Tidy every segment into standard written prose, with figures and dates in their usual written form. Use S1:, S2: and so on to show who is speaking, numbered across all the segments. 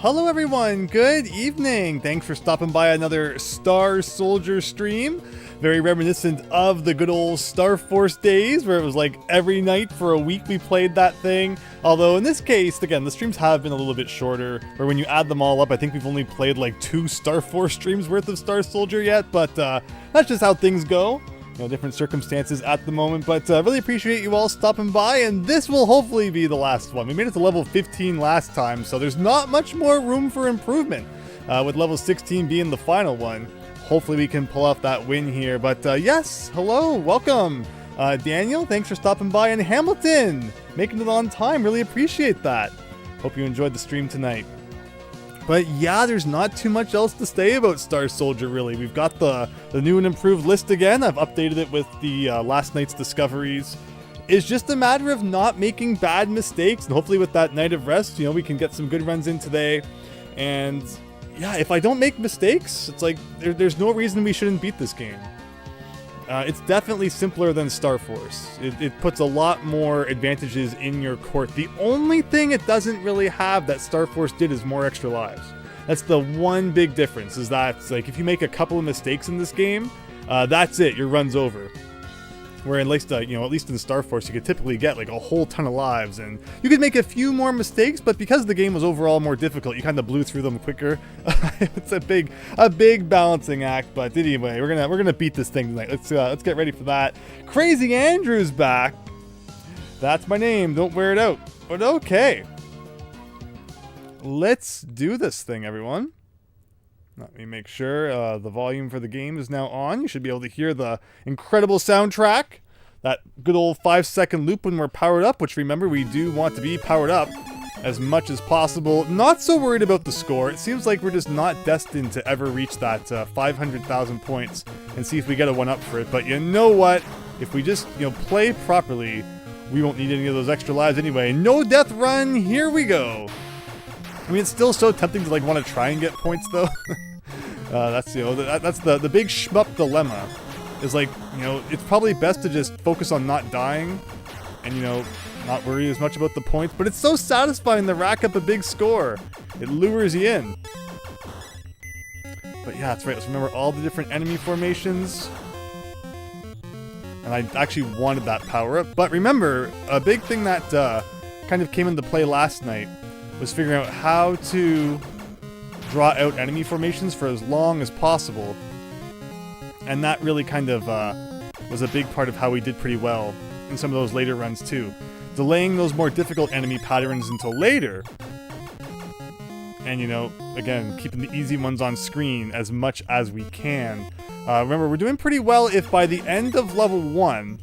S1: Hello everyone, good evening. Thanks for stopping by another Star Soldier stream. Very reminiscent of the good old Star Force days where it was like every night for a week we played that thing. Although in this case, again, the streams have been a little bit shorter, where when you add them all up, I think we've only played like 2 Star Force streams worth of Star Soldier yet, but that's just how things go. You know, different circumstances at the moment, but really appreciate you all stopping by, and this will hopefully be the last one. We made it to level 15 last time, so there's not much more room for improvement, with level 16 being the final one. Hopefully we can pull off that win here, but yes, hello, welcome. Daniel, thanks for stopping by, and Hamilton, making it on time, really appreciate that. Hope you enjoyed the stream tonight. But yeah, there's not too much else to say about Star Soldier, really. We've got the new and improved list again. I've updated it with the last night's discoveries. It's just a matter of not making bad mistakes, and hopefully with that night of rest, you know, we can get some good runs in today. And yeah, if I don't make mistakes, it's like there's no reason we shouldn't beat this game. It's definitely simpler than Star Force. It puts a lot more advantages in your court. The only thing it doesn't really have that Star Force did is more extra lives. That's the one big difference, is that like if you make a couple of mistakes in this game, that's it, your run's over. Where at least, at least in Star Force, you could typically get like a whole ton of lives, and you could make a few more mistakes, but because the game was overall more difficult, you kind of blew through them quicker. It's a big balancing act, but anyway, we're gonna beat this thing tonight. Let's get ready for that. Crazy Andrew's back. That's my name. Don't wear it out. But okay, let's do this thing, everyone. Let me make sure the volume for the game is now on. You should be able to hear the incredible soundtrack. That good old 5-second loop when we're powered up, which remember, we do want to be powered up as much as possible. Not so worried about the score. It seems like we're just not destined to ever reach that 500,000 points and see if we get a 1-up for it. But you know what? If we just, play properly, we won't need any of those extra lives anyway. No death run, here we go. I mean, it's still so tempting to want to try and get points though. That's the big shmup dilemma. Is it's probably best to just focus on not dying, and not worry as much about the points. But it's so satisfying to rack up a big score. It lures you in. But yeah, that's right. Let's remember all the different enemy formations. And I actually wanted that power up. But remember, a big thing that kind of came into play last night was figuring out how to draw out enemy formations for as long as possible. And that really kind of was a big part of how we did pretty well in some of those later runs too. Delaying those more difficult enemy patterns until later. And again, keeping the easy ones on screen as much as we can. Remember, we're doing pretty well if by the end of level 1,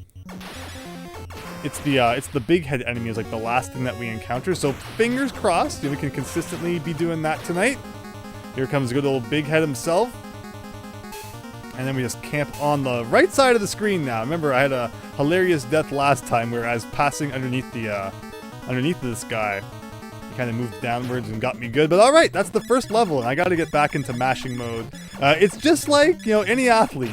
S1: it's the big head enemy is like the last thing that we encounter. So fingers crossed, we can consistently be doing that tonight. Here comes good old big head himself. And then we just camp on the right side of the screen now. Remember, I had a hilarious death last time where I was passing underneath this guy. He kind of moved downwards and got me good. But all right, that's the first level, and I got to get back into mashing mode. It's just like any athlete.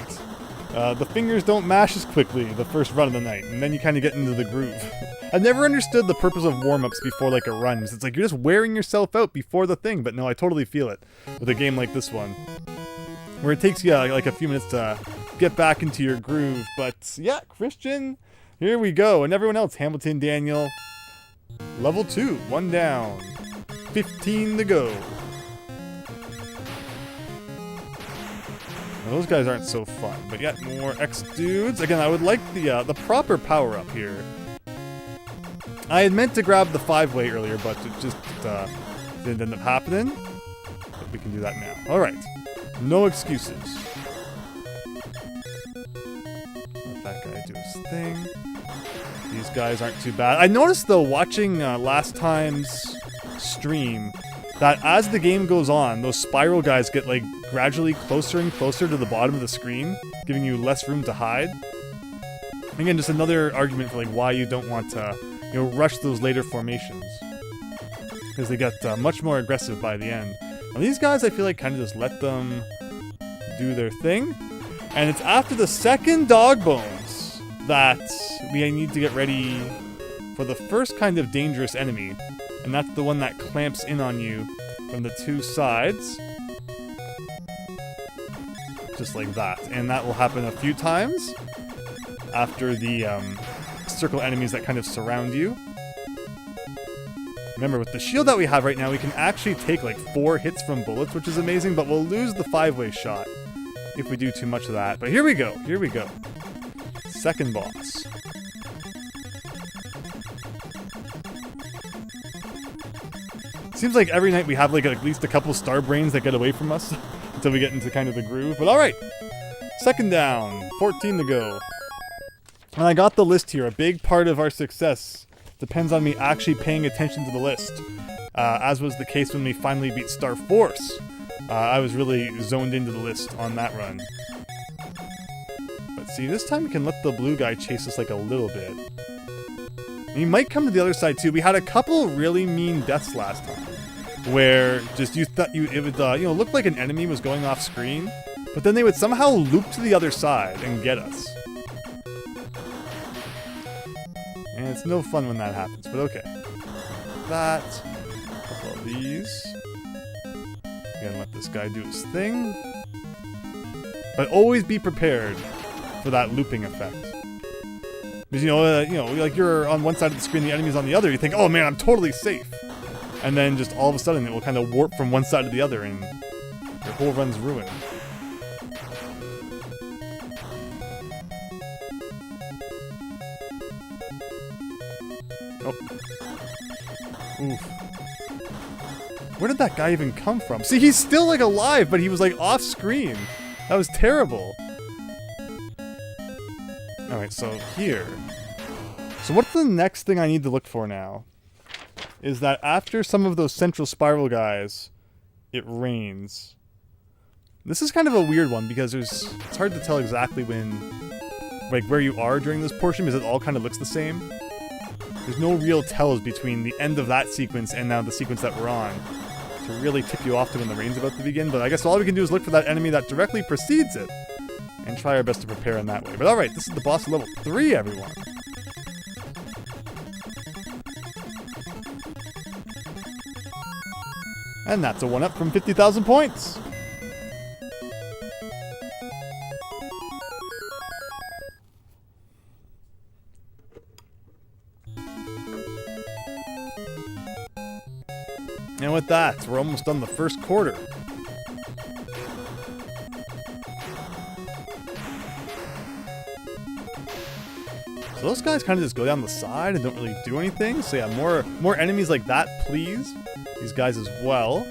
S1: The fingers don't mash as quickly the first run of the night, and then you kind of get into the groove. I've never understood the purpose of warm-ups before like a run. It's like you're just wearing yourself out before the thing, but no, I totally feel it with a game like this one, where it takes you like a few minutes to get back into your groove. But yeah, Christian, here we go. And everyone else, Hamilton, Daniel, level 2, 1 down, 15 to go. Now, those guys aren't so fun, but yet more X-Dudes. Again, I would like the proper power-up here. I had meant to grab the 5-way earlier, but it just didn't end up happening. But we can do that now. Alright. No excuses. Let that guy do his thing. These guys aren't too bad. I noticed, though, watching last time's stream, that as the game goes on, those spiral guys get gradually closer and closer to the bottom of the screen, giving you less room to hide. Again, just another argument for why you don't want to rush those later formations, because they get much more aggressive by the end. Now these guys, I feel like kind of just let them do their thing, and it's after the second dog bones that we need to get ready for the first kind of dangerous enemy, and that's the one that clamps in on you from the two sides. Just like that. And that will happen a few times after the circle enemies that kind of surround you. Remember, with the shield that we have right now, we can actually take like 4 hits from bullets, which is amazing, but we'll lose the 5-way shot if we do too much of that. But here we go, here we go. Second boss. Seems like every night we have like at least a couple star brains that get away from us until we get into kind of the groove. But alright, second down, 14 to go. And I got the list here. A big part of our success depends on me actually paying attention to the list. As was the case when we finally beat Star Force. I was really zoned into the list on that run. But see, this time we can let the blue guy chase us like a little bit. And he might come to the other side too. We had a couple really mean deaths last time, where just you thought it would look like an enemy was going off screen, but then they would somehow loop to the other side and get us. And it's no fun when that happens, but okay. That, a couple of these. Again, let this guy do his thing. But always be prepared for that looping effect. Because like you're on one side of the screen, the enemy's on the other. You think, oh man, I'm totally safe. And then just all of a sudden, it will kind of warp from one side to the other, and your whole run's ruined. Oh. Oof. Where did that guy even come from? See, he's still like alive, but he was like off screen. That was terrible. Alright, so here. So what's the next thing I need to look for now? Is that after some of those central spiral guys, it rains. This is kind of a weird one because it's hard to tell exactly where you are during this portion because it all kind of looks the same. There's no real tells between the end of that sequence and now the sequence that we're on to really tip you off to when the rain's about to begin, but I guess all we can do is look for that enemy that directly precedes it and try our best to prepare in that way. But alright, this is the boss of level 3, everyone. And that's a 1-up from 50,000 points! And with that, we're almost done the first quarter. So those guys kind of just go down the side and don't really do anything. So yeah, more enemies like that, please. These guys as well.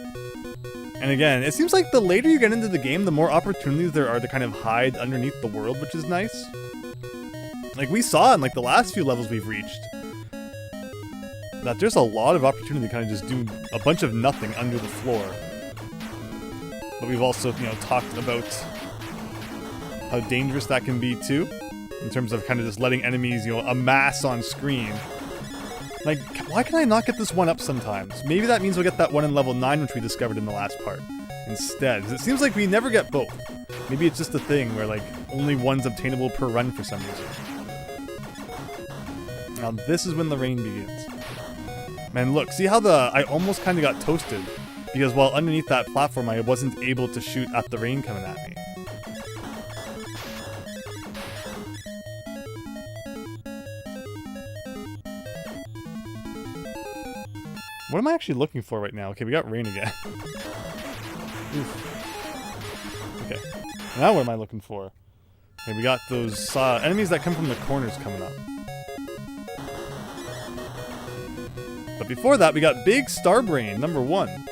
S1: And again, it seems like the later you get into the game, the more opportunities there are to kind of hide underneath the world, which is nice. Like we saw in like the last few levels we've reached, that there's a lot of opportunity to kind of just do a bunch of nothing under the floor. But we've also, talked about how dangerous that can be too, in terms of kind of just letting enemies, amass on screen. Like, why can I not get this 1-up sometimes? Maybe that means we'll get that one in level 9, which we discovered in the last part, instead. Because it seems like we never get both. Maybe it's just a thing where, like, only one's obtainable per run for some reason. Now, this is when the rain begins. Man, look, see how I almost kind of got toasted, because while underneath that platform, I wasn't able to shoot at the rain coming at me. What am I actually looking for right now? Okay, we got rain again. Oof. Okay, now what am I looking for? Okay, we got those enemies that come from the corners coming up. But before that, we got Big Starbrain, number 1.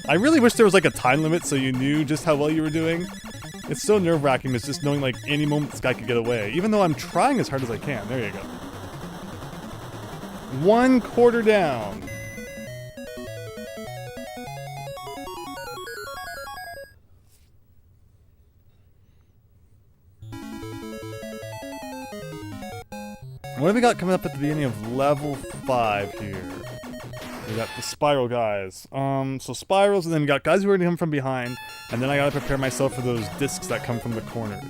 S1: I really wish there was like a time limit so you knew just how well you were doing. It's so nerve-wracking, it's just knowing like any moment this guy could get away, even though I'm trying as hard as I can. There you go. 1 quarter down. What have we got coming up at the beginning of level 5 here? We got the spiral guys. So spirals, and then we got guys who are gonna come from behind, and then I gotta prepare myself for those discs that come from the corners.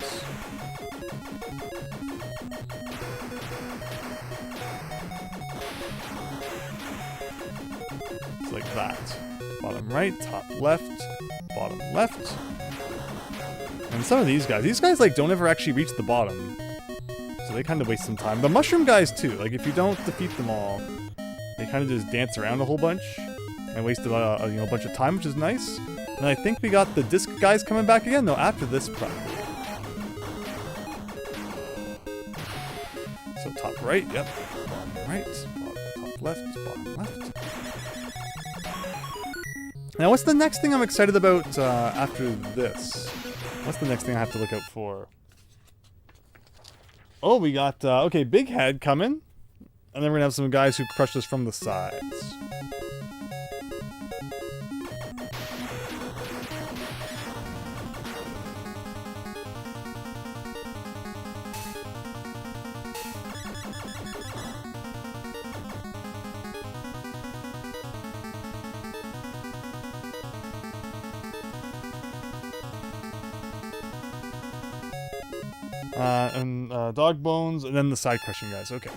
S1: It's like that. Bottom right, top left, bottom left. And some of these guys like don't ever actually reach the bottom. So they kind of waste some time. The mushroom guys too, like if you don't defeat them all, they kind of just dance around a whole bunch and waste a bunch of time, which is nice. And I think we got the disc guys coming back again, though, after this probably. So top right, yep. Bottom right, top left, bottom left. Now what's the next thing I'm excited about after this? What's the next thing I have to look out for? Oh, we got, okay, Big Head coming. And then we're gonna have some guys who crush us from the sides. Dog bones, and then the side crushing guys. Okay.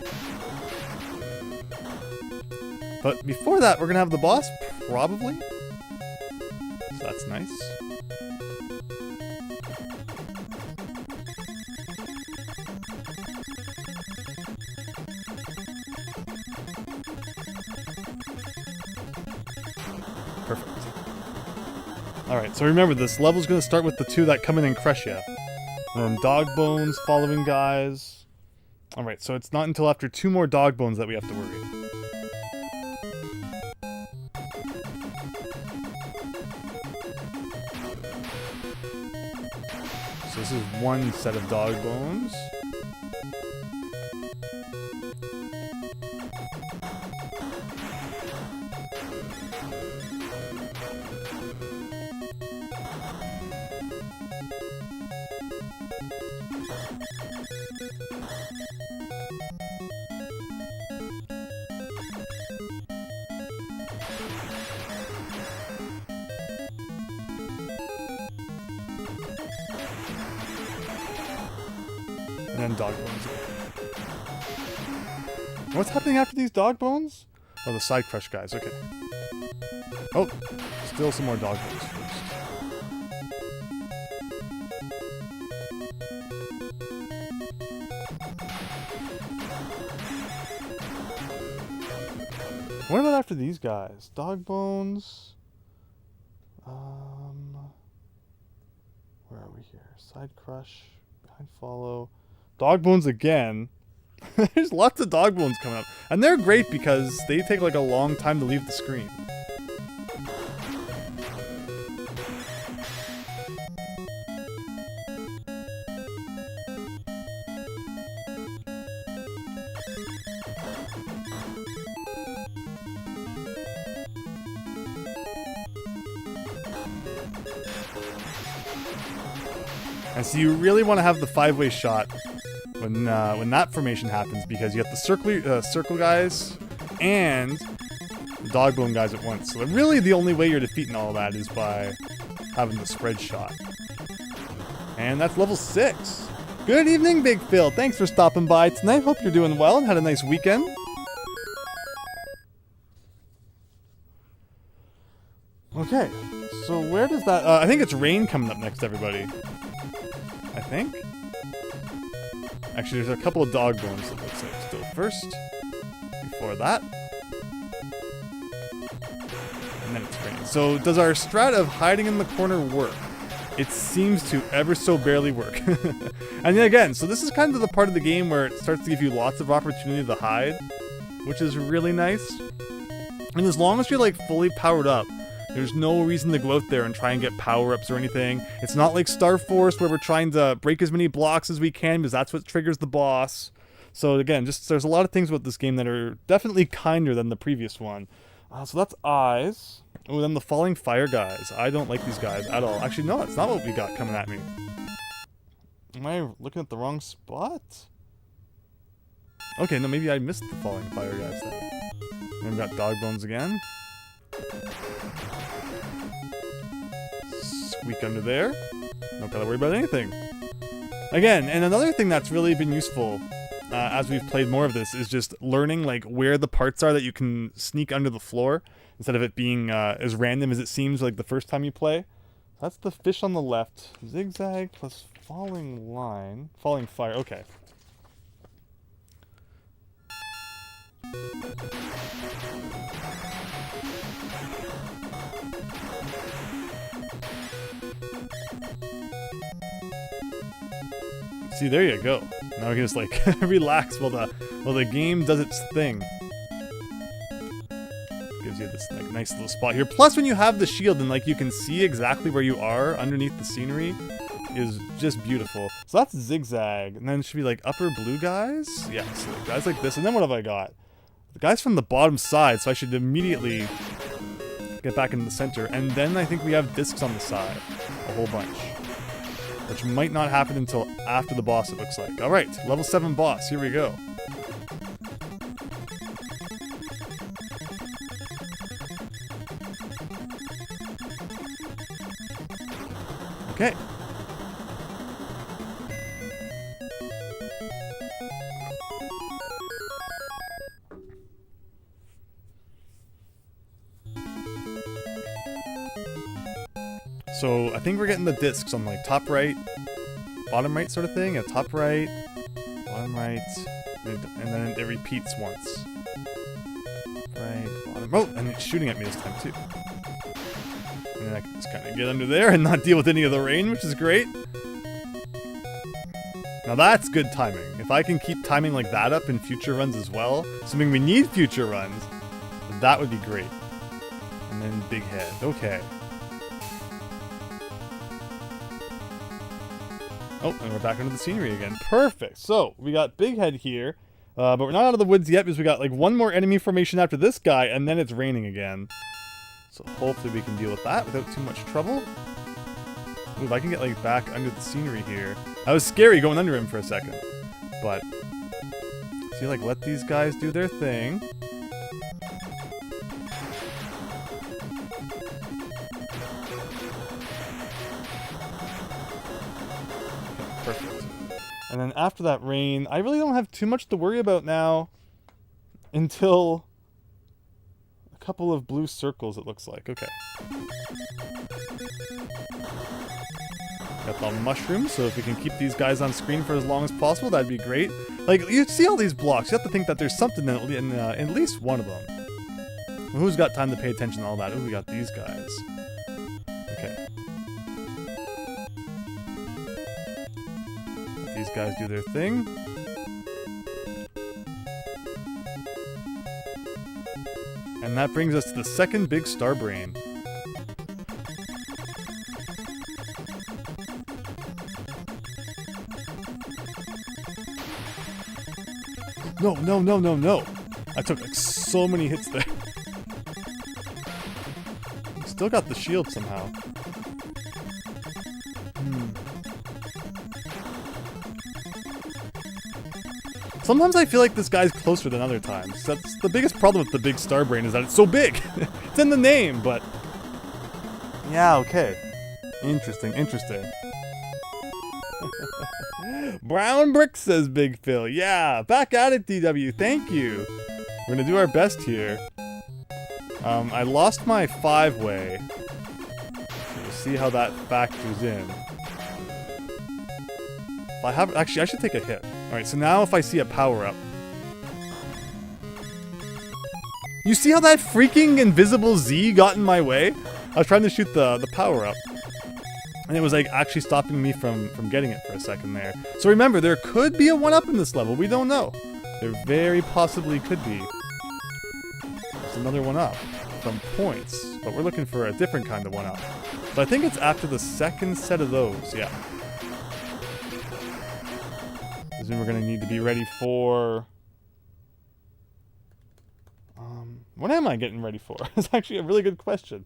S1: But before that, we're gonna have the boss, probably. So that's nice. Perfect. Alright, so remember, this level's gonna start with the two that come in and crush you. And then dog bones following guys. Alright, so it's not until after 2 more dog bones that we have to worry. So this is one set of dog bones. And then dog bones. What's happening after these dog bones? Oh, the side crush guys, okay. Oh, still some more dog bones first. What about after these guys? Dog bones. Where are we here? Side crush, behind follow. Dog bones again. There's lots of dog bones coming up. And they're great because they take like a long time to leave the screen. And so you really want to have the 5-way shot when that formation happens, because you have the circle guys and the dog bone guys at once. So really the only way you're defeating all that is by having the spread shot. And that's level 6. Good evening, Big Phil. Thanks for stopping by tonight. Hope you're doing well and had a nice weekend. Okay, so where does that... I think it's rain coming up next, everybody. I think. Actually, there's a couple of dog bones that looks like still first. Before that. And then it's raining. So does our strat of hiding in the corner work? It seems to ever so barely work. And then again, so this is kind of the part of the game where it starts to give you lots of opportunity to hide, which is really nice. And as long as you're like fully powered up, there's no reason to go out there and try and get power-ups or anything. It's not like Star Force where we're trying to break as many blocks as we can because that's what triggers the boss. So again, just there's a lot of things about this game that are definitely kinder than the previous one. So that's eyes. Oh, then the falling fire guys. I don't like these guys at all. Actually, no, it's not what we got coming at me. Am I looking at the wrong spot? Okay, no, maybe I missed the falling fire guys then. And we've got dog bones again. Squeak under there. Don't gotta worry about anything. Again, and another thing that's really been useful as we've played more of this is just learning like where the parts are that you can sneak under the floor instead of it being as random as it seems like the first time you play. That's the fish on the left. Zigzag plus falling line. Falling fire. Okay. See, there you go. Now we can just like relax while the game does its thing. Gives you this like nice little spot here. Plus, when you have the shield and like you can see exactly where you are underneath the scenery, is just beautiful. So that's zigzag, and then it should be like upper blue guys. Yeah, so guys like this. And then what have I got? The guys from the bottom side. So I should immediately get back into the center, and then I think we have discs on the side, a whole bunch. Which might not happen until after the boss, it looks like. Alright, level 7 boss, here we go. Okay. So I think we're getting the discs on like top right, bottom right sort of thing. Yeah, top right, bottom right, and then it repeats once. Right, bottom. Oh, and it's shooting at me this time too. And then I can just kind of get under there and not deal with any of the rain, which is great. Now that's good timing. If I can keep timing like that up in future runs as well, assuming we need future runs, that would be great. And then big head. Okay. Oh, and we're back into the scenery again. Perfect. So, we got Big Head here, but we're not out of the woods yet because we got like one more enemy formation after this guy, and then it's raining again. So hopefully we can deal with that without too much trouble. Ooh, if I can get like back under the scenery here. That was scary going under him for a second. But, see, like, let these guys do their thing. Perfect. And then after that rain, I really don't have too much to worry about now until a couple of blue circles, it looks like. Okay. Got the mushrooms, so if we can keep these guys on screen for as long as possible, that'd be great. Like, you see all these blocks, you have to think that there's something in at least one of them. Well, who's got time to pay attention to all that? Oh, we got these guys. Okay. These guys do their thing. And that brings us to the second big star brain. No, no, no, no, no. I took like so many hits there. Still got the shield somehow. Sometimes I feel like this guy's closer than other times. That's the biggest problem with the big star brain, is that it's so big. It's in the name, but... yeah, okay. Interesting, interesting. Brown brick, says Big Phil. Yeah, back at it, DW. Thank you. We're gonna do our best here. I lost my 5-way. So we'll see how that factors in. If I have... actually, I should take a hit. Alright, so now if I see a power-up... you see how that freaking invisible Z got in my way? I was trying to shoot the power-up. And it was like actually stopping me from getting it for a second there. So remember, there could be a 1-up in this level. We don't know. There very possibly could be. There's another 1-up from points. But we're looking for a different kind of 1-up. So I think it's after the second set of those, yeah. Because then we're going to need to be ready for... what am I getting ready for? It's actually a really good question.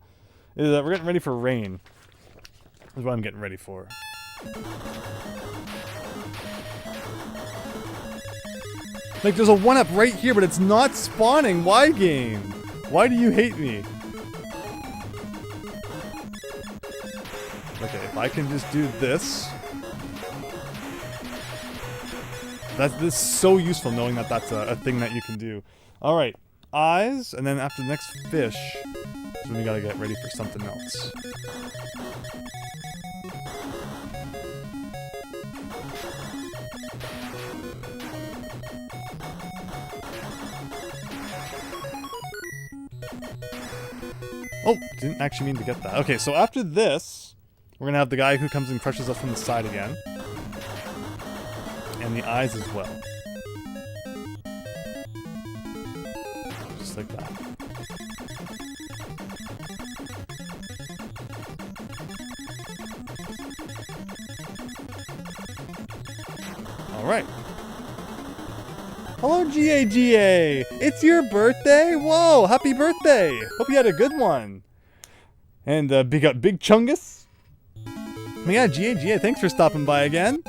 S1: Is that we're getting ready for rain. That's what I'm getting ready for. Like, there's a 1-up right here, but it's not spawning. Why, game? Why do you hate me? Okay, if I can just do this. This is so useful knowing that that's a thing that you can do. Alright, eyes, and then after the next fish, so we gotta get ready for something else. Oh, didn't actually mean to get that. Okay, so after this, we're gonna have the guy who comes and crushes us from the side again. And the eyes as well. Just like that. Alright. Hello, GAGA! It's your birthday? Whoa, happy birthday! Hope you had a good one. And Big Chungus. Yeah, GAGA, thanks for stopping by again.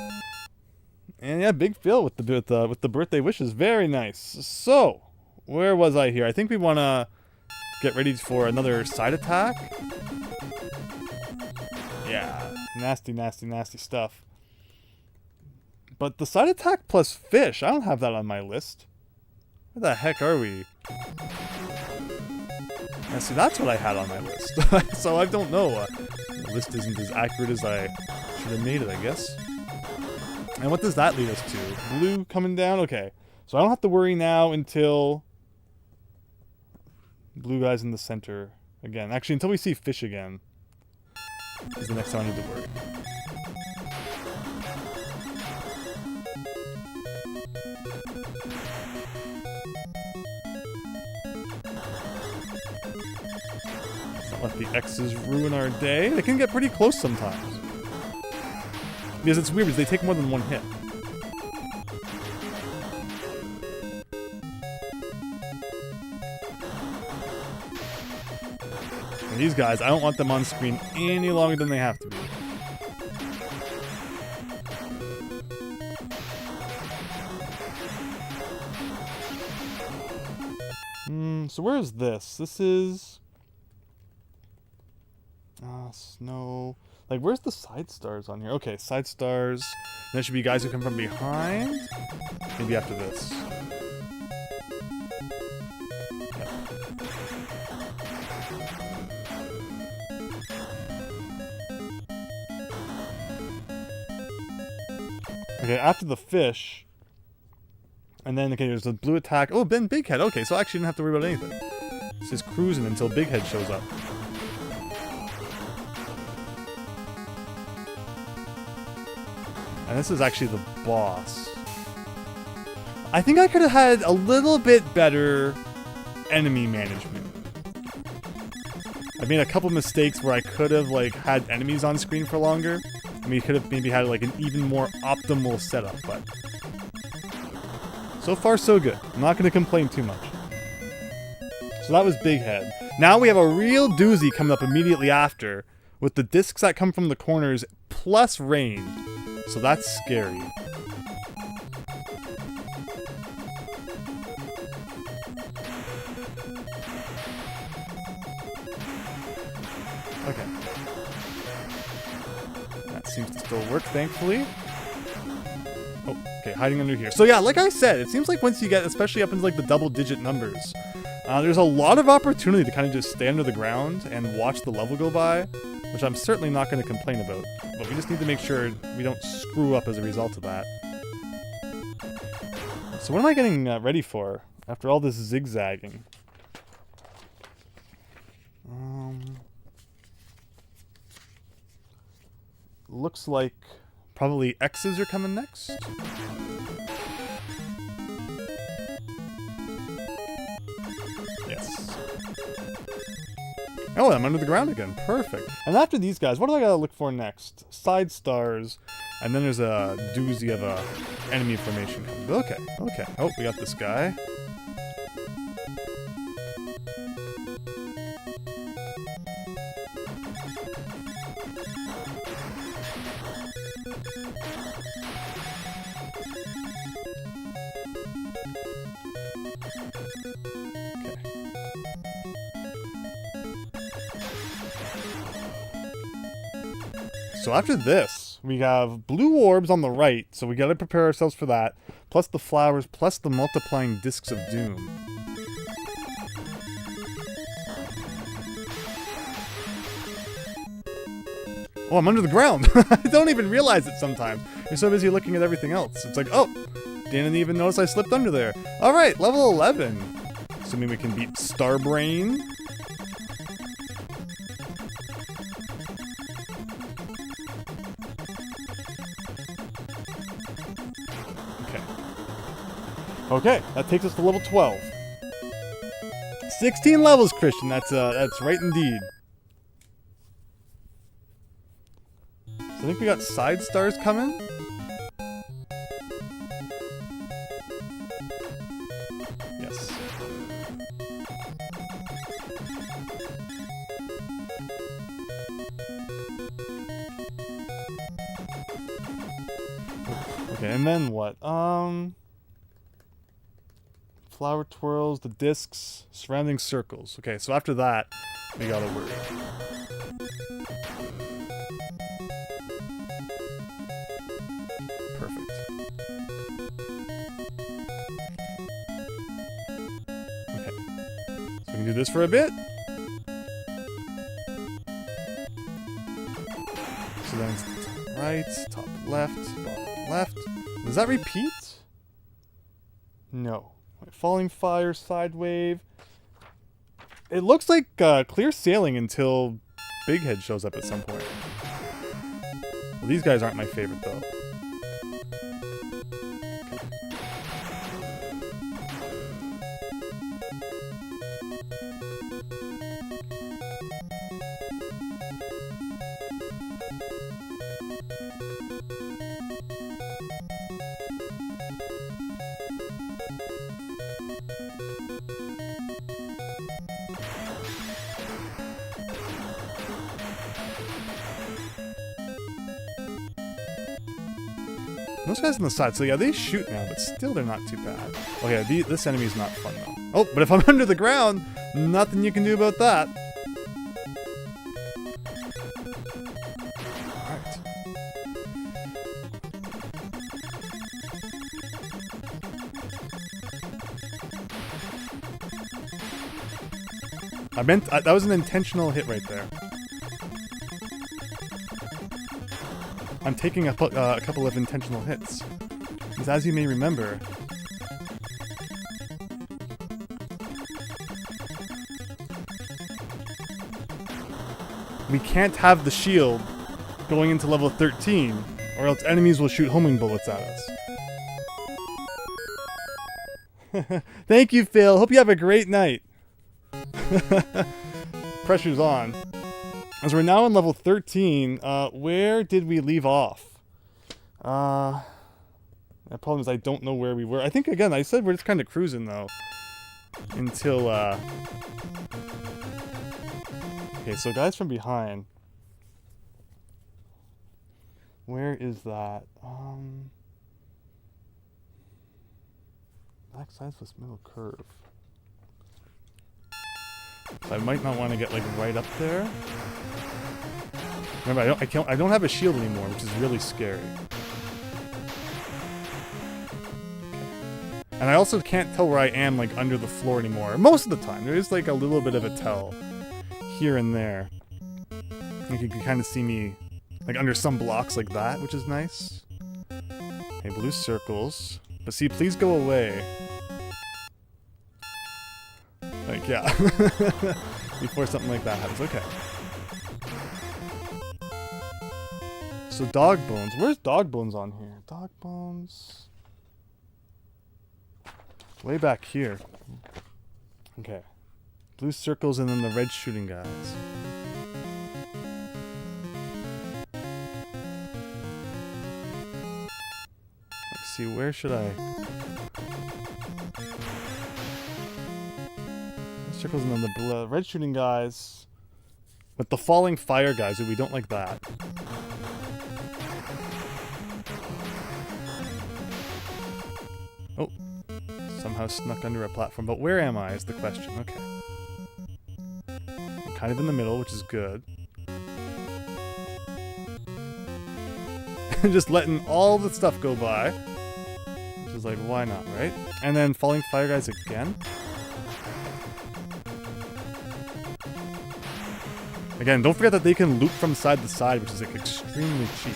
S1: And yeah, Big Phil with the birthday wishes. Very nice. So, where was I here? I think we want to get ready for another side attack. Yeah, nasty, nasty, nasty stuff. But the side attack plus fish, I don't have that on my list. Where the heck are we? Yeah, see, that's what I had on my list. So I don't know. The list isn't as accurate as I should have made it, I guess. And what does that lead us to? Blue coming down? Okay. So I don't have to worry now until blue guy's in the center again. Actually, until we see fish again is the next time I need to worry. Let's not let the X's ruin our day. They can get pretty close sometimes. Because it's weird, because they take more than one hit. And these guys, I don't want them on screen any longer than they have to be. So where is this? This is... snow... Like, where's the side stars on here? Okay, side stars. There should be guys who come from behind. Maybe after this. Yep. Okay, after the fish. And then, okay, there's a blue attack. Oh, Ben Big Head. Okay, so I actually didn't have to worry about anything. It's just cruising until Big Head shows up. And this is actually the boss. I think I could have had a little bit better enemy management. I made a couple mistakes where I could have like had enemies on screen for longer. I mean, could have maybe had like an even more optimal setup, but so far so good. I'm not going to complain too much. So that was Big Head. Now we have a real doozy coming up immediately after with the discs that come from the corners plus rain. So that's scary. Okay. That seems to still work, thankfully. Oh, okay, hiding under here. So yeah, like I said, it seems like once you get, especially up into like the double-digit numbers, there's a lot of opportunity to kind of just stay under the ground and watch the level go by, which I'm certainly not going to complain about. But we just need to make sure we don't screw up as a result of that. So what am I getting ready for after all this zigzagging? Looks like probably X's are coming next. Yes. Oh, I'm under the ground again. Perfect. And after these guys, what do I gotta look for next? Side stars, and then there's a doozy of a enemy formation coming. Okay, okay. Oh, we got this guy. so after this, we have blue orbs on the right, so we gotta prepare ourselves for that. Plus the flowers, plus the multiplying discs of doom. Oh, I'm under the ground. I don't even realize it sometimes. You're so busy looking at everything else. It's like, oh, didn't even notice I slipped under there. All right, level 11. Assuming we can beat Starbrain. Okay. Okay, that takes us to level 12. 16 levels, Christian. That's right indeed. I think we got side stars coming. Yes. Okay, and then what? Flower twirls, the discs, surrounding circles. Okay, so after that, we got a word. Do this for a bit. So then it's top right, top left, bottom left. Does that repeat? No. Falling fire, side wave. It looks like clear sailing until Big Head shows up at some point. Well, these guys aren't my favorite though. Those guys on the side, so yeah, they shoot now, but still they're not too bad. Oh yeah, this enemy's not fun though. Oh, but if I'm under the ground, nothing you can do about that. Alright. That was an intentional hit right there. I'm taking a couple of intentional hits. Because as you may remember, we can't have the shield going into level 13, or else enemies will shoot homing bullets at us. Thank you, Phil. Hope you have a great night. Pressure's on. As we're now on level 13, where did we leave off? The problem is I don't know where we were. I think, again, I said we're just kind of cruising, though. Until, Okay, so guys from behind. Where is that? Back sides plus middle curve. So I might not want to get like right up there. Remember, I don't have a shield anymore, which is really scary. And I also can't tell where I am like under the floor anymore. Most of the time, there is like a little bit of a tell here and there. Like you can kind of see me like under some blocks like that, which is nice. Okay, blue circles. But see, please go away. Like, yeah. Before something like that happens. Okay. So dog bones. Where's dog bones on here? Dog bones. Way back here. Okay. Blue circles and then the red shooting guys. Let's see, where should I... Circles and then the red shooting guys. With the falling fire guys, we don't like that. Oh. Somehow snuck under a platform. But where am I is the question. Okay. I'm kind of in the middle, which is good. Just letting all the stuff go by. Which is like, why not, right? And then falling fire guys again. Again, don't forget that they can loop from side to side, which is like extremely cheap.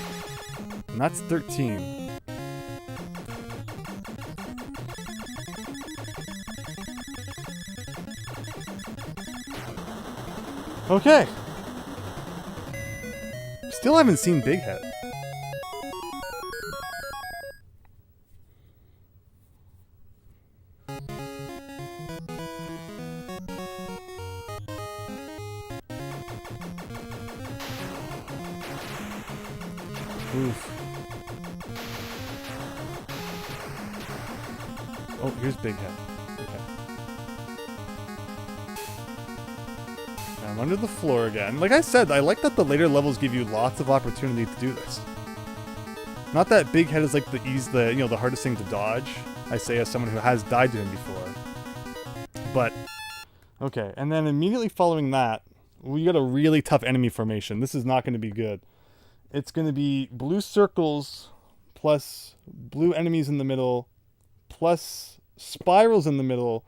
S1: And that's 13. Okay. Still haven't seen Big Head. Oof. Oh, here's Big Head. Okay. I'm under the floor again. Like I said, I like that the later levels give you lots of opportunity to do this. Not that Big Head is like the hardest thing to dodge. I say as someone who has died to him before. But okay, and then immediately following that, we got a really tough enemy formation. This is not going to be good. It's going to be blue circles plus blue enemies in the middle plus spirals in the middle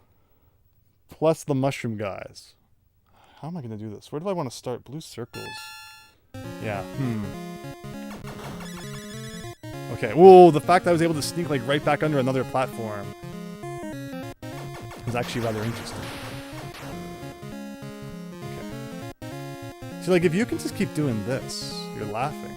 S1: plus the mushroom guys. How am I going to do this? Where do I want to start? Blue circles. Yeah. Okay. Whoa, the fact that I was able to sneak like right back under another platform is actually rather interesting. Okay. So like if you can just keep doing this, you're laughing.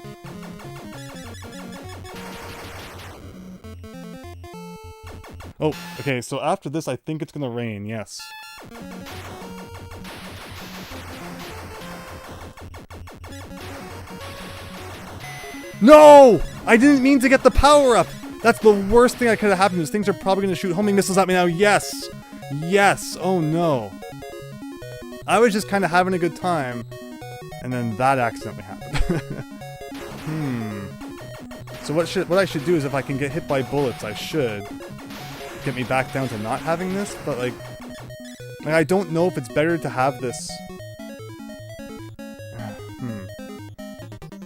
S1: Oh, okay, so after this I think it's gonna rain, yes. No! I didn't mean to get the power up! That's the worst thing that could have happened. These things are probably gonna shoot homing missiles at me now. Yes! Yes! Oh no. I was just kinda having a good time. And then that accidentally happened. So what I should do is if I can get hit by bullets, I should get me back down to not having this, but like I don't know if it's better to have this.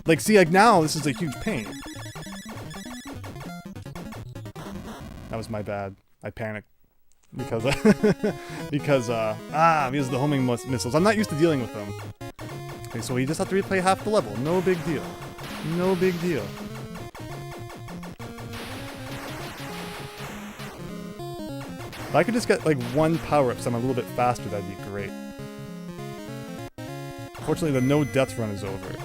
S1: Like see, like now this is a huge pain. That was my bad. I panicked because because of the homing missiles. I'm not used to dealing with them. Okay, so we just have to replay half the level. No big deal. No big deal. If I could just get like one power-up so I'm a little bit faster, that'd be great. Fortunately, the no death run is over. Okay.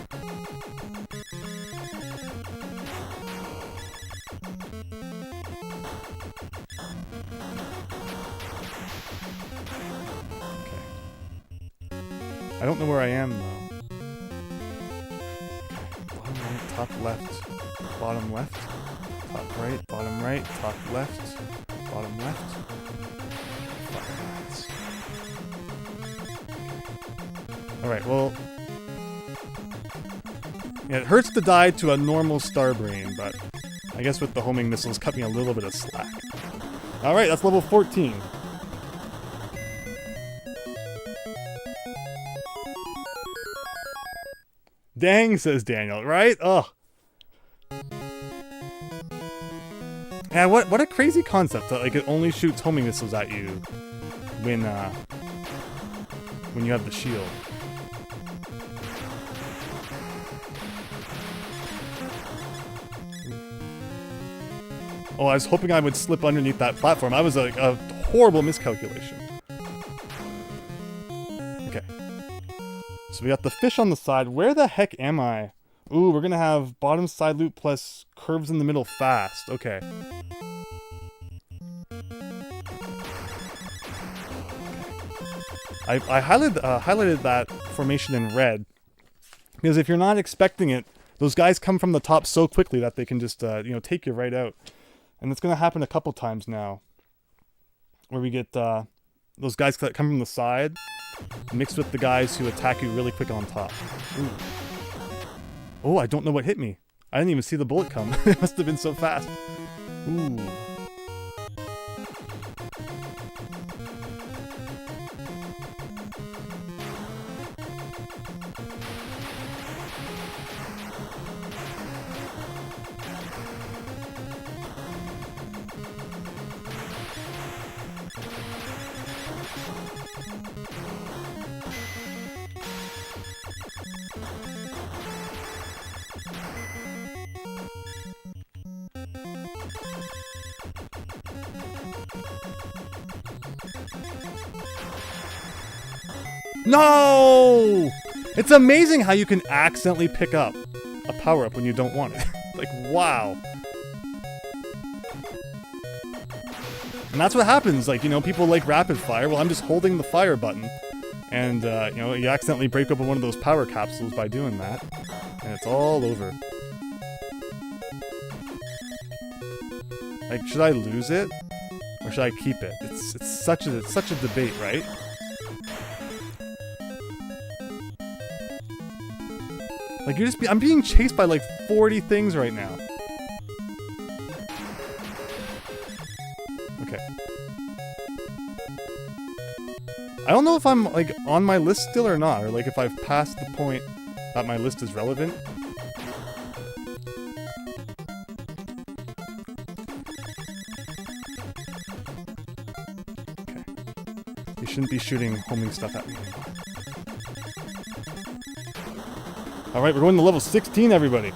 S1: I don't know where I am though. Bottom right, top left, bottom left, top right, top left, bottom left. Alright, well... yeah, it hurts to die to a normal star brain, but I guess with the homing missiles cut me a little bit of slack. Alright, that's level 14. Dang, says Daniel, right? Ugh. Yeah, what a crazy concept that like it only shoots homing missiles at you when you have the shield. Oh, I was hoping I would slip underneath that platform. I was a horrible miscalculation. Okay. So we got the fish on the side. Where the heck am I? Ooh, we're gonna have bottom side loop plus curves in the middle fast. Okay. I highlighted that formation in red because if you're not expecting it, those guys come from the top so quickly that they can just take you right out. And it's going to happen a couple times now, where we get those guys that come from the side mixed with the guys who attack you really quick on top. Ooh. Oh, I don't know what hit me. I didn't even see the bullet come. It must have been so fast. Ooh. No! It's amazing how you can accidentally pick up a power-up when you don't want it. Like, wow. And that's what happens, like, you know, people like rapid fire. Well, I'm just holding the fire button. And, you know, you accidentally break open one of those power capsules by doing that. And it's all over. Like, should I lose it? Or should I keep it? It's such a debate, right? Like, I'm being chased by like 40 things right now. Okay. I don't know if I'm like on my list still or not, or like if I've passed the point that my list is relevant. Okay. You shouldn't be shooting homing stuff at me anymore. Alright, we're going to level 16, everybody.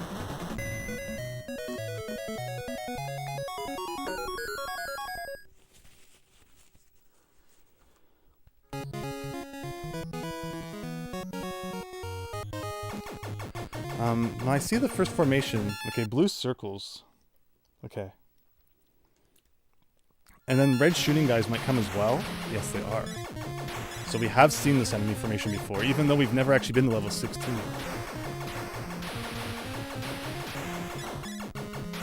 S1: When I see the first formation, okay, blue circles. Okay. And then red shooting guys might come as well. Yes, they are. So we have seen this enemy formation before, even though we've never actually been to level 16.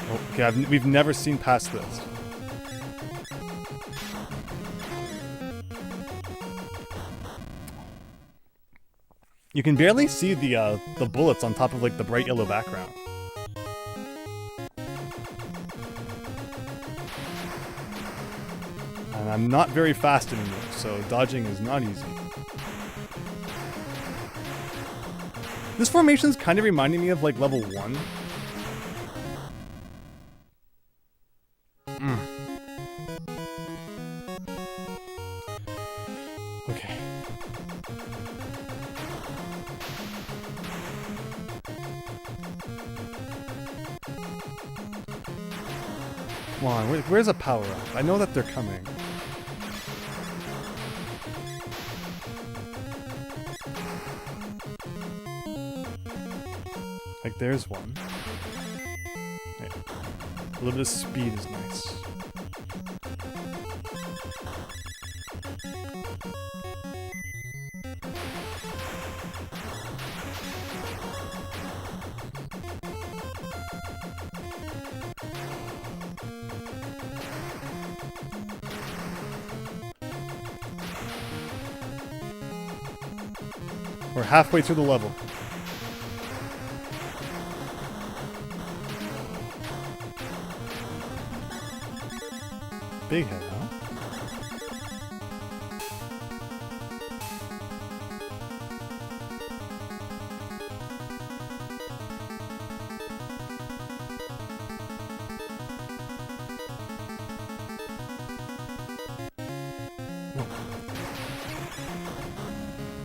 S1: Oh, okay, we've never seen past this. You can barely see the bullets on top of like the bright yellow background. And I'm not very fast anymore, so dodging is not easy. This formation's kind of reminding me of like level 1. Okay. Come on, where's a power-up? I know that they're coming. Like, there's one. Okay. A little bit of speed is nice. We're halfway through the level. Big head, huh?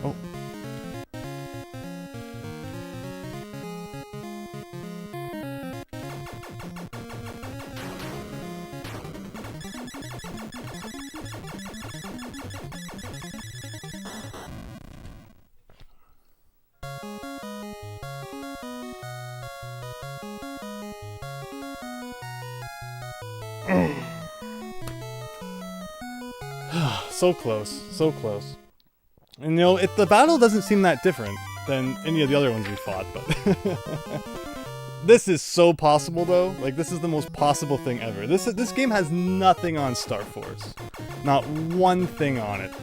S1: Oh. So close, so close. And you know, the battle doesn't seem that different than any of the other ones we fought, but this is so possible though. Like, this is the most possible thing ever. This game has nothing on Star Force. Not one thing on it.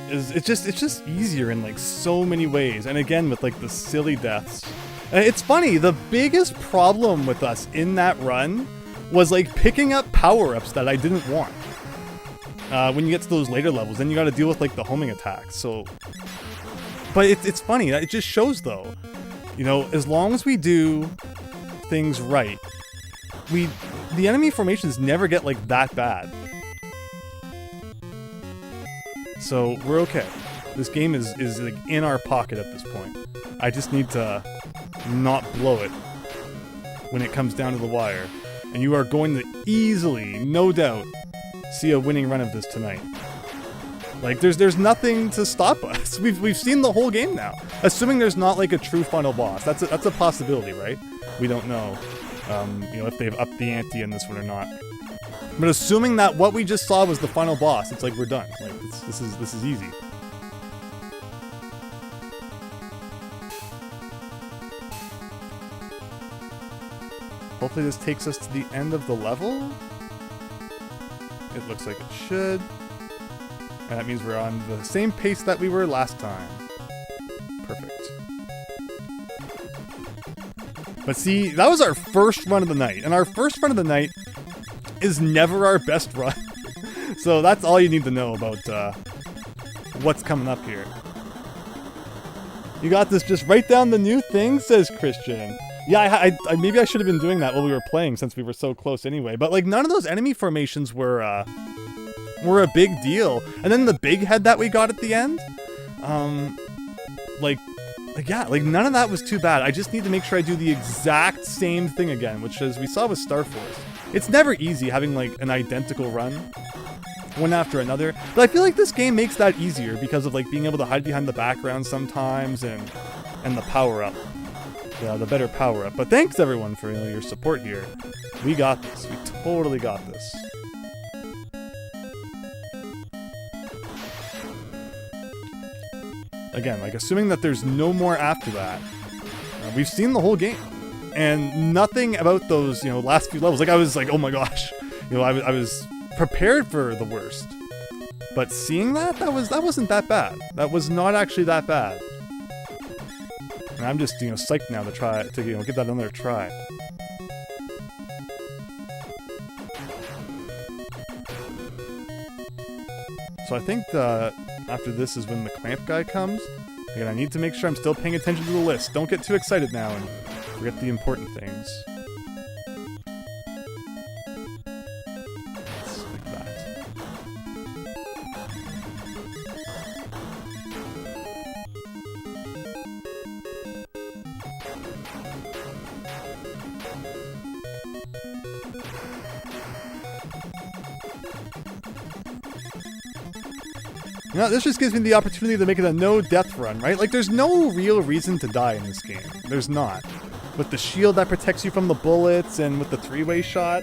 S1: It's just easier in like so many ways. And again, with like the silly deaths. It's funny, the biggest problem with us in that run was like picking up power-ups that I didn't want. When you get to those later levels, then you gotta deal with like the homing attacks, so... But it's funny, it just shows though, you know, as long as we do things right, the enemy formations never get like that bad. So we're okay. This game is like in our pocket at this point. I just need to not blow it when it comes down to the wire. And you are going to easily, no doubt, see a winning run of this tonight. Like, there's nothing to stop us. We've seen the whole game now. Assuming there's not like a true final boss. That's a possibility, right? We don't know, you know, if they've upped the ante in this one or not. But assuming that what we just saw was the final boss, it's like we're done. Like, this is easy. Hopefully this takes us to the end of the level. It looks like it should. And that means we're on the same pace that we were last time. Perfect. But see, that was our first run of the night. And our first run of the night is never our best run. So that's all you need to know about what's coming up here. You got this, just write down the new thing, says Christian. Yeah, I maybe I should have been doing that while we were playing since we were so close anyway. But like none of those enemy formations were a big deal. And then the big head that we got at the end, like none of that was too bad. I just need to make sure I do the exact same thing again, which as we saw with Star Force. It's never easy having like an identical run, one after another. But I feel like this game makes that easier because of like being able to hide behind the background sometimes and the power up. Yeah, the better power up. But thanks everyone for your support here. We got this. We totally got this. Again, like assuming that there's no more after that. We've seen the whole game. And nothing about those, you know, last few levels. Like I was like, oh my gosh. You know, I was prepared for the worst. But seeing that wasn't that bad. That was not actually that bad. And I'm just, you know, psyched now to try to, you know, give that another try. So I think after this is when the clamp guy comes. Again, I need to make sure I'm still paying attention to the list. Don't get too excited now and forget the important things. Like that. You know, this just gives me the opportunity to make it a no-death run, right? Like, there's no real reason to die in this game. There's not. With the shield that protects you from the bullets and with the three-way shot,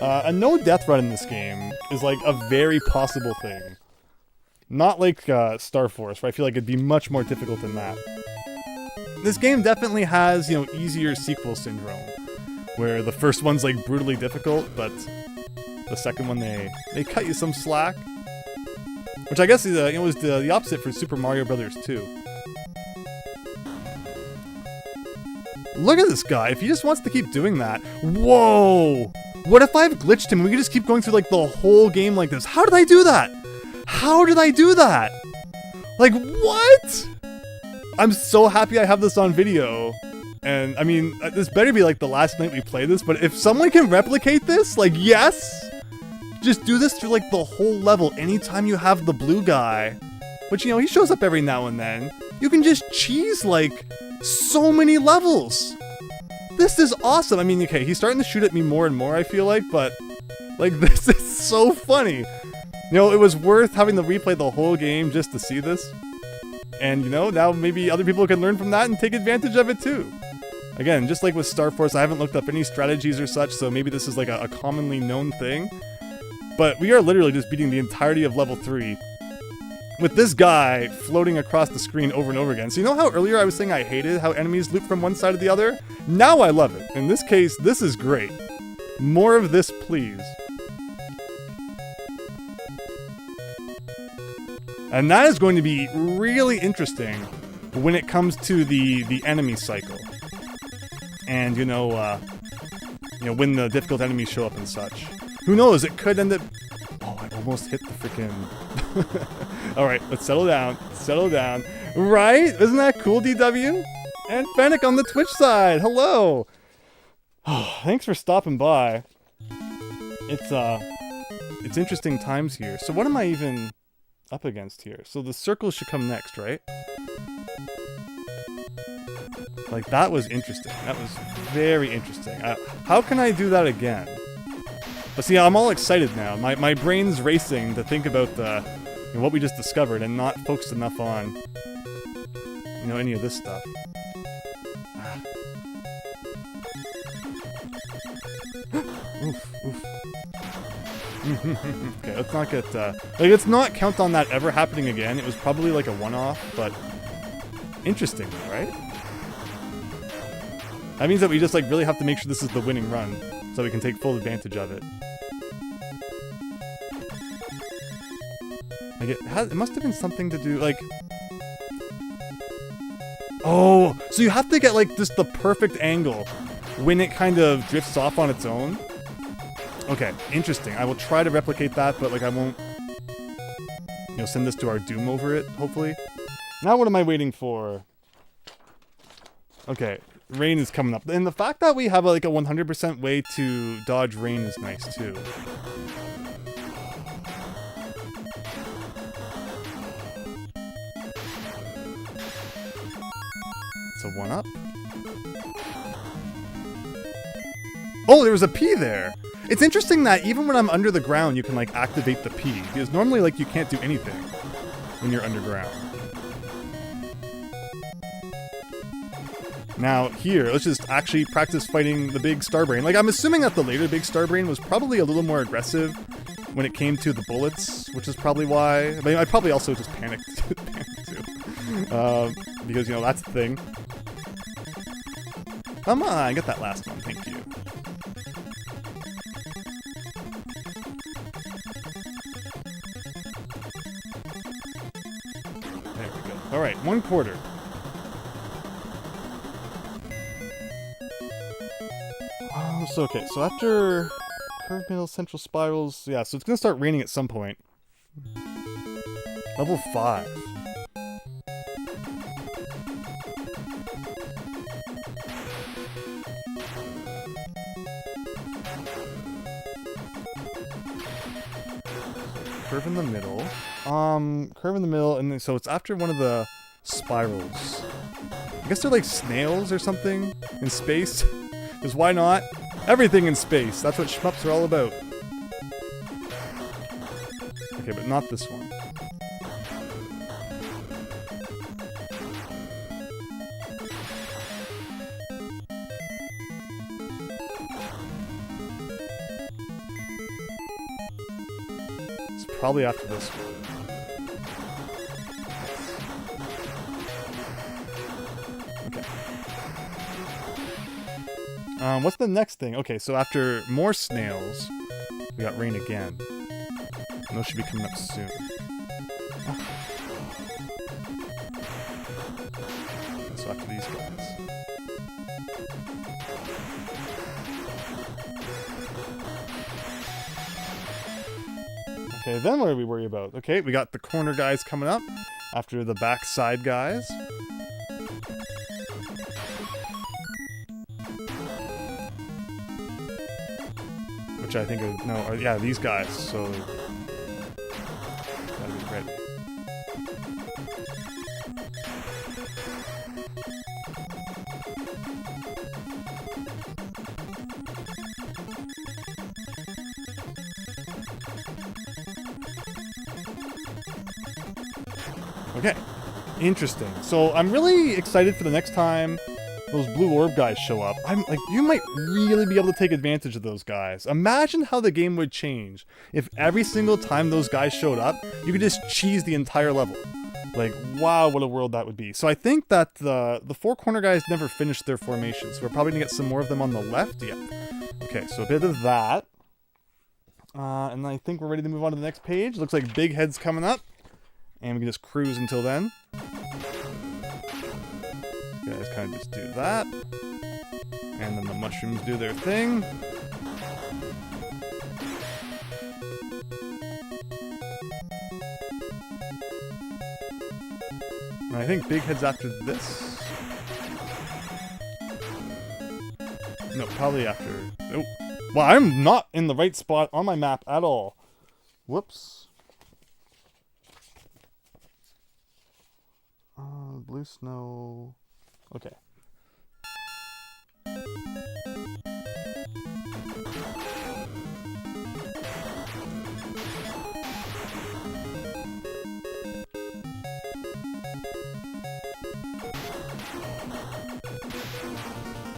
S1: a no-death run in this game is, like, a very possible thing. Not like Star Force, where I feel like it'd be much more difficult than that. This game definitely has, you know, easier sequel syndrome, where the first one's, like, brutally difficult, but the second one, they cut you some slack. Which I guess is, you know, was the opposite for Super Mario Brothers 2. Look at this guy. If he just wants to keep doing that. Whoa! What if I've glitched him and we can just keep going through like the whole game like this? How did I do that? How did I do that? Like, what? I'm so happy I have this on video. And, I mean, this better be like the last night we play this, but if someone can replicate this, like, yes! Just do this through, like, the whole level anytime you have the blue guy. Which, you know, he shows up every now and then. You can just cheese, like, so many levels. This is awesome. I mean, okay, he's starting to shoot at me more and more, I feel like, but, like, this is so funny. You know, it was worth having to replay the whole game just to see this. And, you know, now maybe other people can learn from that and take advantage of it, too. Again, just like with Star Force, I haven't looked up any strategies or such, so maybe this is, like, a commonly known thing. But we are literally just beating the entirety of level 3 with this guy floating across the screen over and over again. So you know how earlier I was saying I hated how enemies loop from one side to the other? Now I love it. In this case, this is great. More of this, please. And that is going to be really interesting when it comes to the enemy cycle. And, you know, when the difficult enemies show up and such. Who knows, it could end up... Oh, I almost hit the freaking... Alright, let's settle down. Settle down. Right? Isn't that cool, DW? And Fennec on the Twitch side. Hello! Oh, thanks for stopping by. It's interesting times here. So what am I even up against here? So the circle should come next, right? Like, that was interesting. That was very interesting. How can I do that again? But see, I'm all excited now. My brain's racing to think about and what we just discovered and not focused enough on, you know, any of this stuff. Oof, oof. Okay, let's not get, like, let's not count on that ever happening again. It was probably like a one-off, but interesting, right? That means that we just, like, really have to make sure this is the winning run, so we can take full advantage of it. Like, it must have been something to do, like... Oh, so you have to get, like, just the perfect angle when it kind of drifts off on its own. Okay, interesting. I will try to replicate that, but, like, I won't, you know, send this to our Doom over it, hopefully. Now what am I waiting for? Okay, rain is coming up. And the fact that we have, like, a 100% way to dodge rain is nice, too. It's a 1-up. Oh, there was a P there! It's interesting that even when I'm under the ground, you can, like, activate the P. Because normally, like, you can't do anything when you're underground. Now, here, let's just actually practice fighting the big Starbrain. Like, I'm assuming that the later big Starbrain was probably a little more aggressive when it came to the bullets, which is probably why... I mean, I probably also just panicked, too. Because, you know, that's the thing. Come on, get that last one, thank you. There we go. Alright, 1/4. So, okay, so after curved middle, central spirals, yeah, so it's gonna start raining at some point. Level 5. Curve in the middle. Curve in the middle, and then, so it's after one of the spirals. I guess they're like snails or something in space. Because why not? Everything in space. That's what shmups are all about. Okay, but not this one. It's probably after this one. What's the next thing? Okay, so after more snails, we got rain again. And those should be coming up soon. Oh. So after these guys. Okay, then what do we worry about? Okay, we got the corner guys coming up after the backside guys. Which I think are, yeah, these guys, so gotta be ready. Okay, interesting. So I'm really excited for the next time those blue orb guys show up. I'm like, you might really be able to take advantage of those guys. Imagine how the game would change if every single time those guys showed up, you could just cheese the entire level. Like, wow, what a world that would be. So I think that the four corner guys never finished their formations. So we're probably gonna get some more of them on the left. Yeah. Okay, so a bit of that. And I think we're ready to move on to the next page. Looks like Big Head's coming up. And we can just cruise until then. You guys kind of just do that. And then the mushrooms do their thing. And I think Big Head's after this. No, probably after... Oh. Well, I'm not in the right spot on my map at all. Whoops. Blue snow... Okay.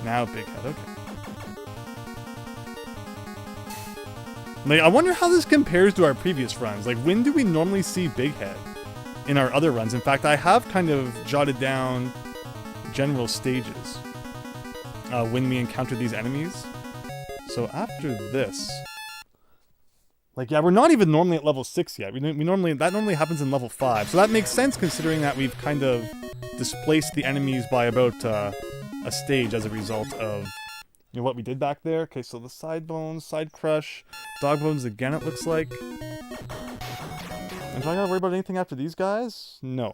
S1: Now Big Head, okay. Like, I wonder how this compares to our previous runs. Like, when do we normally see Big Head in our other runs? In fact, I have kind of jotted down general stages when we encounter these enemies. So after this... Like, yeah, we're not even normally at level 6 yet. That normally happens in level 5. So that makes sense considering that we've kind of displaced the enemies by about a stage as a result of what we did back there. Okay, so the side bones, side crush, dog bones again, it looks like. And do I gotta worry about anything after these guys? No.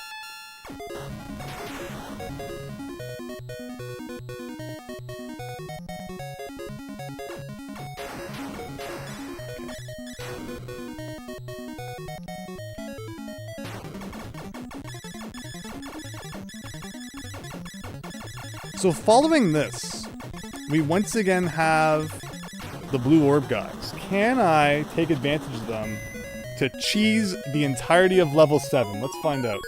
S1: So following this, we once again have the blue orb guys. Can I take advantage of them to cheese the entirety of level 7? Let's find out.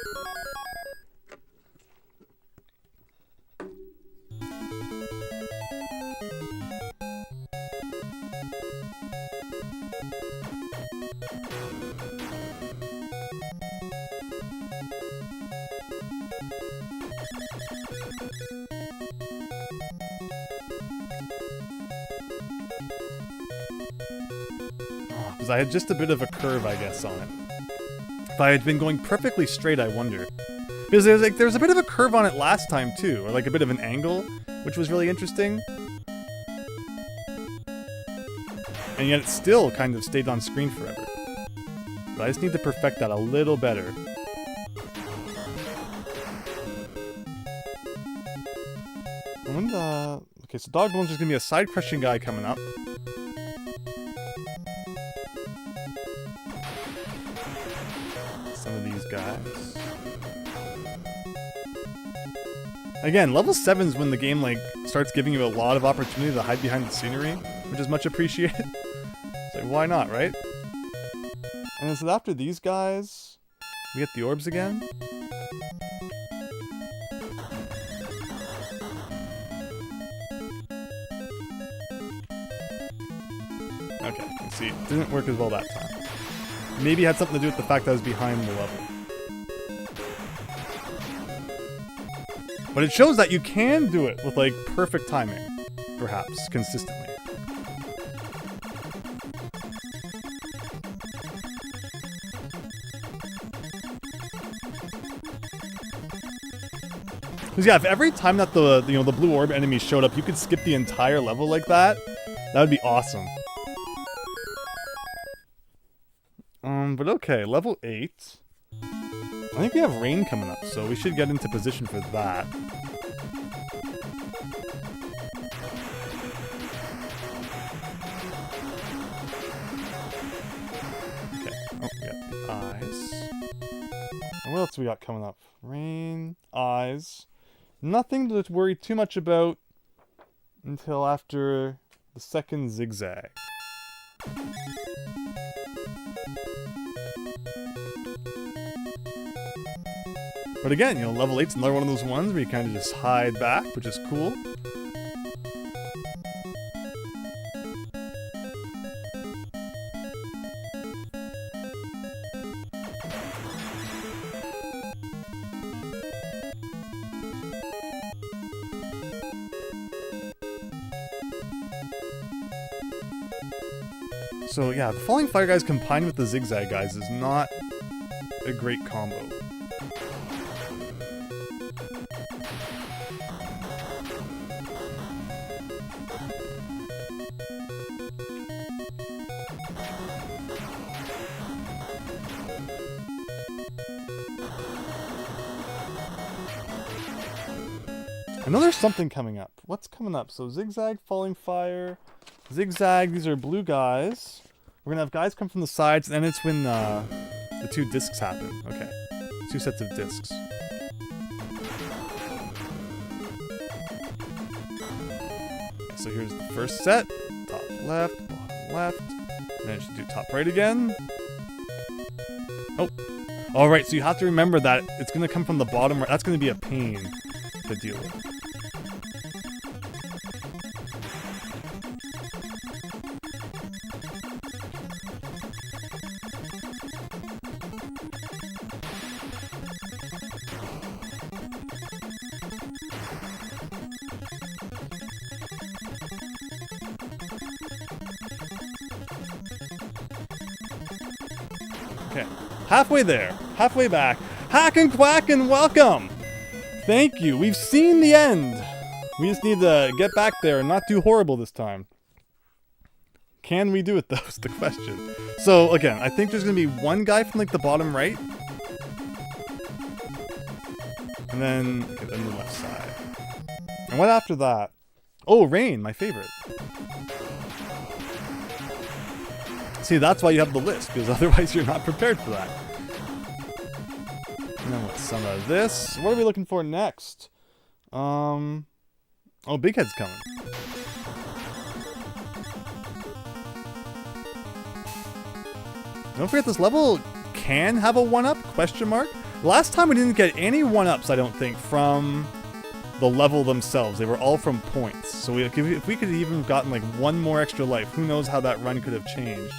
S1: Because I had just a bit of a curve, I guess, on it. If I had been going perfectly straight, I wonder. Because there's a bit of a curve on it last time, too. Or like a bit of an angle, which was really interesting. And yet it still kind of stayed on screen forever. But I just need to perfect that a little better. Okay, so Dog Bones is going to be a side-crushing guy coming up. Some of these guys. Again, level 7 is when the game starts giving you a lot of opportunity to hide behind the scenery, which is much appreciated. It's like, why not, right? And then so after these guys, we get the orbs again. Okay, let's see. It didn't work as well that time. Maybe it had something to do with the fact that I was behind the level. But it shows that you can do it with, perfect timing. Perhaps, consistently. Because yeah, if every time that the blue orb enemy showed up, you could skip the entire level like that, that would be awesome. But okay, level 8. I think we have rain coming up, so we should get into position for that. Okay, oh, we got the eyes. And what else we got coming up? Rain, eyes. Nothing to worry too much about until after the second zigzag. But again, level 8's another one of those ones where you kind of just hide back, which is cool. So yeah, the Falling Fire guys combined with the Zigzag guys is not a great combo. I know there's something coming up. What's coming up? So Zigzag, Falling Fire, Zigzag, these are blue guys. We're gonna have guys come from the sides, and then it's when the two discs happen. Okay. 2 sets of discs. So here's the first set. Top left, bottom left. And then it should do top right again. Oh. Alright, so you have to remember that it's gonna come from the bottom right. That's gonna be a pain to deal with. Okay. Halfway there. Halfway back. Hack and quack and welcome! Thank you. We've seen the end. We just need to get back there and not do horrible this time. Can we do it, though, is the question. So, again, I think there's going to be one guy from, like, the bottom right. And then, okay, then the left side. And what after that? Oh, rain, my favorite. See, that's why you have the list, because otherwise you're not prepared for that. And then what's some of this? What are we looking for next? Oh, Big Head's coming. Don't forget this level can have a 1-up, question mark. Last time we didn't get any 1-ups, I don't think, from the level themselves. They were all from points. So if we could have even gotten like one more extra life, who knows how that run could have changed.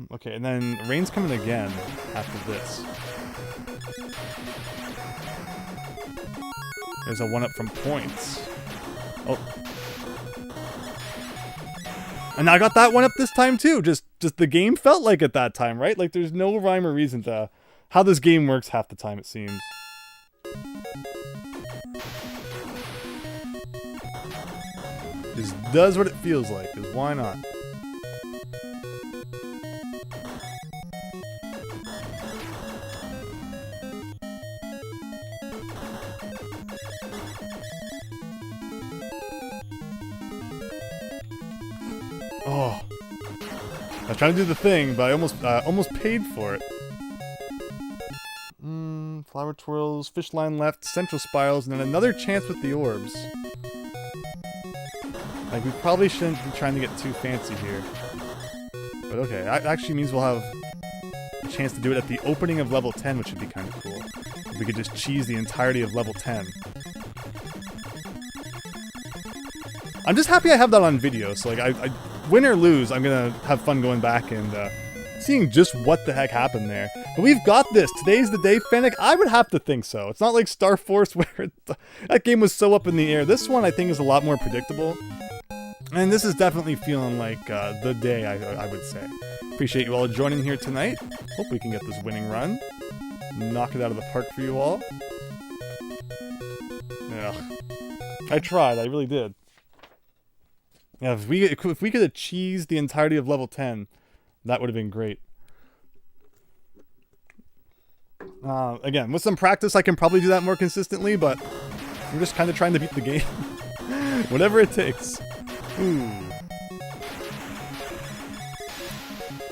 S1: Okay, and then rain's coming again after this. There's a 1-up from points. Oh. And I got that 1-up this time too. Just the game felt like it that time, right? Like there's no rhyme or reason to how this game works half the time, it seems. Just does what it feels like, because why not? Oh, I was trying to do the thing, but I almost paid for it. Flower twirls, fish line left, central spirals, and then another chance with the orbs. Like, we probably shouldn't be trying to get too fancy here. But okay, that actually means we'll have a chance to do it at the opening of level 10, which would be kind of cool. If we could just cheese the entirety of level 10. I'm just happy I have that on video, so like, I win or lose, I'm gonna have fun going back and seeing just what the heck happened there. But we've got this. Today's the day, Fennec. I would have to think so. It's not like Star Force where that game was so up in the air. This one I think is a lot more predictable. And this is definitely feeling like the day, I would say. Appreciate you all joining here tonight. Hope we can get this winning run. Knock it out of the park for you all. Ugh. I tried. I really did. Yeah, if we could have cheesed the entirety of level 10, that would have been great. Again, with some practice, I can probably do that more consistently, but I'm just kind of trying to beat the game. Whatever it takes. Ooh.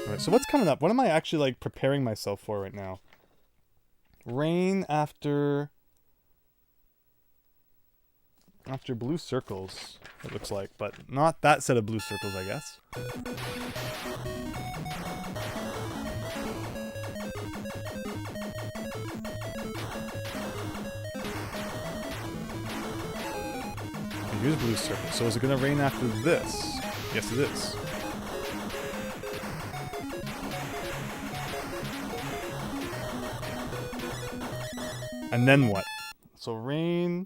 S1: Alright, so what's coming up? What am I actually, like, preparing myself for right now? Rain after blue circles, it looks like, but not that set of blue circles, I guess. Here's blue circle. So is it going to rain after this? Yes, it is. And then what? So rain.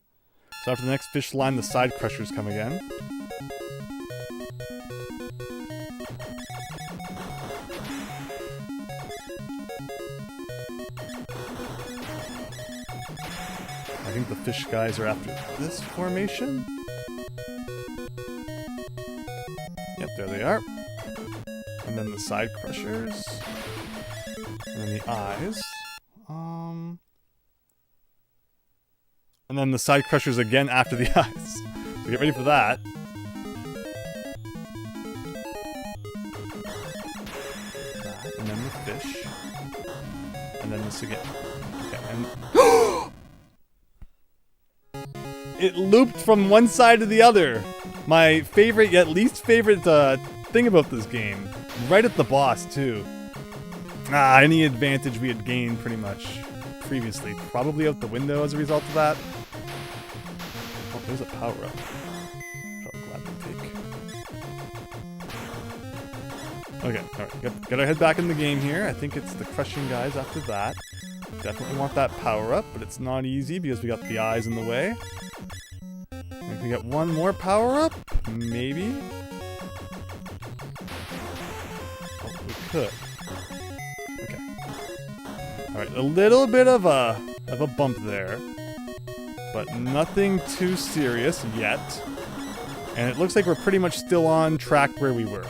S1: So after the next fish line, the side crushers come again. I think the fish guys are after this formation. Yep, there they are. And then the side crushers. And then the eyes. And then the side crushers again after the eyes. So get ready for that. That, and then the fish. And then this again. Okay, and... It looped from one side to the other. My favorite, yet least favorite thing about this game. Right at the boss, too. Any advantage we had gained, pretty much, previously. Probably out the window as a result of that. Oh, there's a power-up. I'll gladly take. Okay, alright. Gotta head back in the game here. I think it's the crushing guys after that. Definitely want that power-up, but it's not easy because we got the eyes in the way. If we get one more power-up? Maybe? Oh, we could. Okay. a little bit of a bump there, but nothing too serious yet. And it looks like we're pretty much still on track where we were.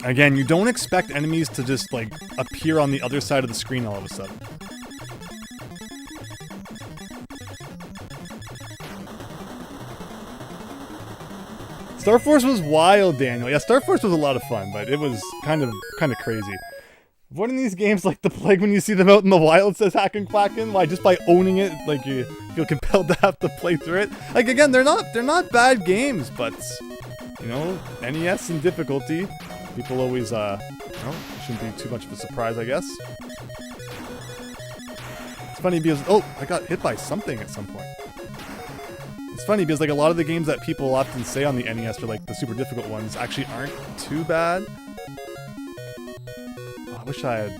S1: Again, you don't expect enemies to just, like, appear on the other side of the screen all of a sudden. Star Force was wild, Daniel. Yeah, Star Force was a lot of fun, but it was kind of crazy. What in these games, like the plague, when you see them out in the wild, says hack and quackin'? Why, just by owning it, like, you feel compelled to have to play through it? Like, again, they're not bad games, but, you know, NES and difficulty, people always, shouldn't be too much of a surprise, I guess. It's funny because, oh, I got hit by something at some point. It's funny because, like, a lot of the games that people often say on the NES are, like, the super difficult ones actually aren't too bad. Oh, I wish I had...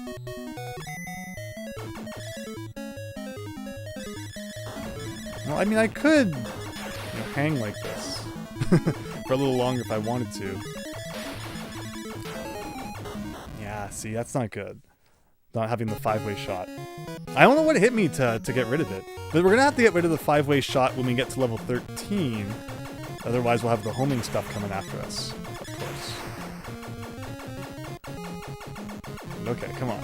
S1: Well, I mean, I could, hang like this for a little longer if I wanted to. Yeah, see, that's not good. Not having the 5-way shot. I don't know what hit me to get rid of it. But we're going to have to get rid of the 5-way shot when we get to level 13. Otherwise, we'll have the homing stuff coming after us. Of course. Okay, come on.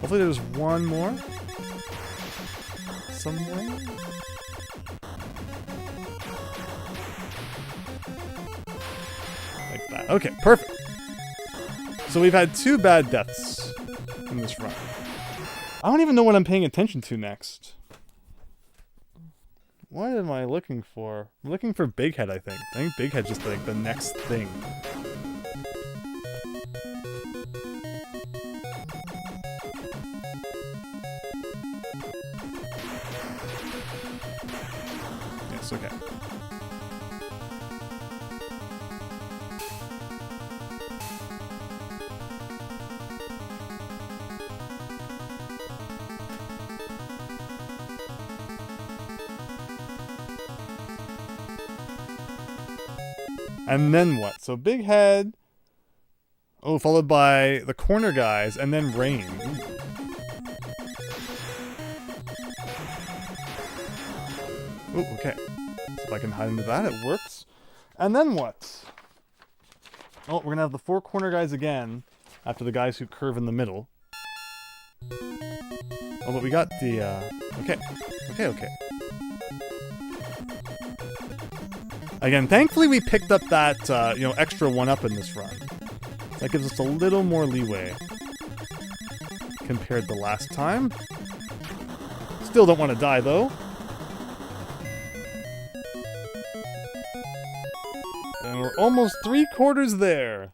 S1: Hopefully there's one more. Somewhere? Like that. Okay, perfect. So we've had 2 bad deaths in this run. I don't even know what I'm paying attention to next. What am I looking for? I'm looking for Big Head, I think. I think Big Head's just like the next thing. Okay. And then what? So Big Head. Oh, followed by the corner guys, and then Rain. Oh, okay. If I can hide into that, it works. And then what? Oh, we're gonna have the 4 corner guys again, after the guys who curve in the middle. Oh, but we got the, okay. Okay. Again, thankfully we picked up that, extra 1-up in this run. That gives us a little more leeway compared to last time. Still don't want to die, though. And we're almost 3/4 there.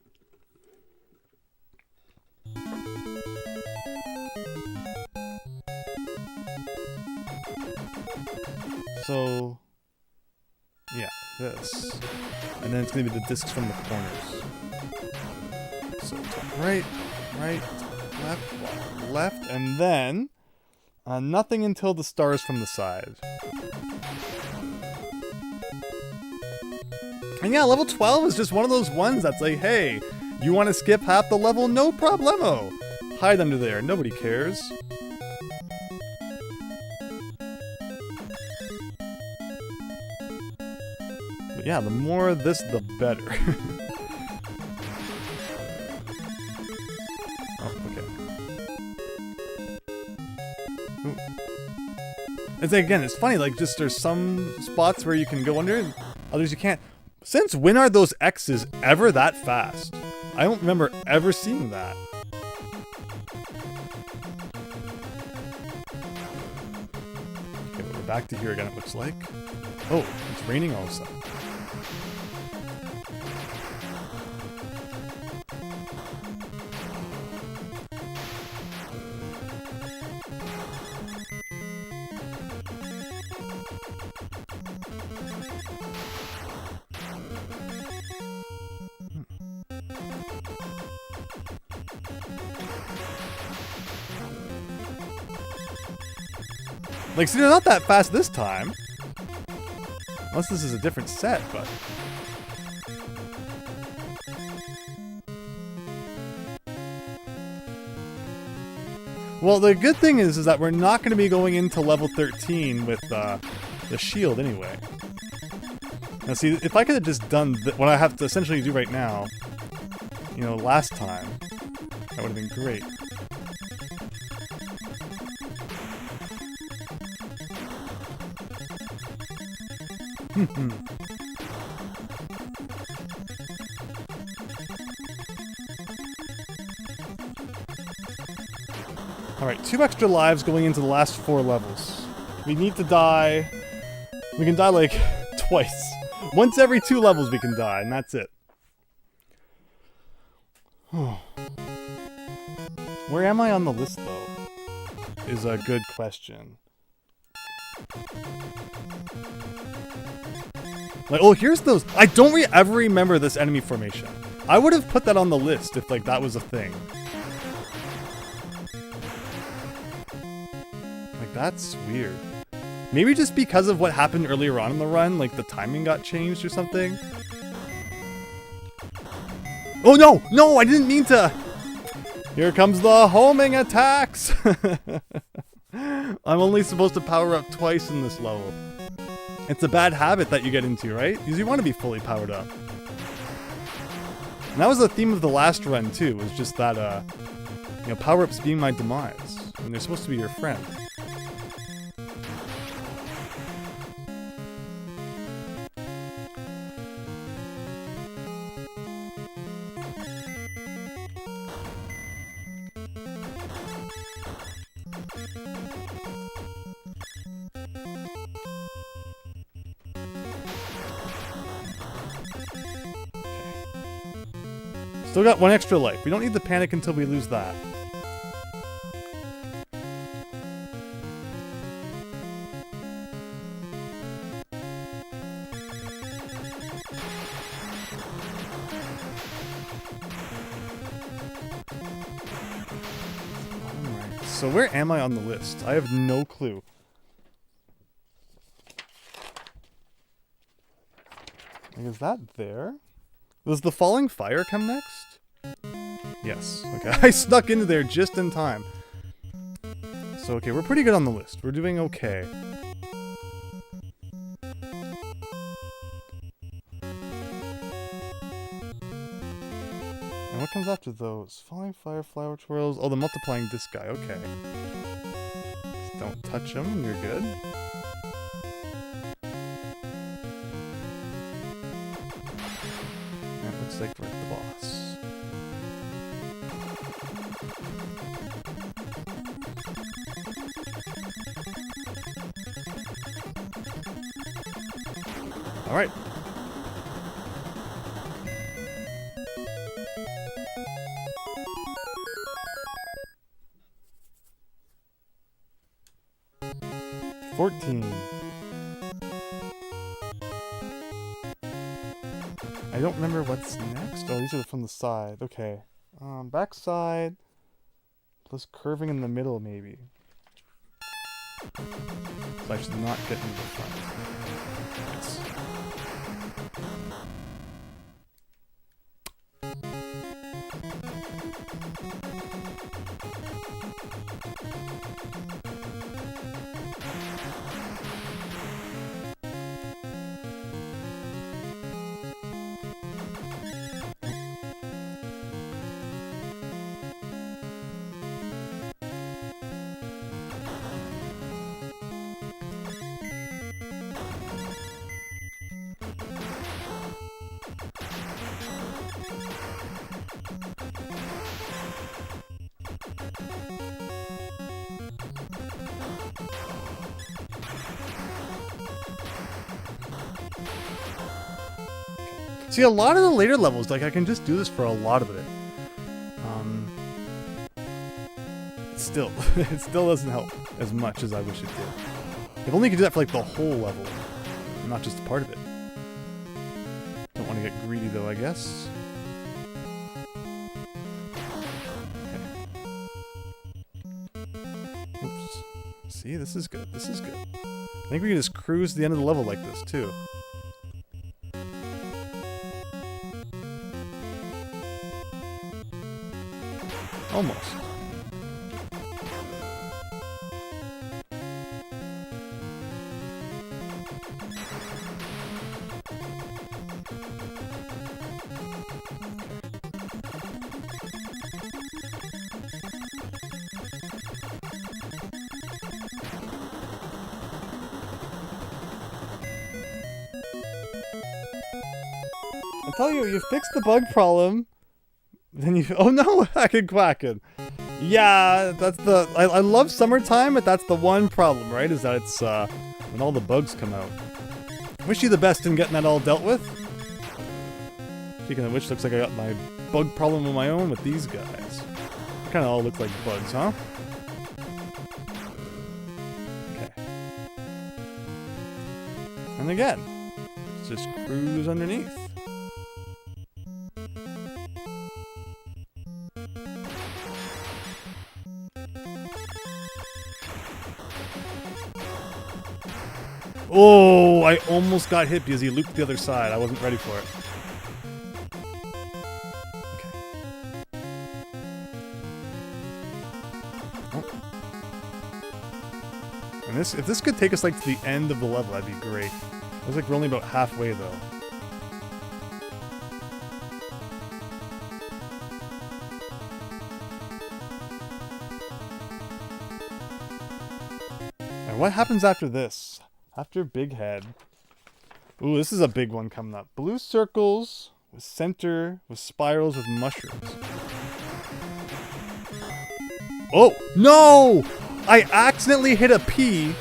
S1: So, yeah, this. And then it's going to be the discs from the corners. So, right, left, and then nothing until the stars from the side. And yeah, level 12 is just one of those ones that's like, hey, you want to skip half the level? No problemo. Hide under there. Nobody cares. But yeah, the more of this, the better. Oh, okay. Ooh. It's like, again, it's funny, like, just there's some spots where you can go under, and others you can't. Since when are those X's ever that fast? I don't remember ever seeing that. Okay, we're back to here again, it looks like. Oh, it's raining all of a sudden. Like, see, they're not that fast this time. Unless this is a different set, but... Well, the good thing is that we're not going to be going into level 13 with the shield anyway. Now see, if I could have just done what I have to essentially do right now, you know, last time, that would have been great. Alright, 2 extra lives going into the last 4 levels. We need to die... We can die, like, twice. Once every 2 levels we can die, and that's it. Where am I on the list, though? Is a good question. Like, oh, here's those... I don't ever remember this enemy formation. I would have put that on the list if, like, that was a thing. Like, that's weird. Maybe just because of what happened earlier on in the run, like, the timing got changed or something? Oh, no! No, I didn't mean to... Here comes the homing attacks! I'm only supposed to power up twice in this level. It's a bad habit that you get into, right? Because you want to be fully powered up. And that was the theme of the last run, too, was just that, you know, power-ups being my demise. And they're supposed to be your friend. Still got 1 extra life. We don't need to panic until we lose that. Alright, so where am I on the list? I have no clue. Like, is that there? Does the falling fire come next? Yes. Okay, I snuck into there just in time. So, okay, we're pretty good on the list. We're doing okay. And what comes after those? Falling fire, flower twirls. Oh, the multiplying disc guy. Okay. Just don't touch him and you're good. Looks like we're at the boss. Alright. $14. I don't remember what's next. Oh, these are from the side. Okay. Backside. Plus curving in the middle, maybe. So I should not get into the front. Yes. See, a lot of the later levels, like, I can just do this for a lot of it. Still, it still doesn't help as much as I wish it did. If only you could do that for, like, the whole level, not just a part of it. Don't want to get greedy, though, I guess. Okay. Oops. Let's See, this is good. This is good. I think we can just cruise to the end of the level like this, too. Almost. I tell you, you fixed the bug problem. Then you... Oh no, hacking quacking. Yeah, that's the... I love summertime, but that's the one problem, right? Is that it's when all the bugs come out. Wish you the best in getting that all dealt with. Speaking of which, looks like I got my bug problem of my own with these guys. They kind of all look like bugs, huh? Okay. And again, let's just cruise underneath. Oh, I almost got hit because he looped the other side. I wasn't ready for it. Okay. Oh. And this, if this could take us like to the end of the level, that'd be great. Looks like we're only about halfway though. And what happens after this? After Big Head. Ooh, this is a big one coming up. Blue circles with center with spirals with mushrooms. Oh, no! I accidentally hit a P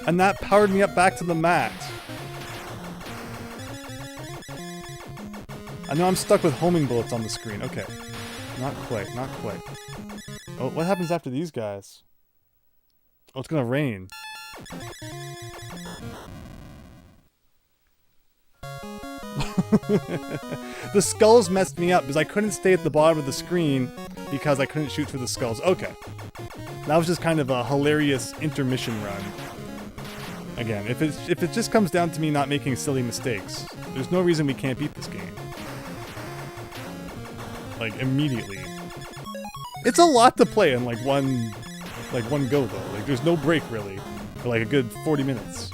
S1: and that powered me up back to the mat. I know I'm stuck with homing bullets on the screen. Okay. Not quite, not quite. Oh, what happens after these guys? Oh, it's gonna rain. The skulls messed me up because I couldn't stay at the bottom of the screen because I couldn't shoot through the skulls. Okay. That was just kind of a hilarious intermission run. Again, if it just comes down to me not making silly mistakes, there's no reason we can't beat this game. Like, immediately. It's a lot to play in like one go though. Like, there's no break really for like a good 40 minutes.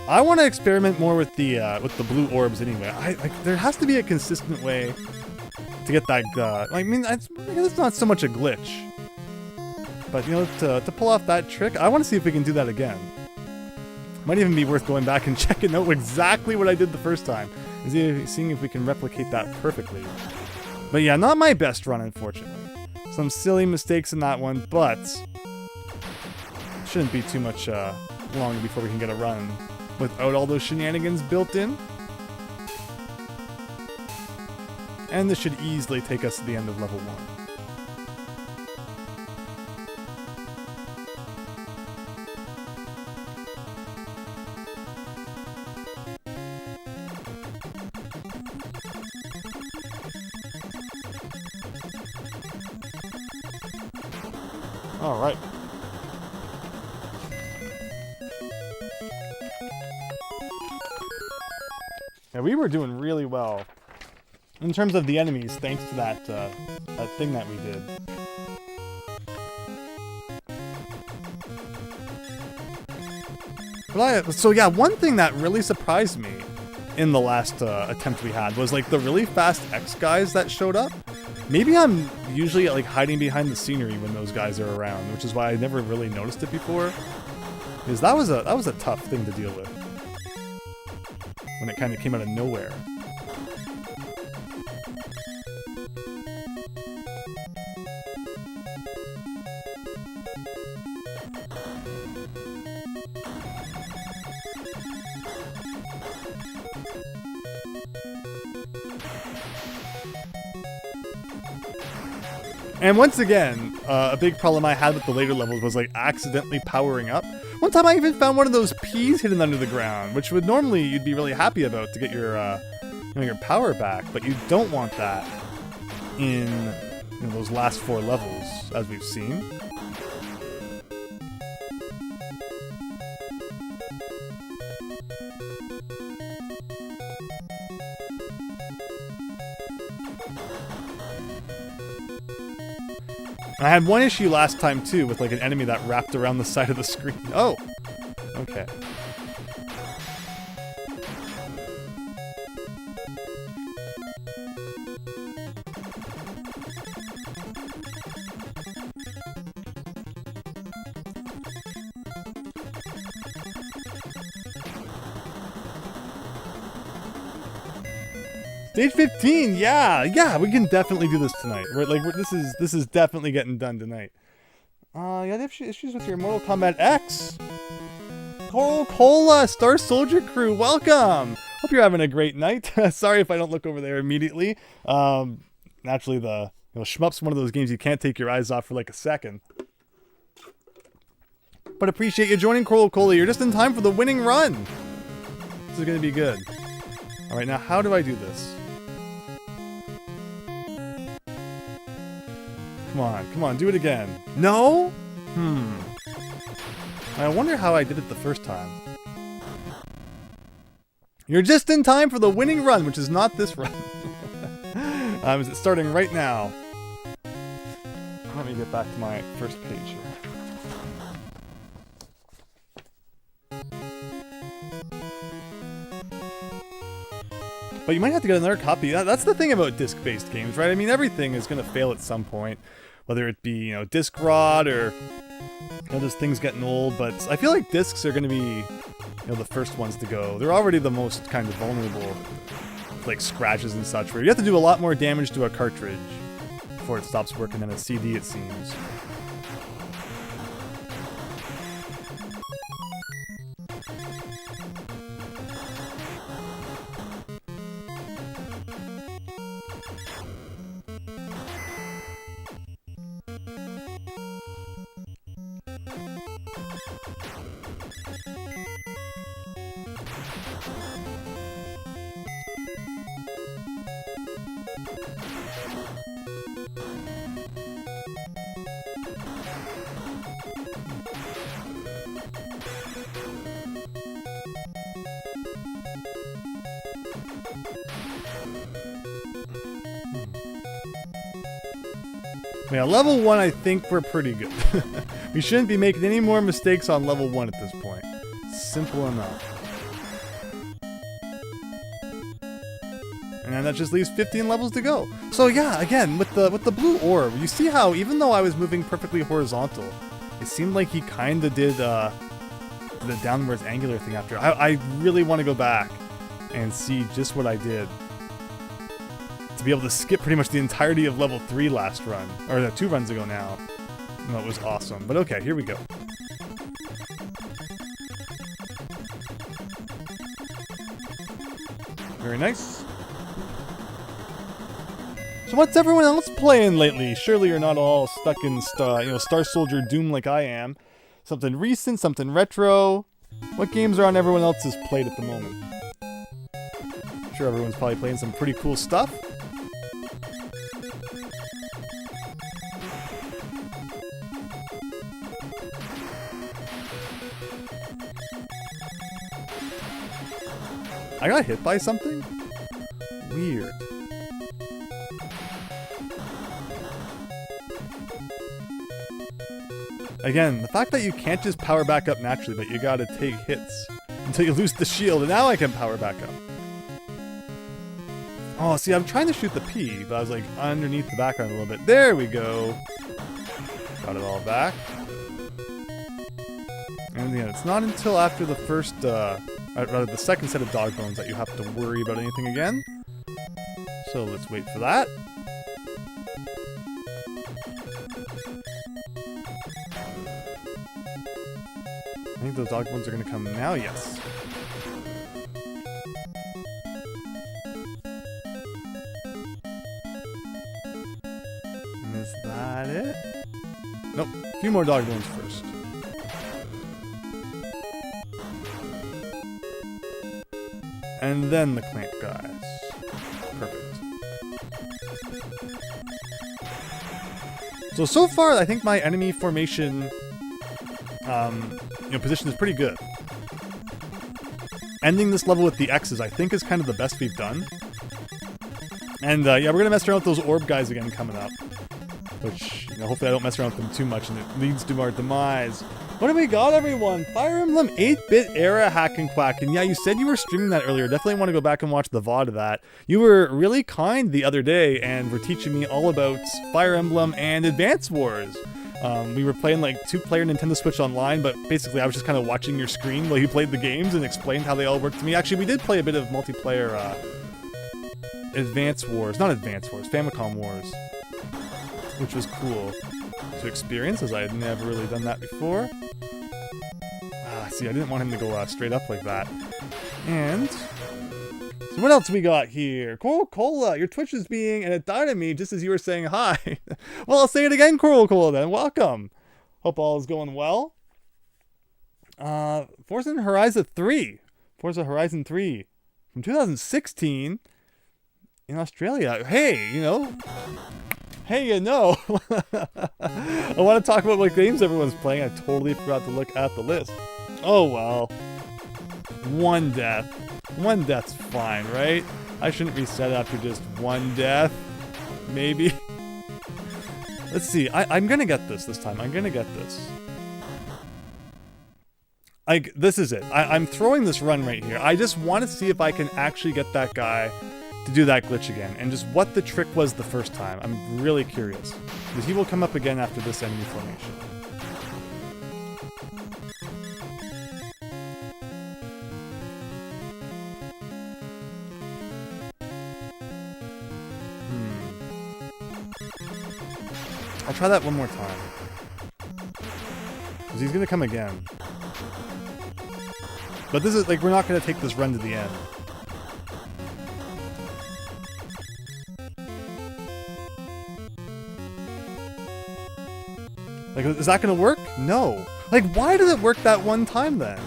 S1: I want to experiment more with the blue orbs anyway. There has to be a consistent way to get that. I mean, it's not so much a glitch, but you know, to pull off that trick, I want to see if we can do that again. Might even be worth going back and checking out exactly what I did the first time and seeing if we can replicate that perfectly. But yeah, not my best run, unfortunately. Some silly mistakes in that one, but shouldn't be too much long before we can get a run without all those shenanigans built in. And this should easily take us to the end of level 1. All right. Yeah, we were doing really well in terms of the enemies, thanks to that that thing that we did. But so yeah, one thing that really surprised me in the last attempt we had was like the really fast X guys that showed up. Maybe I'm usually like hiding behind the scenery when those guys are around, which is why I never really noticed it before. Because that was a tough thing to deal with when it kind of came out of nowhere. And once again, a big problem I had with the later levels was like accidentally powering up. One time I even found one of those peas hidden under the ground, which would normally you'd be really happy about to get your your power back, but you don't want that in those last 4 levels, as we've seen. I had one issue last time too with like an enemy that wrapped around the side of the screen. Oh, okay. Stage 15, yeah, we can definitely do this tonight. This is definitely getting done tonight. You had issues with your Mortal Kombat X. Cola, Star Soldier Crew, welcome. Hope you're having a great night. Sorry if I don't look over there immediately. Naturally, the Shmups, one of those games you can't take your eyes off for like a second. But appreciate you joining, Cola. You're just in time for the winning run. This is gonna be good. All right, now how do I do this? Come on, do it again. No? I wonder how I did it the first time. You're just in time for the winning run, which is not this run. Is it starting right now? Let me get back to my first page here. But you might have to get another copy. That's the thing about disc-based games, right? I mean, everything is going to fail at some point. Whether it be, disc rot or, just things getting old. But I feel like discs are going to be, the first ones to go. They're already the most kind of vulnerable, like scratches and such, where you have to do a lot more damage to a cartridge before it stops working than a CD, it seems. Yeah, level 1, I think we're pretty good. We shouldn't be making any more mistakes on level 1 at this point. Simple enough. And then that just leaves 15 levels to go. So yeah, again, with the blue orb, you see how even though I was moving perfectly horizontal, it seemed like he kind of did the downwards angular thing after. I really want to go back and see just what I did. To be able to skip pretty much the entirety of level 3 last run, or 2 runs ago now. That was awesome. But okay, here we go. Very nice. So what's everyone else playing lately? Surely you're not all stuck in Star Soldier Doom like I am. Something recent, something retro. What games are on everyone else's plate at the moment? I'm sure everyone's probably playing some pretty cool stuff. I got hit by something? Weird. Again, the fact that you can't just power back up naturally, but you gotta take hits until you lose the shield, and now I can power back up. Oh, see, I'm trying to shoot the P, but I was like underneath the background a little bit. There we go. Got it all back. And yeah, it's not until after the first, rather the second set of dog bones that you have to worry about anything again. So let's wait for that. I think those dog bones are going to come now, yes. And is that few more dog bones first. And then the clamp guys. Perfect. So far, I think my enemy formation position is pretty good. Ending this level with the X's, I think, is kind of the best we've done. And yeah, we're going to mess around with those orb guys again coming up. Which, hopefully I don't mess around with them too much and it leads to our demise. What do we got, everyone? Fire Emblem 8-Bit Era Hack and Quack. And yeah, you said you were streaming that earlier. Definitely want to go back and watch the VOD of that. You were really kind the other day and were teaching me all about Fire Emblem and Advance Wars. We were playing like 2-player Nintendo Switch Online, but basically I was just kind of watching your screen while you played the games and explained how they all worked to me. Actually, we did play a bit of multiplayer Advance Wars. Not Advance Wars, Famicom Wars. Which was cool to experience, as I had never really done that before. See, I didn't want him to go straight up like that. And so what else we got here? Coral Cola, your Twitch is being, and it died on me just as you were saying hi. Well, I'll say it again, Coral Cola, then. Welcome. Hope all is going well. Forza Horizon 3. Forza Horizon 3 from 2016 in Australia. Hey, Hey, I want to talk about what games everyone's playing. I totally forgot to look at the list. Oh, well. One death. One death's fine, right? I shouldn't reset after just one death. Maybe. Let's see. I'm going to get this time. I'm going to get this. This is it. I'm throwing this run right here. I just want to see if I can actually get that guy to do that glitch again, and just what the trick was the first time. I'm really curious, because he will come up again after this enemy formation. I'll try that one more time, because he's gonna come again. But this is, we're not gonna take this run to the end. Is that gonna work? No. Why did it work that one time then?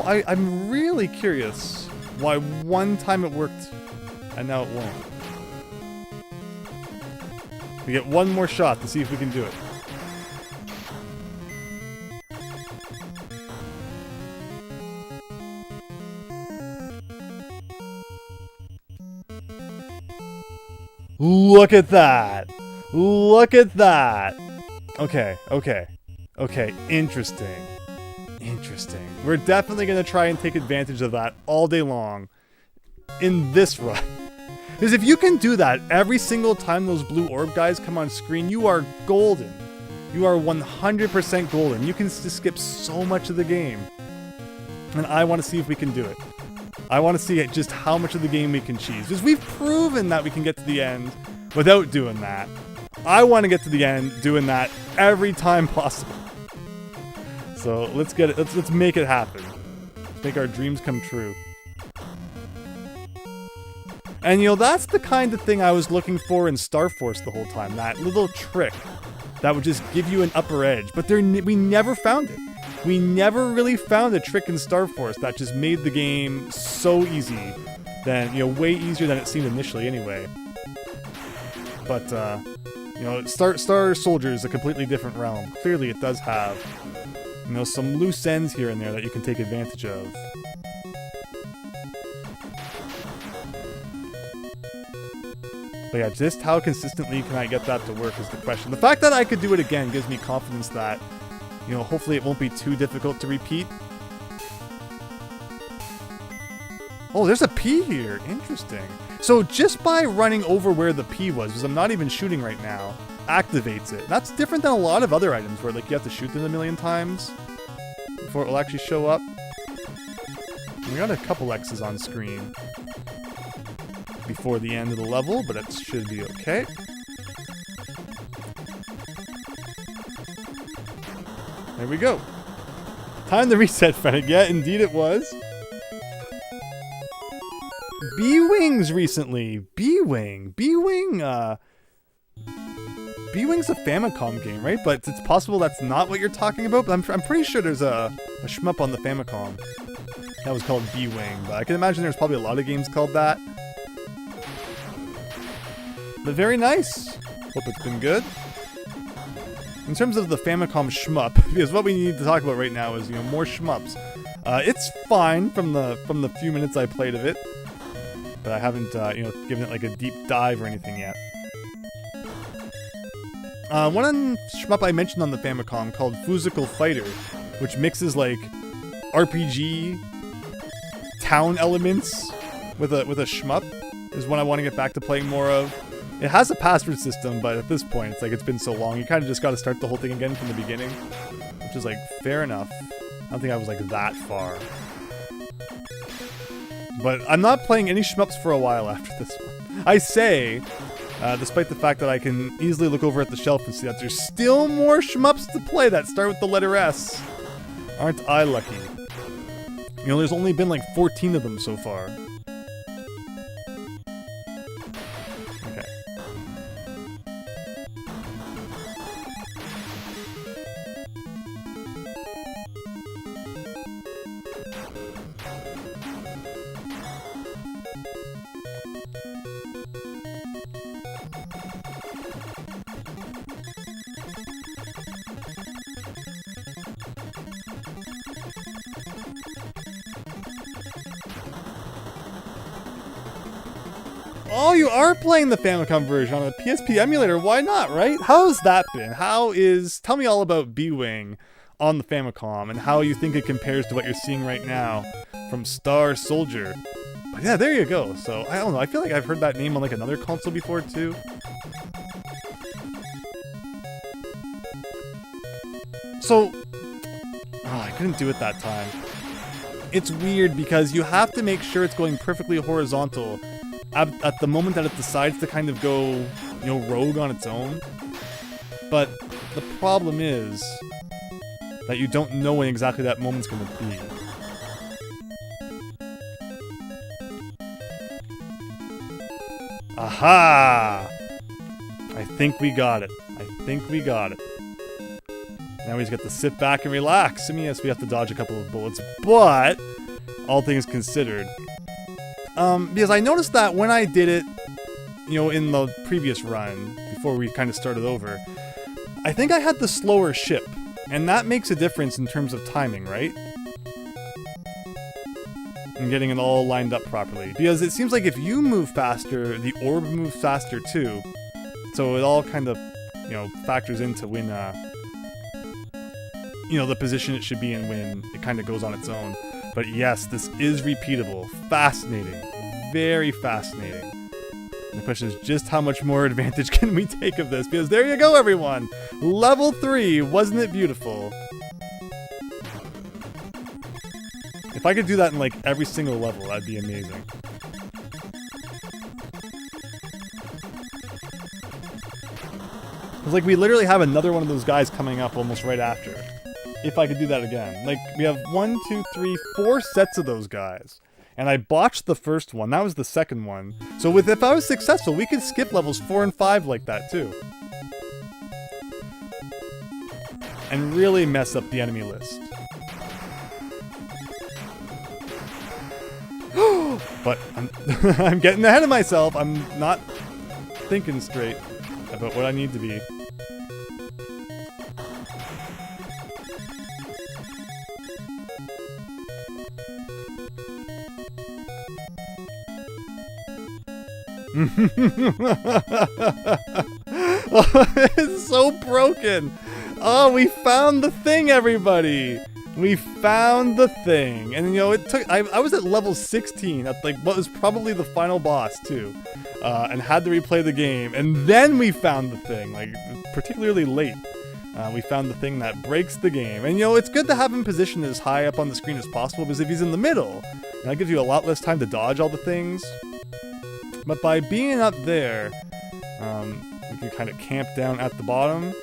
S1: I'm really curious why one time it worked and now it won't. We get one more shot to see if we can do it. Look at that! Look at that! Okay, interesting. We're definitely going to try and take advantage of that all day long in this run. Because if you can do that every single time those blue orb guys come on screen, you are golden. You are 100% golden. You can just skip so much of the game. And I want to see if we can do it. I want to see just how much of the game we can cheese. Because we've proven that we can get to the end without doing that. I want to get to the end doing that every time possible. So let's get it. Let's make it happen. Let's make our dreams come true. And that's the kind of thing I was looking for in Star Force the whole time. That little trick that would just give you an upper edge. But we never found it. We never really found a trick in Star Force that just made the game so easy. Way easier than it seemed initially anyway. But Star Soldier is a completely different realm. Clearly it does have, some loose ends here and there that you can take advantage of. But yeah, just how consistently can I get that to work is the question. The fact that I could do it again gives me confidence that, hopefully it won't be too difficult to repeat. Oh, there's a P here. Interesting. So just by running over where the P was, because I'm not even shooting right now, activates it. That's different than a lot of other items where you have to shoot them a million times before it will actually show up. We got a couple X's on screen before the end of the level, but it should be okay. There we go. Time to reset, Fennec. Yeah, indeed it was. B-Wings recently. B-Wing. B-Wing's a Famicom game, right? But it's possible that's not what you're talking about. But I'm pretty sure there's a shmup on the Famicom that was called B-Wing. But I can imagine there's probably a lot of games called that. But very nice. Hope it's been good. In terms of the Famicom shmup, because what we need to talk about right now is, more shmups. It's fine from the few minutes I played of it, but I haven't, given it like a deep dive or anything yet. One shmup I mentioned on the Famicom called Fusical Fighter, which mixes like RPG town elements with a shmup, is one I want to get back to playing more of. It has a password system, but at this point, it's like it's been so long, you kind of just got to start the whole thing again from the beginning, which is like fair enough. I don't think I was like that far. But I'm not playing any shmups for a while after this one. I say, despite the fact that I can easily look over at the shelf and see that there's still more shmups to play that start with the letter S. Aren't I lucky? There's only been like 14 of them so far. Okay. Oh, you are playing the Famicom version on a PSP emulator. Why not, right? How's that been? Tell me all about B-Wing on the Famicom and how you think it compares to what you're seeing right now from Star Soldier. But yeah, there you go. So, I don't know. I feel like I've heard that name on like another console before too. So, I couldn't do it that time. It's weird because you have to make sure it's going perfectly horizontal at the moment that it decides to kind of go, rogue on its own. But the problem is that you don't know when exactly that moment's going to be. Aha! I think we got it. Now we just get to sit back and relax. I mean, yes, we have to dodge a couple of bullets, but all things considered. Because I noticed that when I did it, in the previous run, before we kind of started over, I think I had the slower ship, and that makes a difference in terms of timing, right? And getting it all lined up properly. Because it seems like if you move faster, the orb moves faster too. So it all kind of, factors into when, the position it should be in when it kind of goes on its own. But yes, this is repeatable. Fascinating. Very fascinating. And the question is just how much more advantage can we take of this? Because there you go, everyone! Level 3! Wasn't it beautiful? If I could do that in like every single level, that'd be amazing. It's like we literally have another one of those guys coming up almost right after. If I could do that again. Like, we have 1, 2, 3, 4 sets of those guys. And I botched the first one. That was the second one. So if I was successful, we could skip levels 4 and 5 like that, too. And really mess up the enemy list. But I'm getting ahead of myself. I'm not thinking straight about what I need to be. Oh, it's so broken. Oh, we found the thing, everybody. We found the thing. And it took I was at level 16 at like what was probably the final boss too, and had to replay the game, and then we found the thing, like particularly late. We found the thing that breaks the game. And it's good to have him positioned as high up on the screen as possible, because if he's in the middle, that gives you a lot less time to dodge all the things. But by being up there, we can kind of camp down at the bottom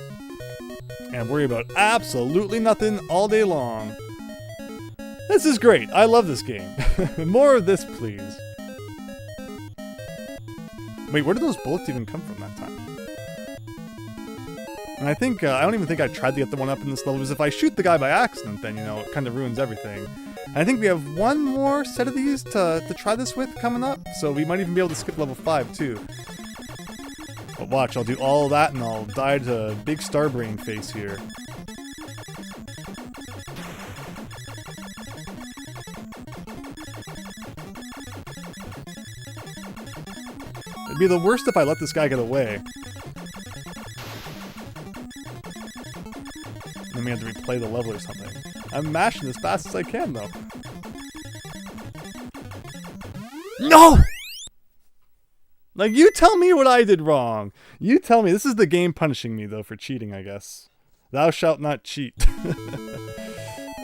S1: and worry about absolutely nothing all day long. This is great. I love this game. More of this, please. Wait, where did those bullets even come from that time? And I think, I don't even think I tried to get the one up in this level, because if I shoot the guy by accident, then, you know, it kind of ruins everything. And I think we have one more set of these to try this with coming up, so we might even be able to skip level 5, too. But watch, I'll do all of that, and I'll die to Big Star Brain face here. It'd be the worst if I let this guy get away. Then we have to replay the level or something. I'm mashing as fast as I can, though. No! Like, you tell me what I did wrong. You tell me. This is the game punishing me, though, for cheating, I guess. Thou shalt not cheat.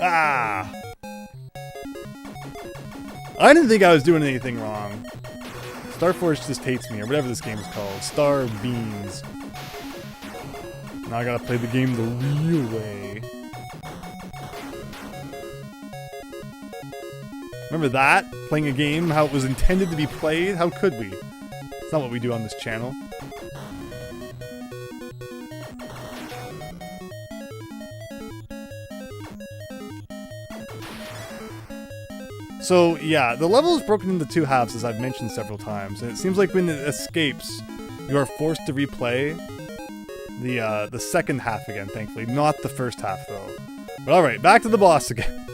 S1: Ah! I didn't think I was doing anything wrong. Starforce just hates me, or whatever this game is called. Star Beans. Now I gotta play the game the real way. Remember that? Playing a game, how it was intended to be played? How could we? It's not what we do on this channel. So, yeah, the level is broken into two halves, as I've mentioned several times, and it seems like when it escapes, you are forced to replay the second half again, thankfully. Not the first half, though. But alright, back to the boss again.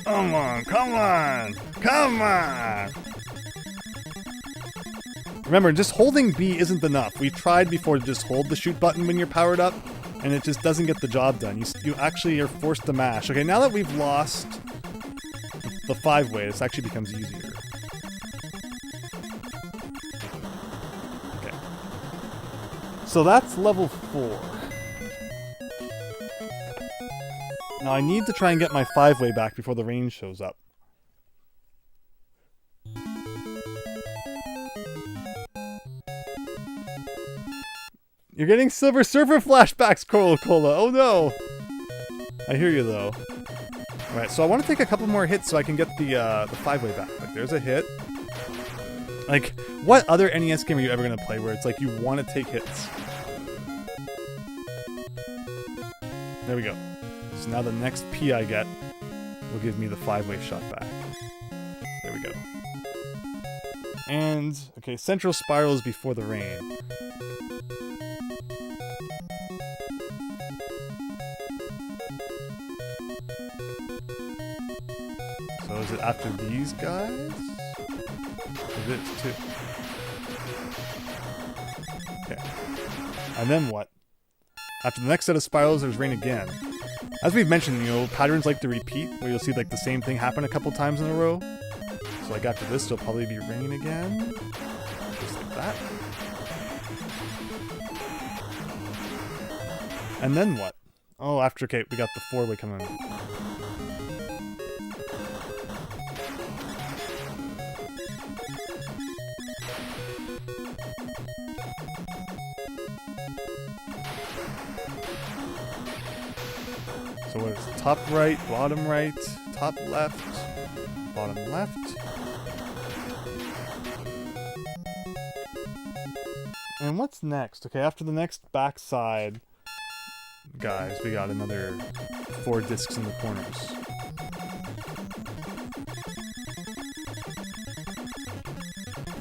S1: Come on, come on, come on! Remember, just holding B isn't enough. We tried before to just hold the shoot button when you're powered up, and it just doesn't get the job done. You actually are forced to mash. Okay, now that we've lost the 5-way, this actually becomes easier. Okay. So that's level 4. Now I need to try and get my 5-way back before the range shows up. You're getting Silver Surfer flashbacks, Coral Cola. Oh no! I hear you though. Alright, so I want to take a couple more hits so I can get the 5-way back. Like, there's a hit. Like, what other NES game are you ever going to play where it's like you want to take hits? There we go. So now the next P I get will give me the 5-way shot back. There we go. And, okay, Central Spiral is before the rain. So is it after these guys? It is too. Okay. And then what? After the next set of spirals, there's rain again. As we've mentioned, you know, patterns like to repeat, where you'll see like the same thing happen a couple times in a row. So like after this, there'll probably be rain again. Just like that. And then what? Oh, after, okay, we got the 4-way coming in. So what is it? Top right, top left, bottom left. And what's next? Okay, after the next backside, guys, we got another 4 discs in the corners.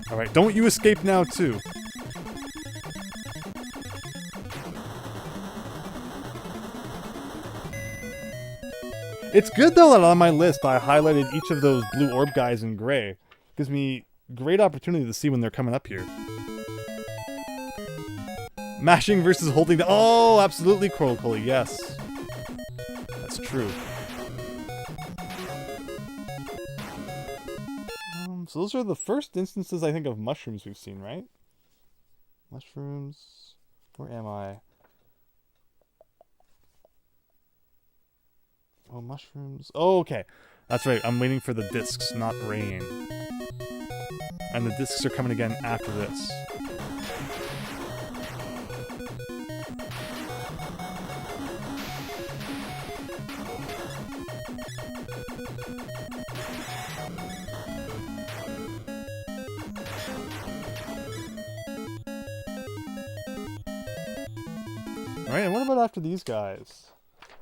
S1: Alright, don't you escape now too. It's good though that on my list I highlighted each of those blue orb guys in gray. Gives me great opportunity to see when they're coming up here. Mashing versus holding the— oh, absolutely, Crowley, yes. That's true. So those are the first instances, I think, of mushrooms we've seen, right? Mushrooms. Where am I? Oh, mushrooms. Oh, okay. That's right. I'm waiting for the discs, not rain. And the discs are coming again after this. Alright, and what about after these guys?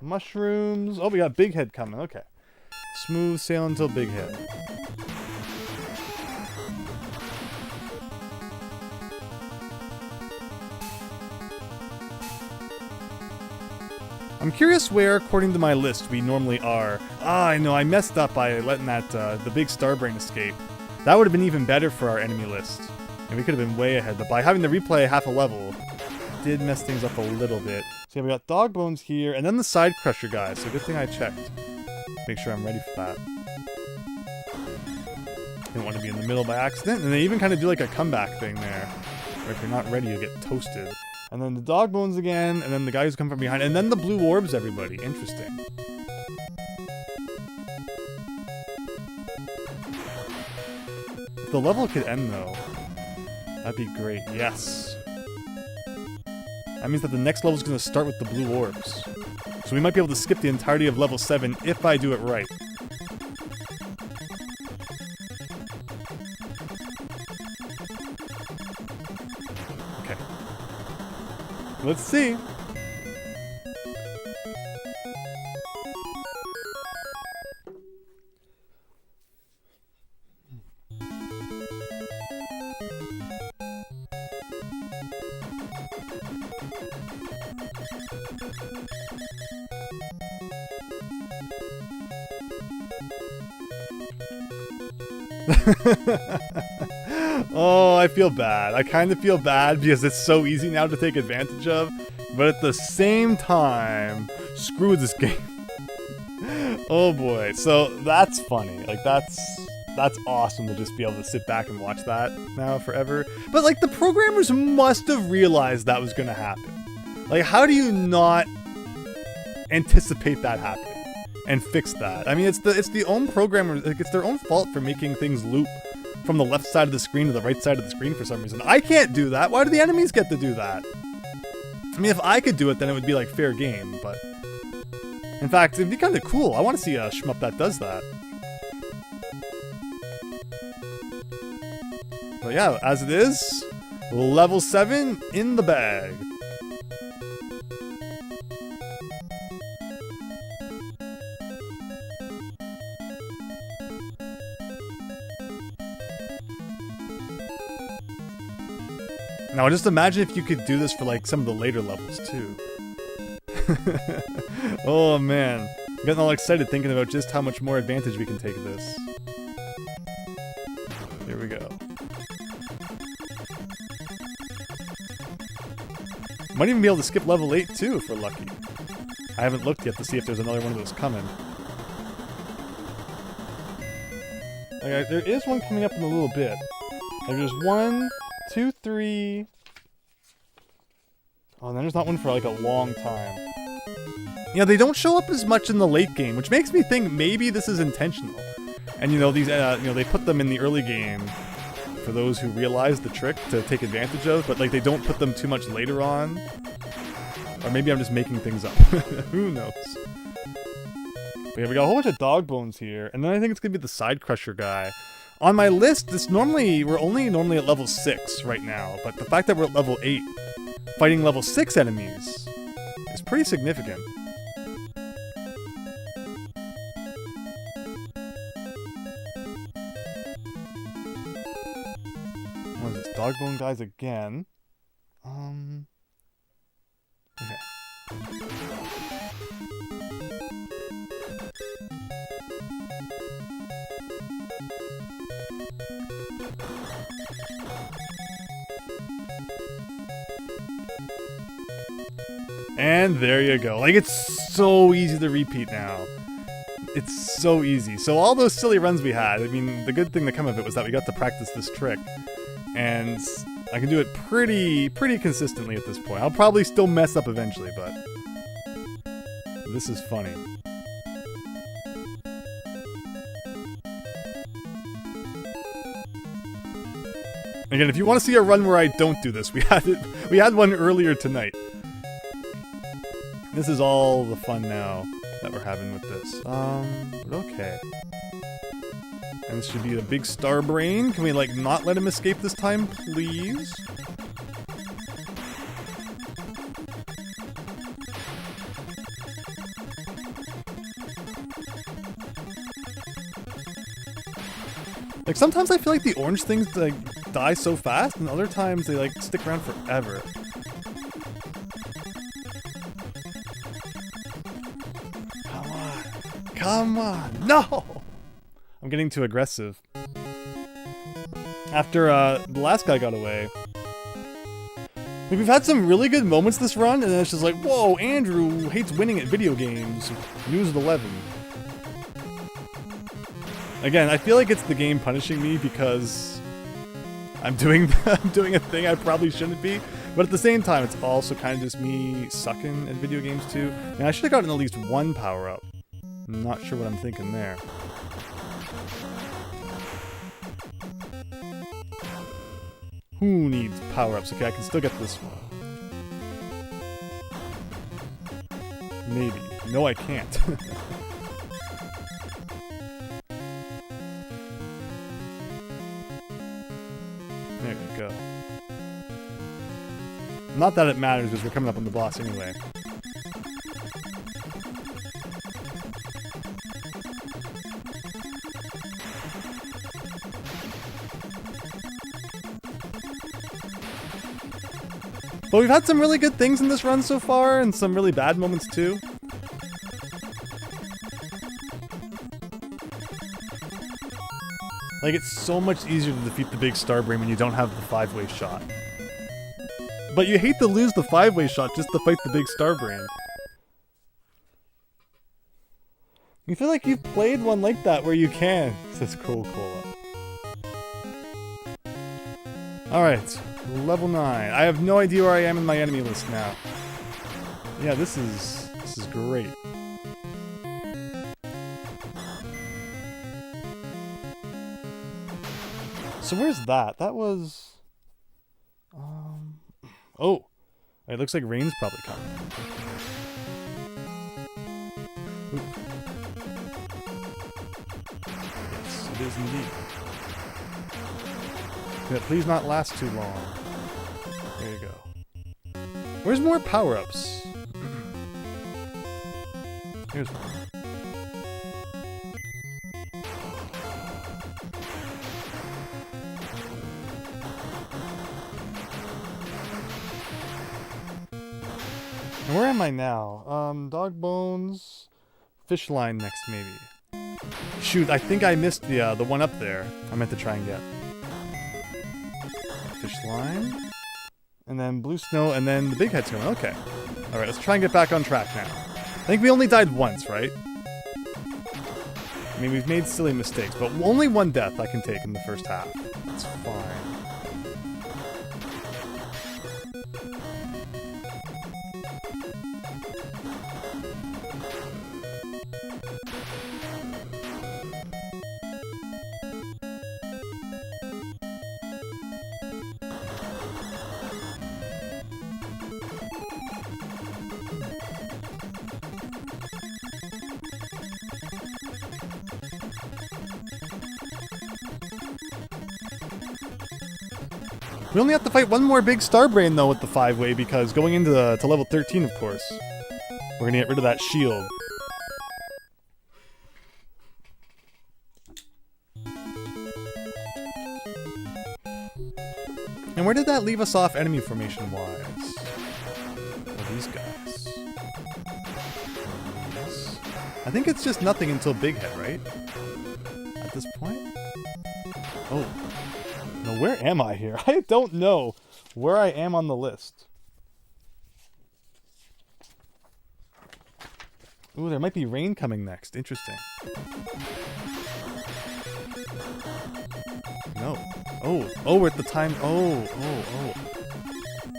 S1: Mushrooms. Oh, we got Big Head coming. Okay. Smooth sail until Big Head. I'm curious where, according to my list, we normally are. Ah, I know, I messed up by letting that, the big Starbrain escape. That would have been even better for our enemy list. And we could have been way ahead, but by having to replay half a level, did mess things up a little bit. So yeah, we got Dog Bones here, and then the Side Crusher guy, so good thing I checked. Make sure I'm ready for that. Didn't want to be in the middle by accident, and they even kind of do like a comeback thing there. Where if you're not ready, you'll get toasted. And then the Dog Bones again, and then the guys who come from behind, and then the Blue Orbs, everybody. Interesting. If the level could end, though, that'd be great. Yes. That means that the next level is going to start with the Blue Orbs. So we might be able to skip the entirety of level 7 if I do it right. Okay. Let's see. Oh, I feel bad. I kind of feel bad because it's so easy now to take advantage of, but at the same time, screw this game. Oh boy, so that's funny. Like that's awesome to just be able to sit back and watch that now forever. But like the programmers must have realized that was going to happen. Like how do you not anticipate that happening and fix that? I mean, it's the own programmers, like it's their own fault for making things loop from the left side of the screen to the right side of the screen for some reason. I can't do that. Why do the enemies get to do that? I mean, if I could do it, then it would be like fair game, but in fact, it'd be kind of cool. I want to see a shmup that does that. But yeah, as it is, level 7 in the bag. Now, just imagine if you could do this for, like, some of the later levels, too. Oh, man. I'm getting all excited thinking about just how much more advantage we can take of this. Here we go. Might even be able to skip level 8, too, if we're lucky. I haven't looked yet to see if there's another one of those coming. Okay, there is one coming up in a little bit. Like, there's 1, 2, 3... Oh, and then there's not one for like a long time. You know, they don't show up as much in the late game, which makes me think maybe this is intentional. And you know, these, they put them in the early game for those who realize the trick to take advantage of, but like they don't put them too much later on. Or maybe I'm just making things up. Who knows? But yeah, we got a whole bunch of Dog Bones here, and then I think it's gonna be the Side Crusher guy. On my list, we're only normally at level 6 right now, but the fact that we're at level 8, fighting level 6 enemies, is pretty significant. What is this? Dogbone guys again. Okay. And there you go. Like, it's so easy to repeat now. It's so easy. So all those silly runs we had, I mean, the good thing that came of it was that we got to practice this trick. And I can do it pretty consistently at this point. I'll probably still mess up eventually, but this is funny. Again, if you want to see a run where I don't do this, we had one earlier tonight. This is all the fun now that we're having with this. Okay. And this should be a big star brain. Can we, like, not let him escape this time, please? Like, sometimes I feel like the orange things, like, die so fast, and other times they, like, stick around forever. Come on. Come on. No! I'm getting too aggressive. After, the last guy got away. Like, we've had some really good moments this run, and then it's just like, whoa, Andrew hates winning at video games. News of 11. Again, I feel like it's the game punishing me because I'm doing I'm doing a thing I probably shouldn't be. But at the same time, it's also kind of just me sucking at video games too. And I should have gotten at least one power-up. I'm not sure what I'm thinking there. Who needs power-ups? Okay, I can still get this one. Maybe. No, I can't. There we go. Not that it matters, because we're coming up on the boss anyway. But we've had some really good things in this run so far, and some really bad moments too. Like, it's so much easier to defeat the big star brain when you don't have the 5-way shot. But you hate to lose the 5-way shot just to fight the big star brain. You feel like you've played one like that where you can, says Coca-Cola. Alright, level 9. I have no idea where I am in my enemy list now. Yeah, this is great. So where's that? That was... Oh! It looks like rain's probably coming. Ooh. Yes, it is indeed. Can it please not last too long? There you go. Where's more power-ups? Here's one. And where am I now? Dog bones, fish line next maybe. Shoot, I think I missed the one up there. I meant to try and get. Fish line, and then blue snow, and then the big head's going. Okay. All right, let's try and get back on track now. I think we only died once, right? I mean, we've made silly mistakes, but only one death I can take in the first half. That's fine. We only have to fight one more big star brain though with the 5-way, because going into to level 13, of course, we're gonna get rid of that shield. And where did that leave us off enemy formation wise? Oh, these guys. Yes. I think it's just nothing until Big Head, right? At this point? Oh. Now, where am I here? I don't know where I am on the list. Ooh, there might be rain coming next. Interesting. No. Oh, oh, we're at the time. Oh.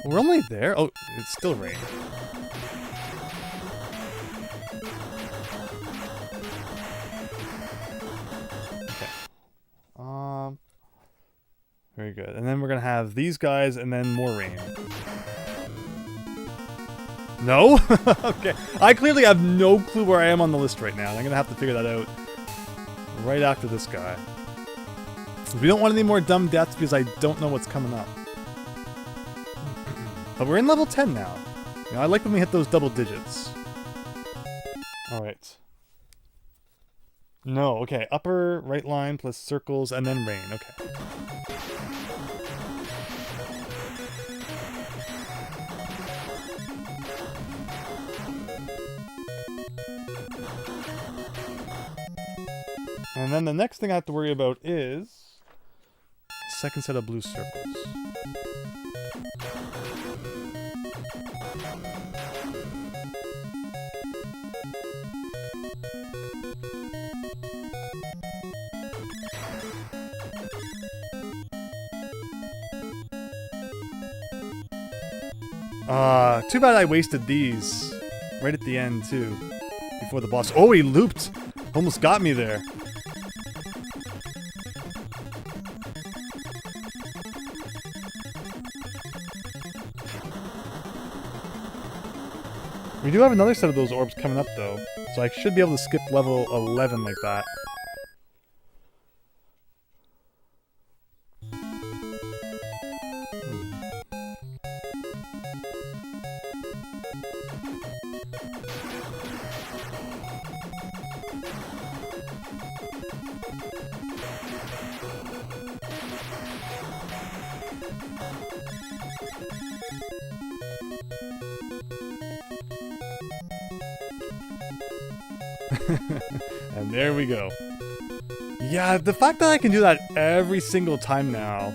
S1: We're only there? Oh, it's still rain. Okay. Very good. And then we're gonna have these guys and then more rain. No? Okay. I clearly have no clue where I am on the list right now. I'm gonna have to figure that out right after this guy. We don't want any more dumb deaths because I don't know what's coming up. But we're in level 10 now. You know, I like when we hit those double digits. Alright. No, okay. Upper right line plus circles and then rain. Okay. And then the next thing I have to worry about is second set of blue circles. Too bad I wasted these right at the end too, before the boss. Oh, he looped! Almost got me there. We do have another set of those orbs coming up though, so I should be able to skip level 11 like that. And there we go. Yeah, the fact that I can do that every single time now,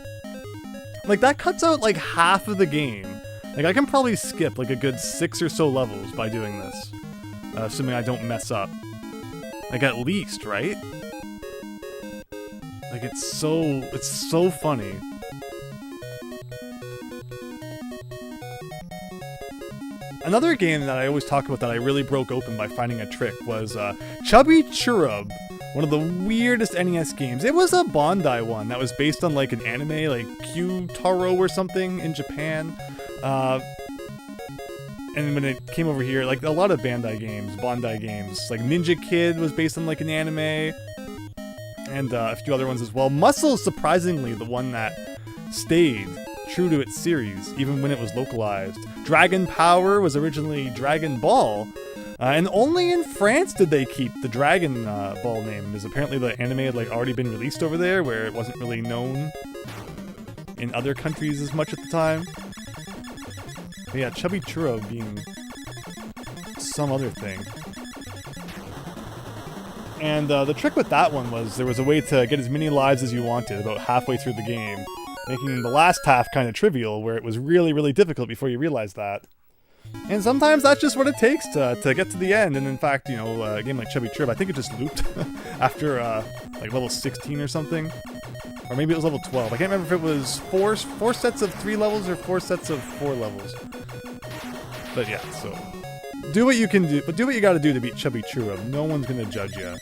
S1: like that cuts out like half of the game. Like I can probably skip like a good 6 or so levels by doing this, assuming I don't mess up. Like at least, right? Like it's so funny. Another game that I always talk about that I really broke open by finding a trick was Chubby Churub, one of the weirdest NES games. It was a Bandai one that was based on like an anime, like Q Taro or something in Japan. And when it came over here, like a lot of Bandai games, like Ninja Kid was based on like an anime, and a few other ones as well. Muscle, surprisingly, the one that stayed true to its series, even when it was localized. Dragon Power was originally Dragon Ball, and only in France did they keep the Dragon Ball name, because apparently the anime had like already been released over there, where it wasn't really known in other countries as much at the time. But yeah, Chubby Churro being some other thing. And the trick with that one was there was a way to get as many lives as you wanted about halfway through the game, making the last half kind of trivial, where it was really, really difficult before you realized that. And sometimes that's just what it takes to get to the end. And in fact, you know, a game like Chubby Churro, I think it just looped after like level 16 or something. Or maybe it was level 12. I can't remember if it was four sets of 3 levels or 4 sets of 4 levels. But yeah, so do what you can do, but do what you gotta do to beat Chubby Churro. No one's gonna judge you.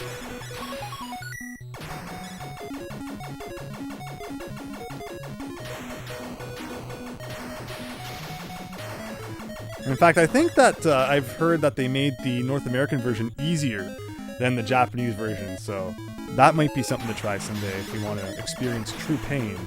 S1: In fact, I think that I've heard that they made the North American version easier than the Japanese version, so that might be something to try someday if we want to experience true pain.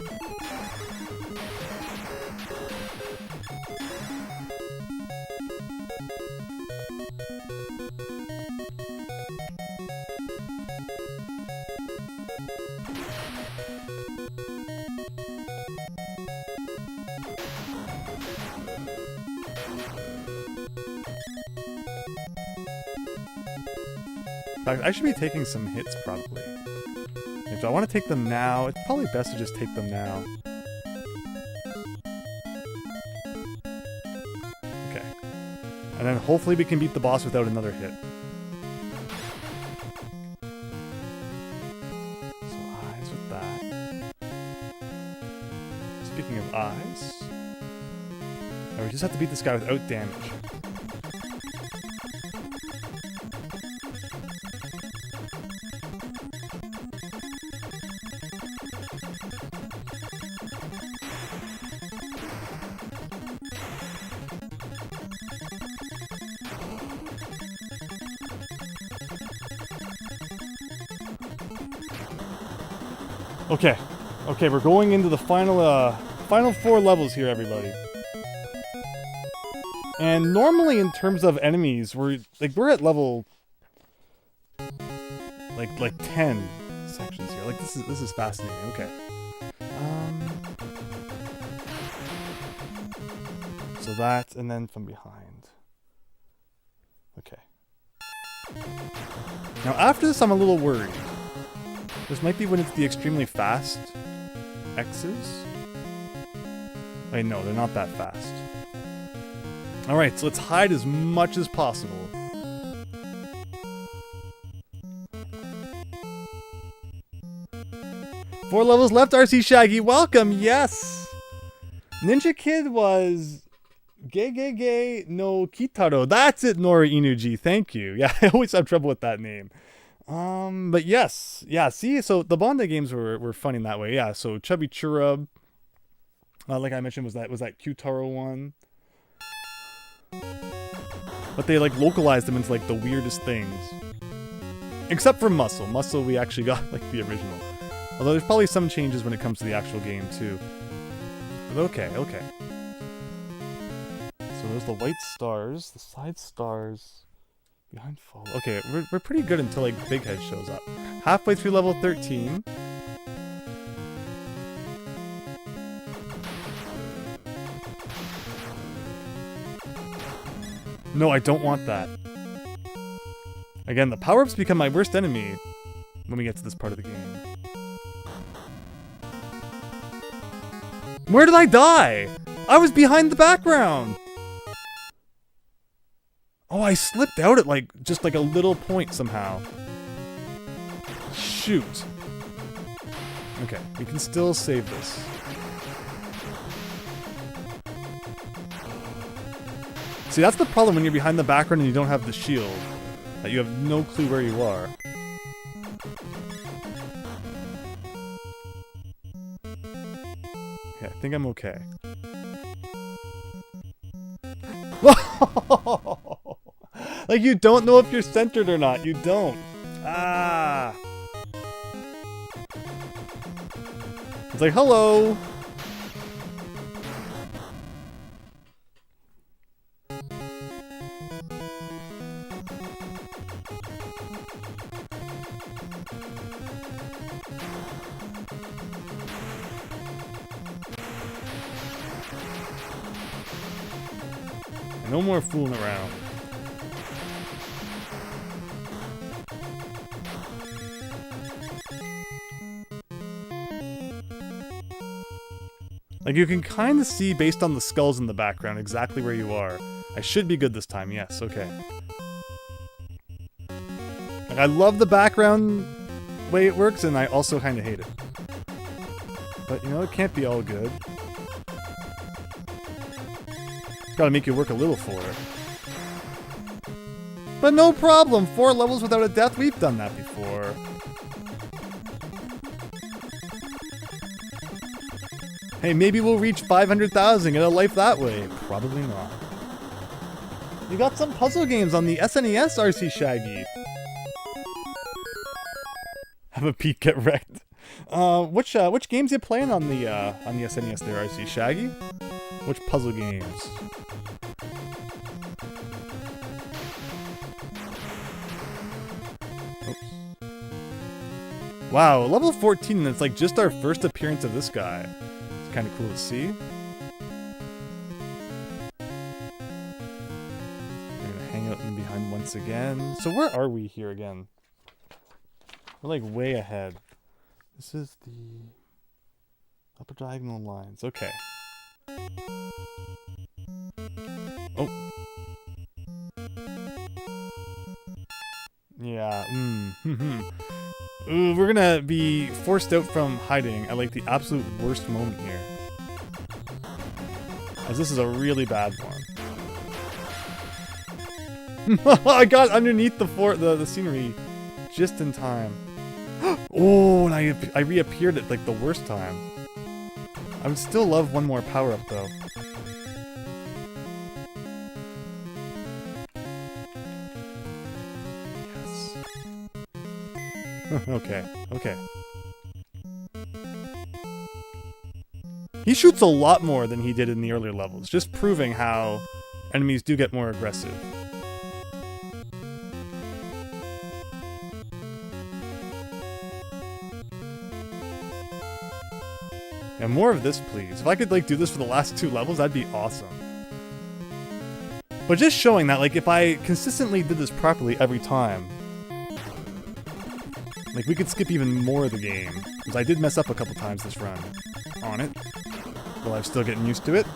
S1: In fact, I should be taking some hits, probably. Do I want to take them now? It's probably best to just take them now. Okay. And then hopefully we can beat the boss without another hit. So eyes with that. Speaking of eyes... Oh, we just have to beat this guy without damage. Okay, okay, we're going into the final 4 levels here, everybody. And normally, in terms of enemies, we're at level like 10 sections here. Like this is fascinating. Okay. So that, and then from behind. Okay. Now after this, I'm a little worried. This might be when it's the extremely fast X's. Wait, no, they're not that fast. Alright, so let's hide as much as possible. Four levels left, RC Shaggy. Welcome, yes! Ninja Kid was Gay no Kitaro. That's it, Nora Inuji. Thank you. Yeah, I always have trouble with that name. But yes. Yeah, see, so the Bandai games were funny in that way. Yeah, so Chubby Churub. Like I mentioned, was that Q-Taro one. But they like localized them into like the weirdest things. Except for Muscle. Muscle we actually got like the original. Although there's probably some changes when it comes to the actual game too. But okay. So there's the white stars, the side stars, behind fall. Okay, we're pretty good until like Big Head shows up. Halfway through level 13. No, I don't want that. Again, the power-ups become my worst enemy when we get to this part of the game. Where did I die? I was behind the background. Oh, I slipped out at like just like a little point somehow. Shoot. Okay, we can still save this. See, that's the problem when you're behind the background and you don't have the shield. That you have no clue where you are. Okay, I think I'm okay. Like, you don't know if you're centered or not. You don't. Ah. It's like, hello. No more fooling around. Like, you can kind of see, based on the skulls in the background, exactly where you are. I should be good this time, yes, okay. Like, I love the background way it works, and I also kind of hate it. But, you know, it can't be all good. Gotta make you work a little for it. But no problem! 4 levels without a death, we've done that before. Hey, maybe we'll reach 500,000 in a life that way. Probably not. You got some puzzle games on the SNES, RC Shaggy. Have a peek, get wrecked. Which games you playing on the SNES there, RC Shaggy? Which puzzle games? Oops. Wow, level 14, and it's like just our first appearance of this guy. It's kind of cool to see. We're gonna hang out in behind once again. So where are we here again? We're like way ahead. This is the upper diagonal lines. Okay. Oh. Yeah. Ooh, we're gonna be forced out from hiding at like the absolute worst moment here. As this is a really bad one. I got underneath the scenery just in time. Oh, and I reappeared at like the worst time. I would still love one more power-up, though. Yes. Okay. He shoots a lot more than he did in the earlier levels, just proving how enemies do get more aggressive. And more of this, please. If I could, like, do this for the last 2 levels, that'd be awesome. But just showing that, like, if I consistently did this properly every time, like, we could skip even more of the game. Because I did mess up a couple times this run on it. While I'm still getting used to it.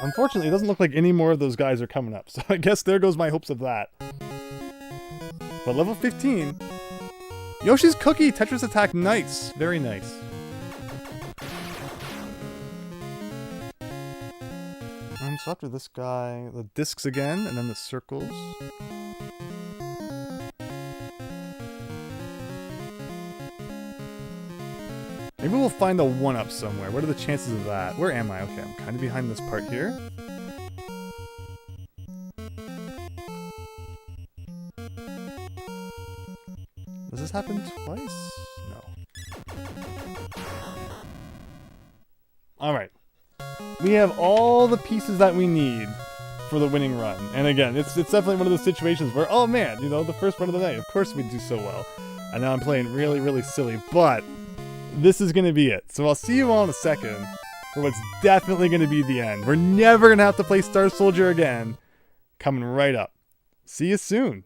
S1: Unfortunately, it doesn't look like any more of those guys are coming up. So I guess there goes my hopes of that. But level 15. Yoshi's Cookie! Tetris attack, nice. Very nice. So after this guy, the discs again, and then the circles. Maybe we'll find a 1-up somewhere. What are the chances of that? Where am I? Okay, I'm kind of behind this part here. Does this happen twice? No. Alright. We have all the pieces that we need for the winning run. And again, it's definitely one of those situations where, oh man, you know, the first run of the night, of course we do so well. I know I'm playing really, really silly, but this is going to be it. So I'll see you all in a second for what's definitely going to be the end. We're never going to have to play Star Soldier again. Coming right up. See you soon.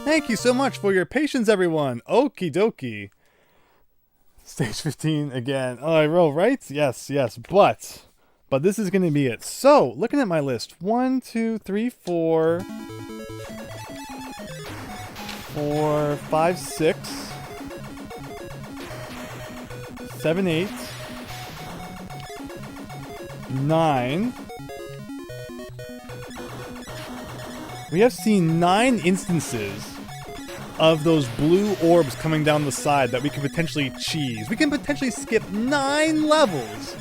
S1: Thank you so much for your patience, everyone. Okie dokie. Stage 15 again. Oh, I roll, right? Yes, yes. But this is going to be it. So, looking at my list. 1, 2, 3, 4, 5, 6, 7, 8, 9. We have seen 9 instances of those blue orbs coming down the side that we can potentially cheese. We can potentially skip 9 levels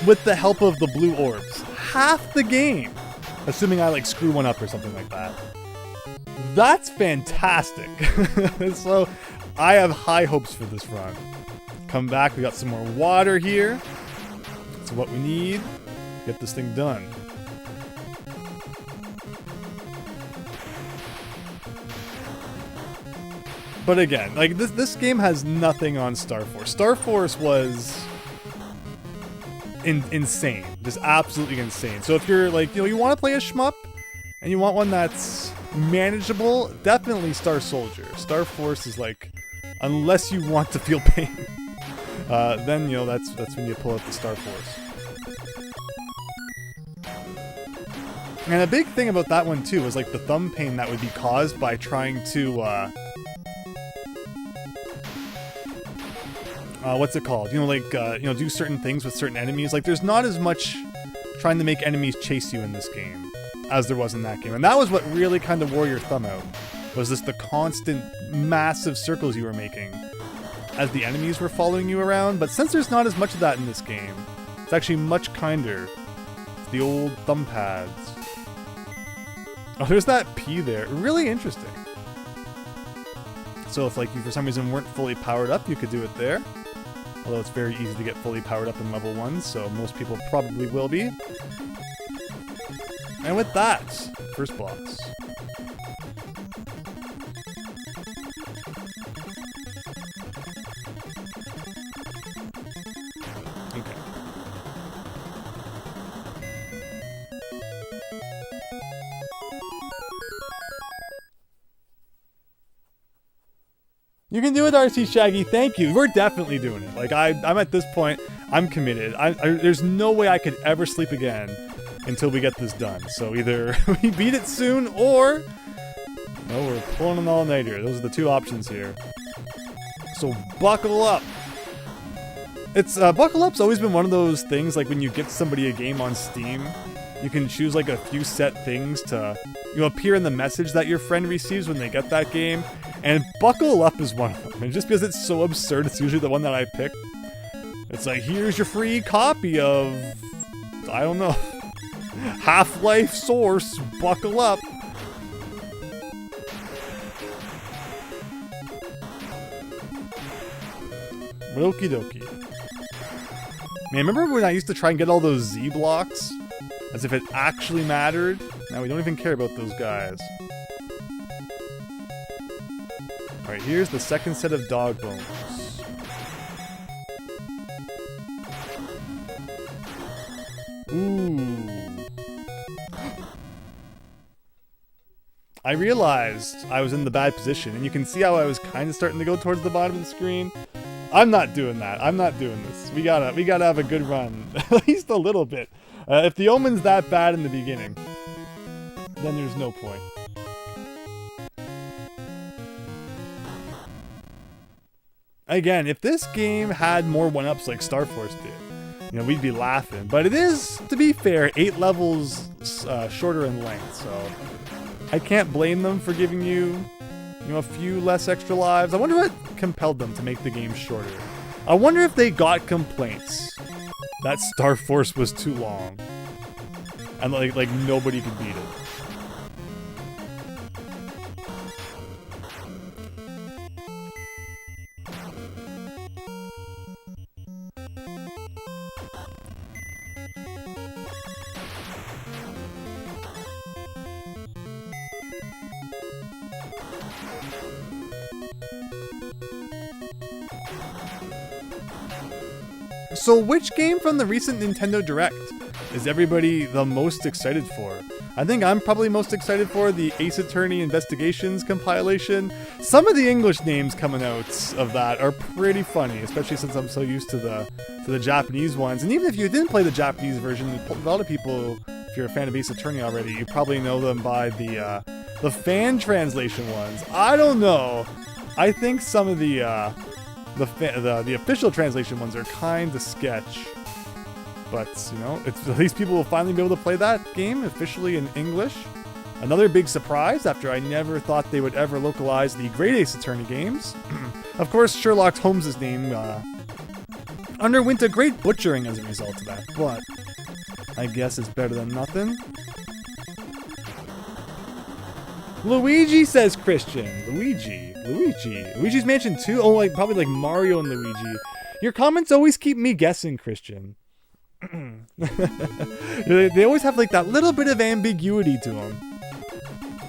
S1: with the help of the blue orbs. Half the game. Assuming I like screw one up or something like that. That's fantastic. So I have high hopes for this run. Come back, we got some more water here. That's what we need. Get this thing done. But again, like this game has nothing on Star Force. Star Force was insane, just absolutely insane. So if you're like, you want to play a shmup and you want one that's manageable, definitely Star Soldier. Star Force is like, unless you want to feel pain, then that's when you pull out the Star Force. And a big thing about that one too was like the thumb pain that would be caused by trying to what's it called? Do certain things with certain enemies. Like, there's not as much trying to make enemies chase you in this game as there was in that game. And that was what really kind of wore your thumb out, was the constant massive circles you were making as the enemies were following you around. But since there's not as much of that in this game, it's actually much kinder. It's the old thumb pads. Oh, there's that P there. Really interesting. So if, like, you for some reason weren't fully powered up, you could do it there. Although it's very easy to get fully powered up in level 1, so most people probably will be. And with that, first boss. Okay. You can do it, RC Shaggy. Thank you. We're definitely doing it. Like, I'm at this point, I'm committed. There's no way I could ever sleep again until we get this done. So either we beat it soon, or no, we're pulling an all-nighter. Those are the two options here. So buckle up. It's buckle up's always been one of those things, like when you gift somebody a game on Steam, you can choose like a few set things to appear in the message that your friend receives when they get that game. And Buckle Up is one of them. And just because it's so absurd, it's usually the one that I pick. It's like, here's your free copy of, I don't know, Half-Life Source, Buckle Up. Okie dokie. Man, remember when I used to try and get all those Z blocks? As if it actually mattered? Now we don't even care about those guys. Alright, here's the second set of dog bones. Ooh. I realized I was in the bad position, and you can see how I was kind of starting to go towards the bottom of the screen. I'm not doing that. I'm not doing this. We gotta have a good run. At least a little bit. If the omen's that bad in the beginning, then there's no point. Again, if this game had more 1-ups like Star Force did, we'd be laughing. But it is, to be fair, 8 levels shorter in length, so I can't blame them for giving you, a few less extra lives. I wonder what compelled them to make the game shorter. I wonder if they got complaints that Star Force was too long, and like nobody could beat it. So which game from the recent Nintendo Direct is everybody the most excited for? I think I'm probably most excited for the Ace Attorney Investigations compilation. Some of the English names coming out of that are pretty funny, especially since I'm so used to the Japanese ones. And even if you didn't play the Japanese version, a lot of people, if you're a fan of Ace Attorney already, you probably know them by the fan translation ones. I don't know. I think some of the official translation ones are kind of sketch. But, you know, at least people will finally be able to play that game officially in English. Another big surprise after I never thought they would ever localize the Great Ace Attorney games. Of course, Sherlock Holmes' name underwent a great butchering as a result of that, but I guess it's better than nothing. Luigi, says Christian. Luigi's Mansion 2? Oh, like probably like Mario and Luigi. Your comments always keep me guessing, Christian. They always have like that little bit of ambiguity to them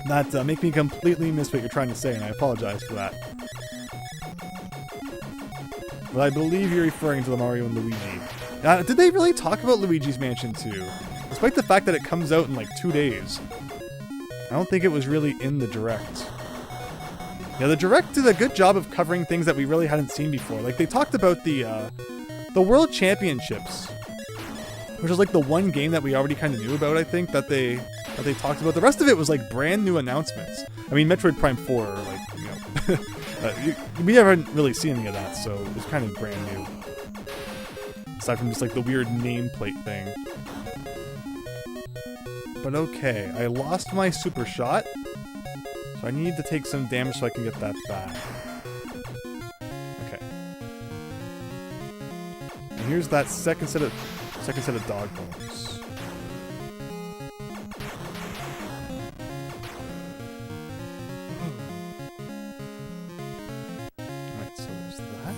S1: that make me completely miss what you're trying to say, and I apologize for that. But I believe you're referring to the Mario and Luigi. Did they really talk about Luigi's Mansion 2? Despite the fact that it comes out in like 2 days. I don't think it was really in the Direct. Yeah, the Direct did a good job of covering things that we really hadn't seen before. Like, they talked about the World Championships, which was like the one game that we already kind of knew about, I think, that they talked about. The rest of it was like brand new announcements. I mean, Metroid Prime 4, like, you know, we haven't really seen any of that, so it was kind of brand new. Aside from just like the weird nameplate thing. But okay, I lost my super shot, so I need to take some damage so I can get that back. Okay. And here's that second set of dog bones. Alright, so there's that.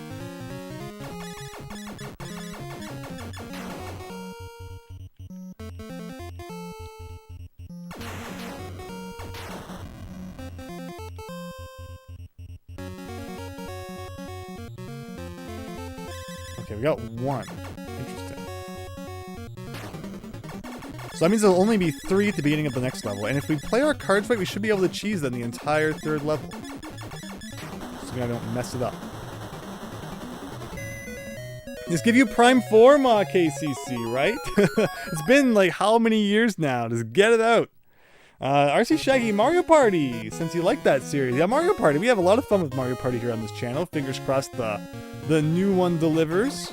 S1: Okay, we got one. Interesting. So that means there'll only be 3 at the beginning of the next level, and if we play our cards right, we should be able to cheese then the entire 3rd level. So I don't mess it up. Just give you Prime 4, Ma KCC, right? It's been like how many years now? Just get it out. RC Shaggy, Mario Party, since you like that series. Yeah, Mario Party. We have a lot of fun with Mario Party here on this channel. Fingers crossed the new one delivers.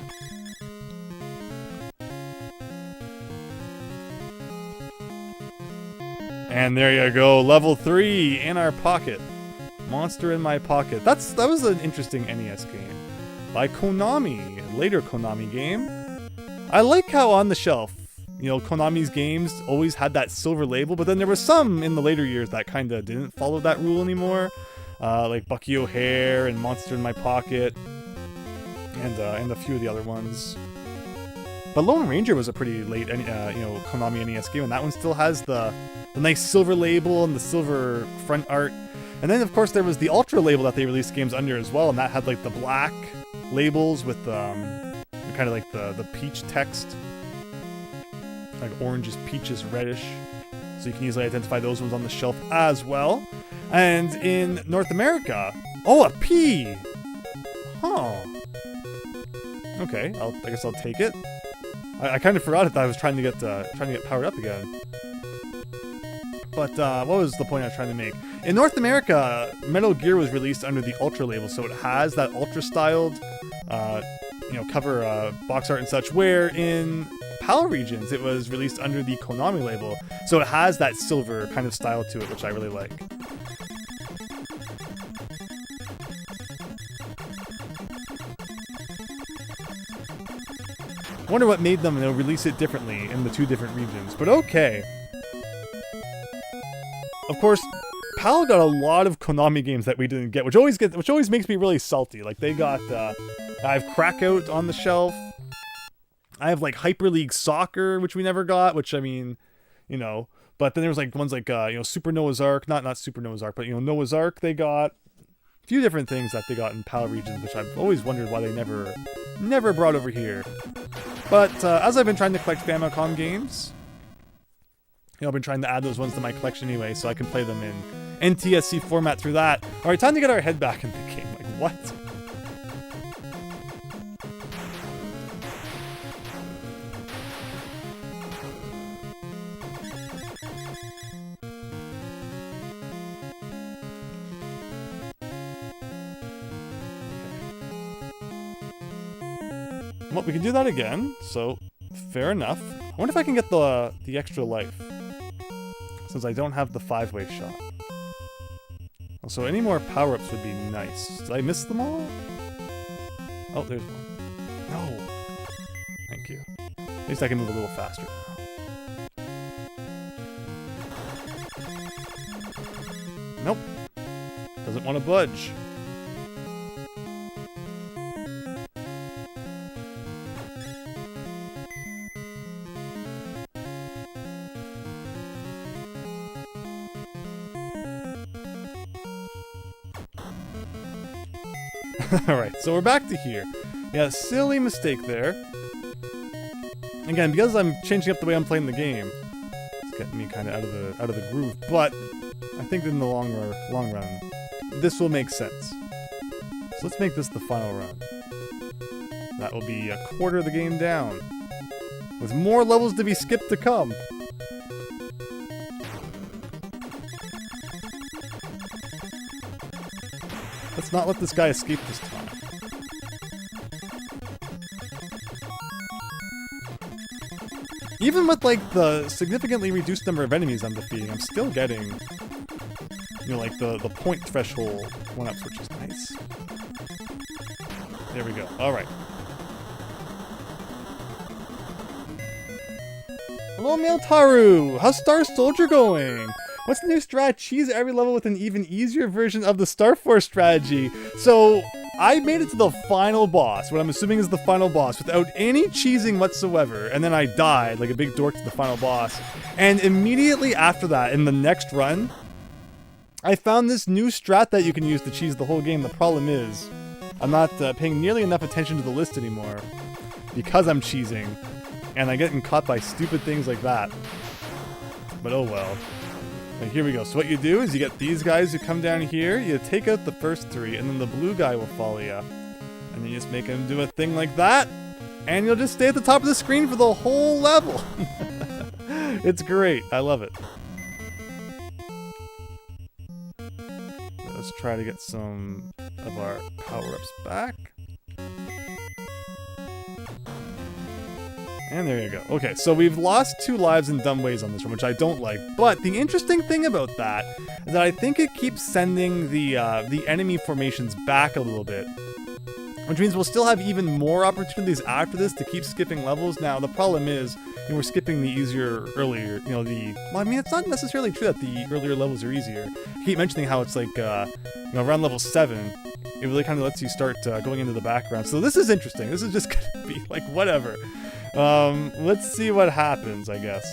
S1: And there you go, level 3 in our pocket. Monster in My Pocket. That was an interesting NES game by Konami, a later Konami game. I like how on the shelf, you know, Konami's games always had that silver label, but then there were some in the later years that kind of didn't follow that rule anymore, like Bucky O'Hare and Monster in My Pocket, and a few of the other ones. But Lone Ranger was a pretty late, you know, Konami NES game, and that one still has the nice silver label and the silver front art. And then, of course, there was the Ultra label that they released games under as well, and that had like the black labels with kind of like the peach text, like orange is peach is reddish, so you can easily identify those ones on the shelf as well. And in North America, oh, a P. Huh. Okay, I guess I'll take it. I kind of forgot that I was trying to get powered up again. But what was the point I was trying to make? In North America, Metal Gear was released under the Ultra label, so it has that Ultra-styled, you know, cover box art and such. Where in PAL regions, it was released under the Konami label, so it has that silver kind of style to it, which I really like. I wonder what made them, you know, release it differently in the 2 different regions, but okay. Of course, PAL got a lot of Konami games that we didn't get, which always makes me really salty. Like, they got, I have Crackout on the shelf. I have, like, Hyper League Soccer, which we never got, which, I mean, you know. But then there was, like, ones like, you know, Super Noah's Ark. Not Super Noah's Ark, but, you know, Noah's Ark they got. A few different things that they got in PAL regions, which I've always wondered why they never brought over here. But, as I've been trying to collect Famicom games, I've been trying to add those ones to my collection anyway, so I can play them in NTSC format through that. All right, time to get our head back in the game. Like, what? Well, we can do that again, so fair enough. I wonder if I can get the extra life, since I don't have the 5-way shot. Also, any more power-ups would be nice. Did I miss them all? Oh, there's one. No! Thank you. At least I can move a little faster now. Nope. Doesn't want to budge. Alright, so we're back to here. Yeah, silly mistake there. Again, because I'm changing up the way I'm playing the game, it's getting me kind of out of the groove. But I think in the long run, this will make sense. So let's make this the final run. That will be a quarter of the game down, with more levels to be skipped to come. Let's not let this guy escape this time. Even with, like, the significantly reduced number of enemies I'm defeating, I'm still getting, you know, like, the point threshold 1-ups, which is nice. There we go. Alright. Hello, Mailtaru! How's Star Soldier going? What's the new strat? Cheese every level with an even easier version of the Star Force strategy. So, I made it to the final boss, what I'm assuming is the final boss, without any cheesing whatsoever, and then I died like a big dork to the final boss. And immediately after that, in the next run, I found this new strat that you can use to cheese the whole game. The problem is, I'm not paying nearly enough attention to the list anymore, because I'm cheesing, and I'm getting caught by stupid things like that. But oh well. Like, here we go. So what you do is you get these guys who come down here, you take out the first 3, and then the blue guy will follow you. And then you just make him do a thing like that, and you'll just stay at the top of the screen for the whole level. It's great. I love it. Let's try to get some of our power-ups back. And there you go. Okay, so we've lost 2 lives in dumb ways on this one, which I don't like. But the interesting thing about that is that I think it keeps sending the enemy formations back a little bit, which means we'll still have even more opportunities after this to keep skipping levels. Now, the problem is, you know, we're skipping the easier earlier, you know, well, I mean, it's not necessarily true that the earlier levels are easier. I keep mentioning how it's like, you know, around level 7, it really kind of lets you start going into the background. So this is interesting. This is just gonna be like, whatever. Let's see what happens, I guess.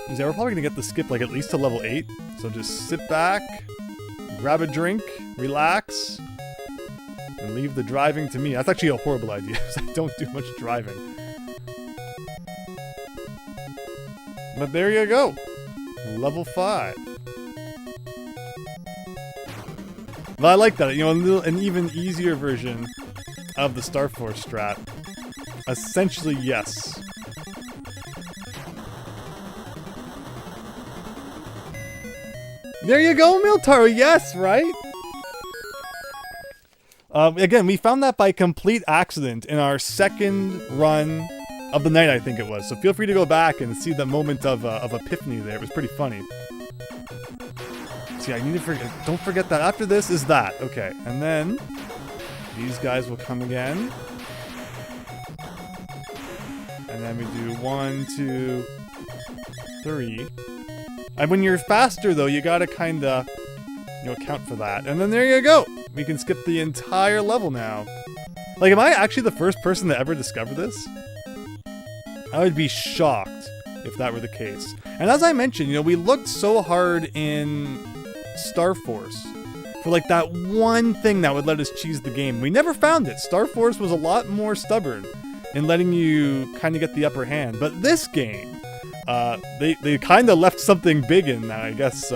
S1: Yeah, we're probably gonna get the skip like at least to level 8. So just sit back, grab a drink, relax, and leave the driving to me. That's actually a horrible idea, because I don't do much driving. But there you go. Level 5. But I like that, you know, an even easier version of the Star Force strat. Essentially, yes. There you go, Miltaro. Yes, right? Again, we found that by complete accident in our second run of the night, I think it was. So feel free to go back and see the moment of epiphany there. It was pretty funny. See, I need to forget. Don't forget that after this is that. Okay, and then these guys will come again. And then we do 1, 2, 3. And when you're faster, though, you gotta kinda, you know, account for that. And then there you go! We can skip the entire level now. Like, am I actually the first person to ever discover this? I would be shocked if that were the case. And as I mentioned, you know, we looked so hard in Star Force for, like, that one thing that would let us cheese the game. We never found it. Star Force was a lot more stubborn in letting you kind of get the upper hand. But this game, they kind of left something big in that, I guess.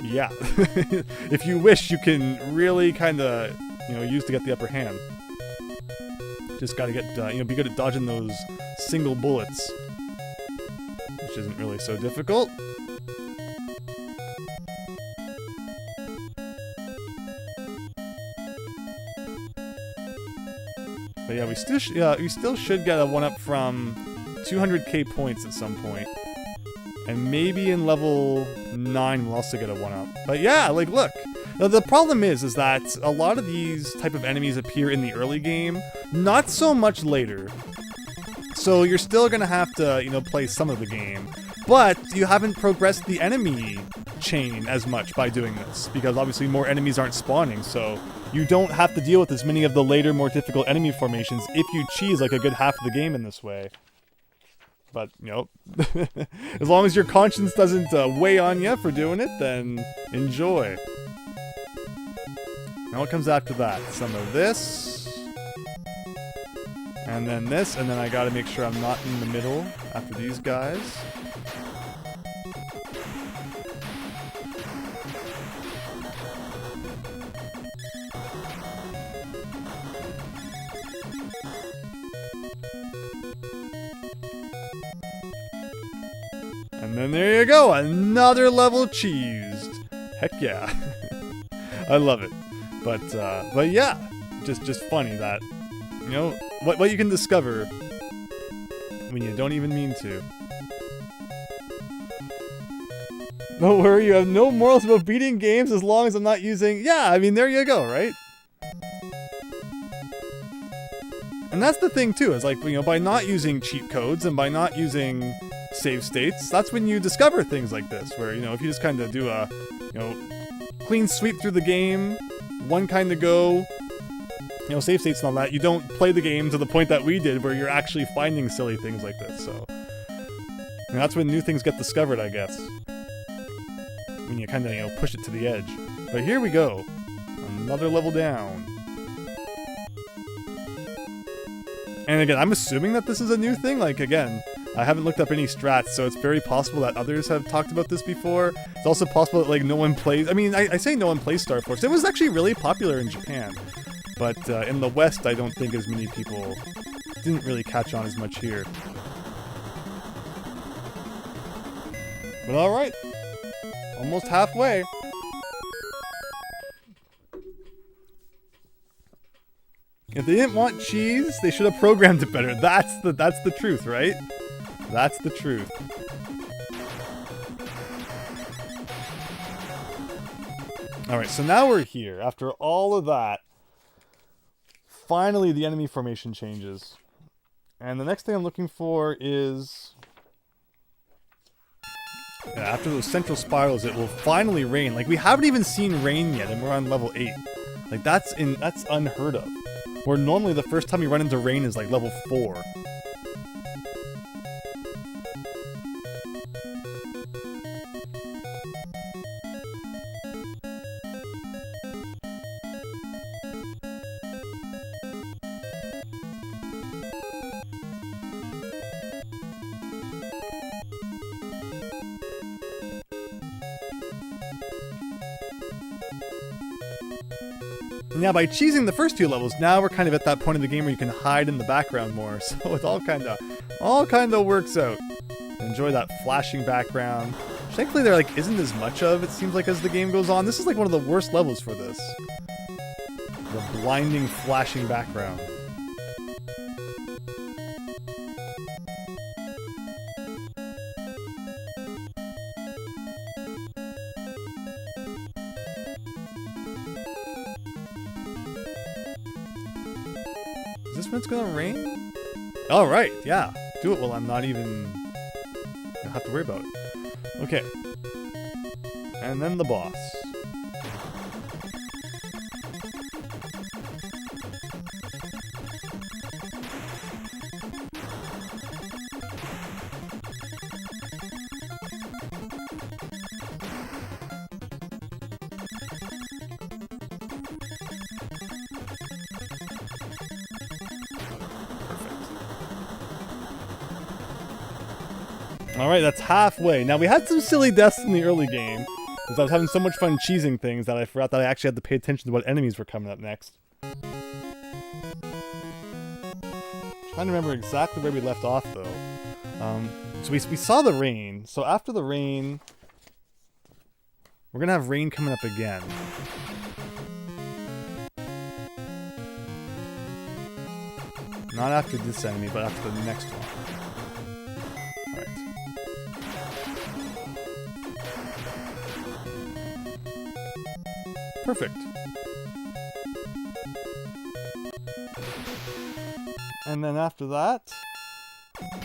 S1: Yeah. If you wish, you can really kind of, use to get the upper hand. Just gotta get, be good at dodging those single bullets, which isn't really so difficult. But yeah, we still should get a 1-up from 200k points at some point. And maybe in level 9 we'll also get a 1-up. But yeah, like, look. The problem is that a lot of these type of enemies appear in the early game, not so much later. So you're still gonna have to, play some of the game. But you haven't progressed the enemy chain as much by doing this, because obviously more enemies aren't spawning, so you don't have to deal with as many of the later, more difficult enemy formations if you cheese like a good half of the game in this way. But, as long as your conscience doesn't weigh on you for doing it, then enjoy. Now what comes after that? Some of this. And then this, and then I gotta make sure I'm not in the middle after these guys. And then there you go, another level cheesed. Heck yeah. I love it. But yeah, just funny that, what you can discover when you don't even mean to. Don't worry, you have no morals about beating games as long as I'm not using... Yeah, I mean, there you go, right? And that's the thing, too, is like, by not using cheat codes and by not using save states, that's when you discover things like this, where, if you just kind of do a, clean sweep through the game, one kind of go, save states and all that, you don't play the game to the point that we did, where you're actually finding silly things like this, so... And that's when new things get discovered, I guess. When you kind of, push it to the edge. But here we go. Another level down. And again, I'm assuming that this is a new thing, like, again... I haven't looked up any strats, so it's very possible that others have talked about this before. It's also possible that, like, no one plays... I mean, I say no one plays Star Force. It was actually really popular in Japan. But in the West, I don't think as many people didn't really catch on as much here. But alright. Almost halfway. If they didn't want cheese, they should have programmed it better. That's the truth, right? That's the truth. Alright, so now we're here. After all of that, finally the enemy formation changes. And the next thing I'm looking for is... Yeah, after those central spirals, it will finally rain. Like, we haven't even seen rain yet, and we're on level 8. Like, that's unheard of. Where normally the first time you run into rain is like level 4. Now, by cheesing the first 2 levels, now we're kind of at that point in the game where you can hide in the background more. So it all kind of works out. Enjoy that flashing background. Which thankfully there isn't as much of, it seems like, as the game goes on. This is like one of the worst levels for this. The blinding, flashing background. Is this when it's gonna rain? Alright, yeah. Do it while I'm not even... I don't have to worry about it. Okay. And then the boss. Alright, that's halfway. Now, we had some silly deaths in the early game, because I was having so much fun cheesing things that I forgot that I actually had to pay attention to what enemies were coming up next. Trying to remember exactly where we left off, though. So we saw the rain. So after the rain, we're gonna have rain coming up again. Not after this enemy, but after the next one. Alright. Perfect. And then after that,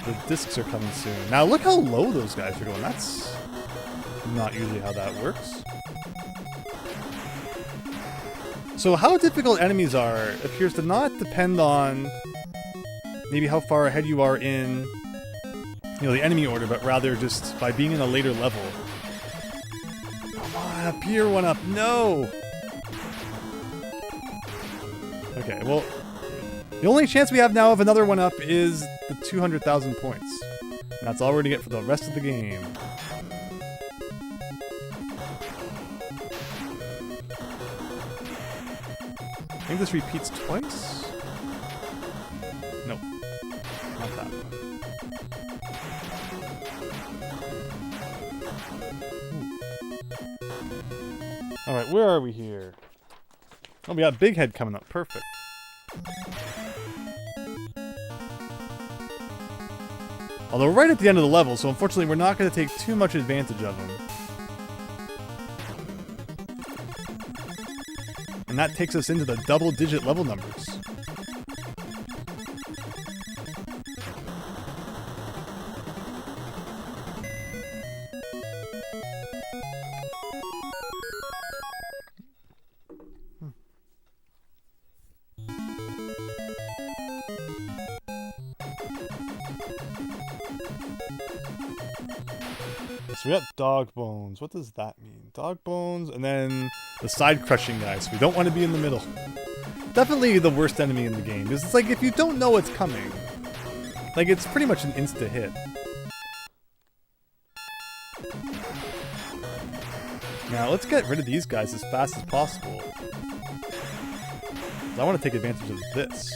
S1: the discs are coming soon. Now look how low those guys are going. That's not usually how that works. So how difficult enemies are appears to not depend on maybe how far ahead you are in, the enemy order, but rather just by being in a later level. Come on, up here, one up. No! Okay, well, the only chance we have now of another one up is the 200,000 points. And that's all we're gonna get for the rest of the game. I think this repeats twice? No. Not that one. Alright, where are we here? Oh, we got Big Head coming up. Perfect. Although right at the end of the level, so unfortunately we're not going to take too much advantage of him. And that takes us into the double-digit level numbers. So we got dog bones. What does that mean? Dog bones, and then the side crushing guys. We don't want to be in the middle. Definitely the worst enemy in the game. Because it's like if you don't know what's coming, like it's pretty much an insta hit. Now let's get rid of these guys as fast as possible. I want to take advantage of this.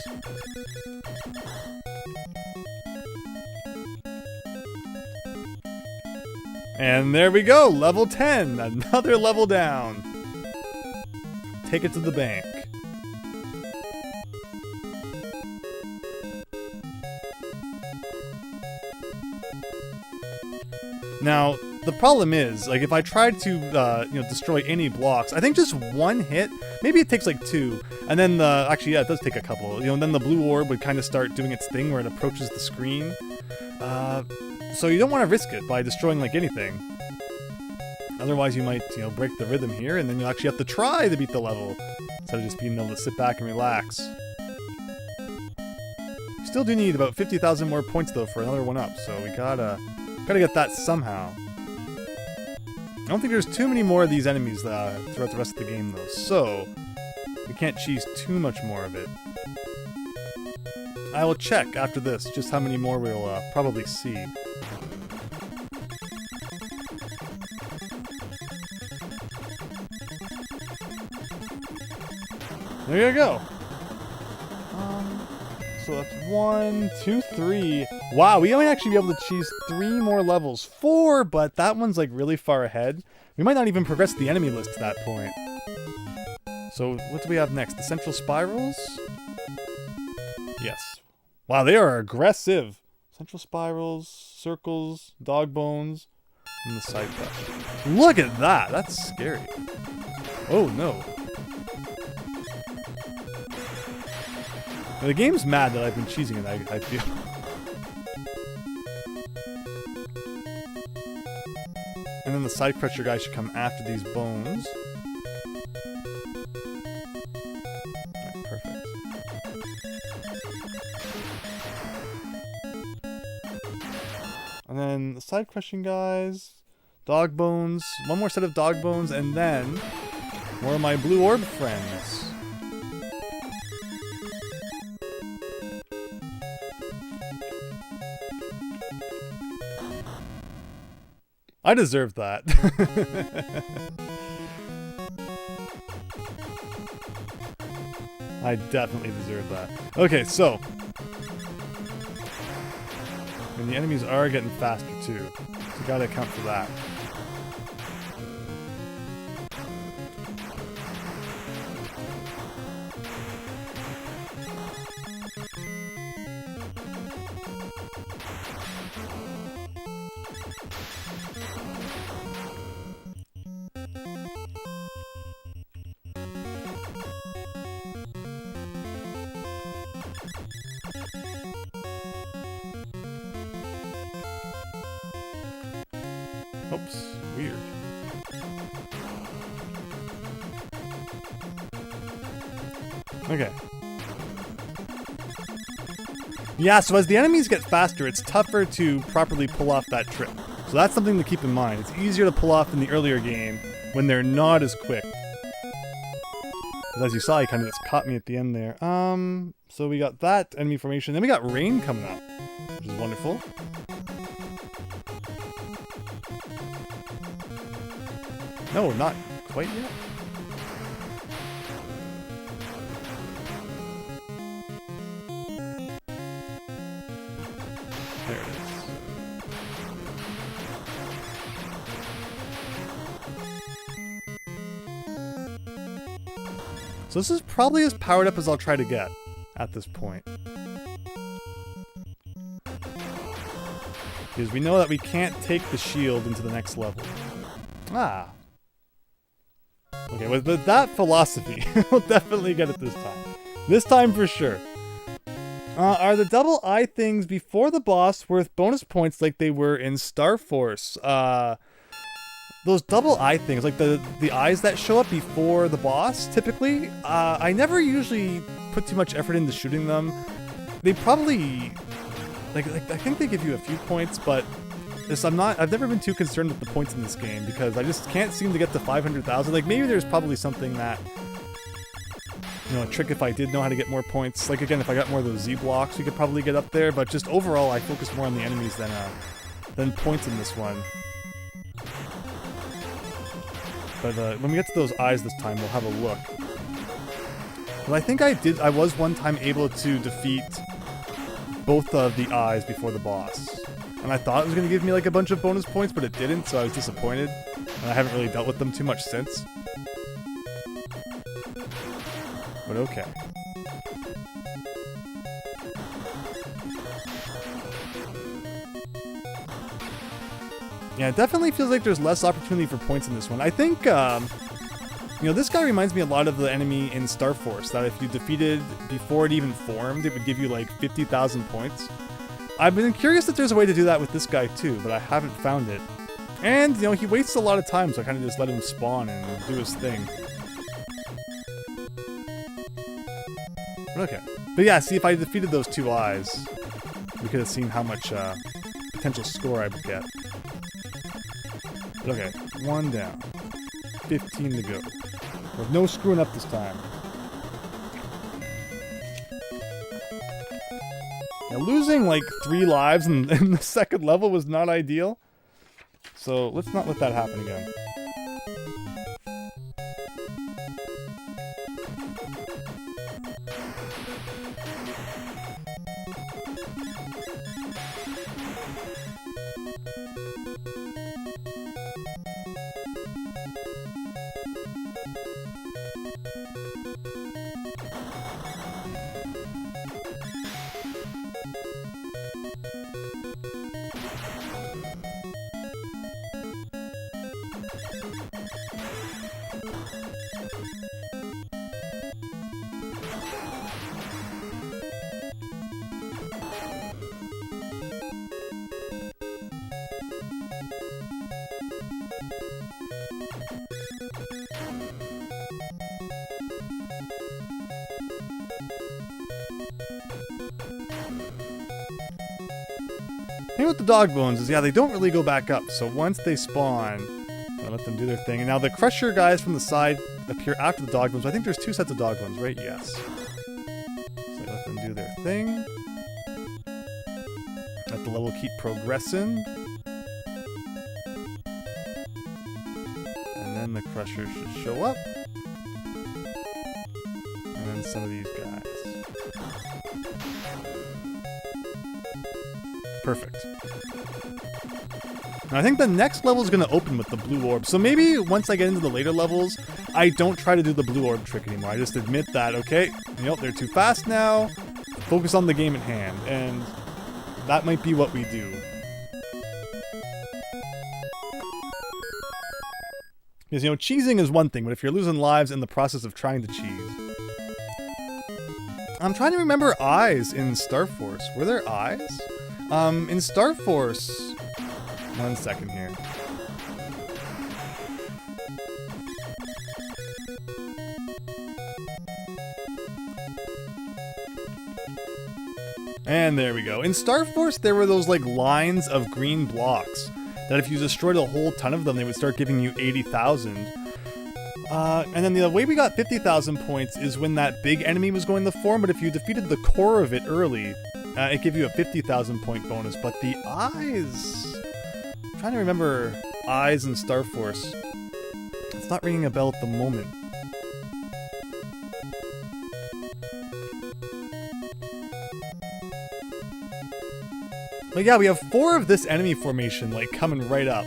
S1: And there we go, level 10, another level down. Take it to the bank. Now, the problem is, like, if I tried to, destroy any blocks, I think just one hit, maybe it takes like two, and then actually, yeah, it does take a couple, and then the blue orb would kind of start doing its thing where it approaches the screen. So you don't want to risk it by destroying like anything. Otherwise you might, break the rhythm here, and then you'll actually have to try to beat the level, instead of just being able to sit back and relax. We still do need about 50,000 more points though for another one up, so we gotta get that somehow. I don't think there's too many more of these enemies throughout the rest of the game though, so we can't cheese too much more of it. I will check after this just how many more we'll probably see. There you go. So that's 1, 2, 3. Wow, we might actually be able to cheese 3 more levels. 4, but that one's like really far ahead. We might not even progress the enemy list to that point. So what do we have next? The central spirals? Yes. Wow, they are aggressive. Central spirals, circles, dog bones, and the side cut. Look at that. That's scary. Oh no. The game's mad that I've been cheesing it, I feel. And then the side crusher guy should come after these bones. Right, perfect. And then the side crushing guys, dog bones, one more set of dog bones, and then more of my blue orb friends. I deserve that. I definitely deserve that. Okay, so. And the enemies are getting faster too. So you gotta account for that. Oops, weird. Okay. Yeah, so as the enemies get faster, it's tougher to properly pull off that trick. So that's something to keep in mind. It's easier to pull off in the earlier game when they're not as quick. As you saw, he kind of just caught me at the end there. So we got that enemy formation. Then we got rain coming up, which is wonderful. No, not quite yet. There it is. So this is probably as powered up as I'll try to get at this point. Because we know that we can't take the shield into the next level. Ah. Okay, with that philosophy, we'll definitely get it this time. This time for sure. Are the double eye things before the boss worth bonus points like they were in Star Force? Those double eye things, like the eyes that show up before the boss, typically, I never usually put too much effort into shooting them. They probably, like I think they give you a few points, but I've never been too concerned with the points in this game because I just can't seem to get to 500,000. Like maybe there's probably something that, you know, a trick if I did know how to get more points. Like again, if I got more of those Z blocks, we could probably get up there. But just overall, I focus more on the enemies than points in this one. But when we get to those eyes this time, we'll have a look. Well, I think I was one time able to defeat both of the eyes before the boss. And I thought it was going to give me like a bunch of bonus points, but it didn't, so I was disappointed. And I haven't really dealt with them too much since. But okay. Yeah, it definitely feels like there's less opportunity for points in this one. I think, you know, this guy reminds me a lot of the enemy in Star Force, that if you defeated before it even formed, it would give you like 50,000 points. I've been curious if there's a way to do that with this guy too, but I haven't found it. And, you know, he wastes a lot of time, so I kind of just let him spawn and do his thing. Okay. But yeah, see, if I defeated those two eyes, we could have seen how much potential score I would get. Okay, 1 down. 15 to go. With no screwing up this time. Now, losing like 3 lives in the second level was not ideal. So let's not let that happen again. The thing with the dog bones is, yeah, they don't really go back up. So once they spawn, I let them do their thing. And now the crusher guys from the side appear after the dog bones. I think there's 2 sets of dog bones, right? Yes. So I let them do their thing. Let the level keep progressing. then the Crusher should show up. And then some of these guys. Perfect. Now I think the next level is going to open with the blue orb. So maybe once I get into the later levels, I don't try to do the blue orb trick anymore. I just admit that, okay, they're too fast now. Focus on the game at hand. And that might be what we do. Because, cheesing is one thing, but if you're losing lives in the process of trying to cheese. I'm trying to remember eyes in Star Force. Were there eyes? In Star Force... 1 second here. And there we go. In Star Force, there were those, like, lines of green blocks that if you destroyed a whole ton of them, they would start giving you 80,000. And then the way we got 50,000 points is when that big enemy was going to form, but if you defeated the core of it early, it gave you a 50,000 point bonus. But the eyes... I'm trying to remember eyes in Star Force. It's not ringing a bell at the moment. But yeah, we have 4 of this enemy formation, like, coming right up.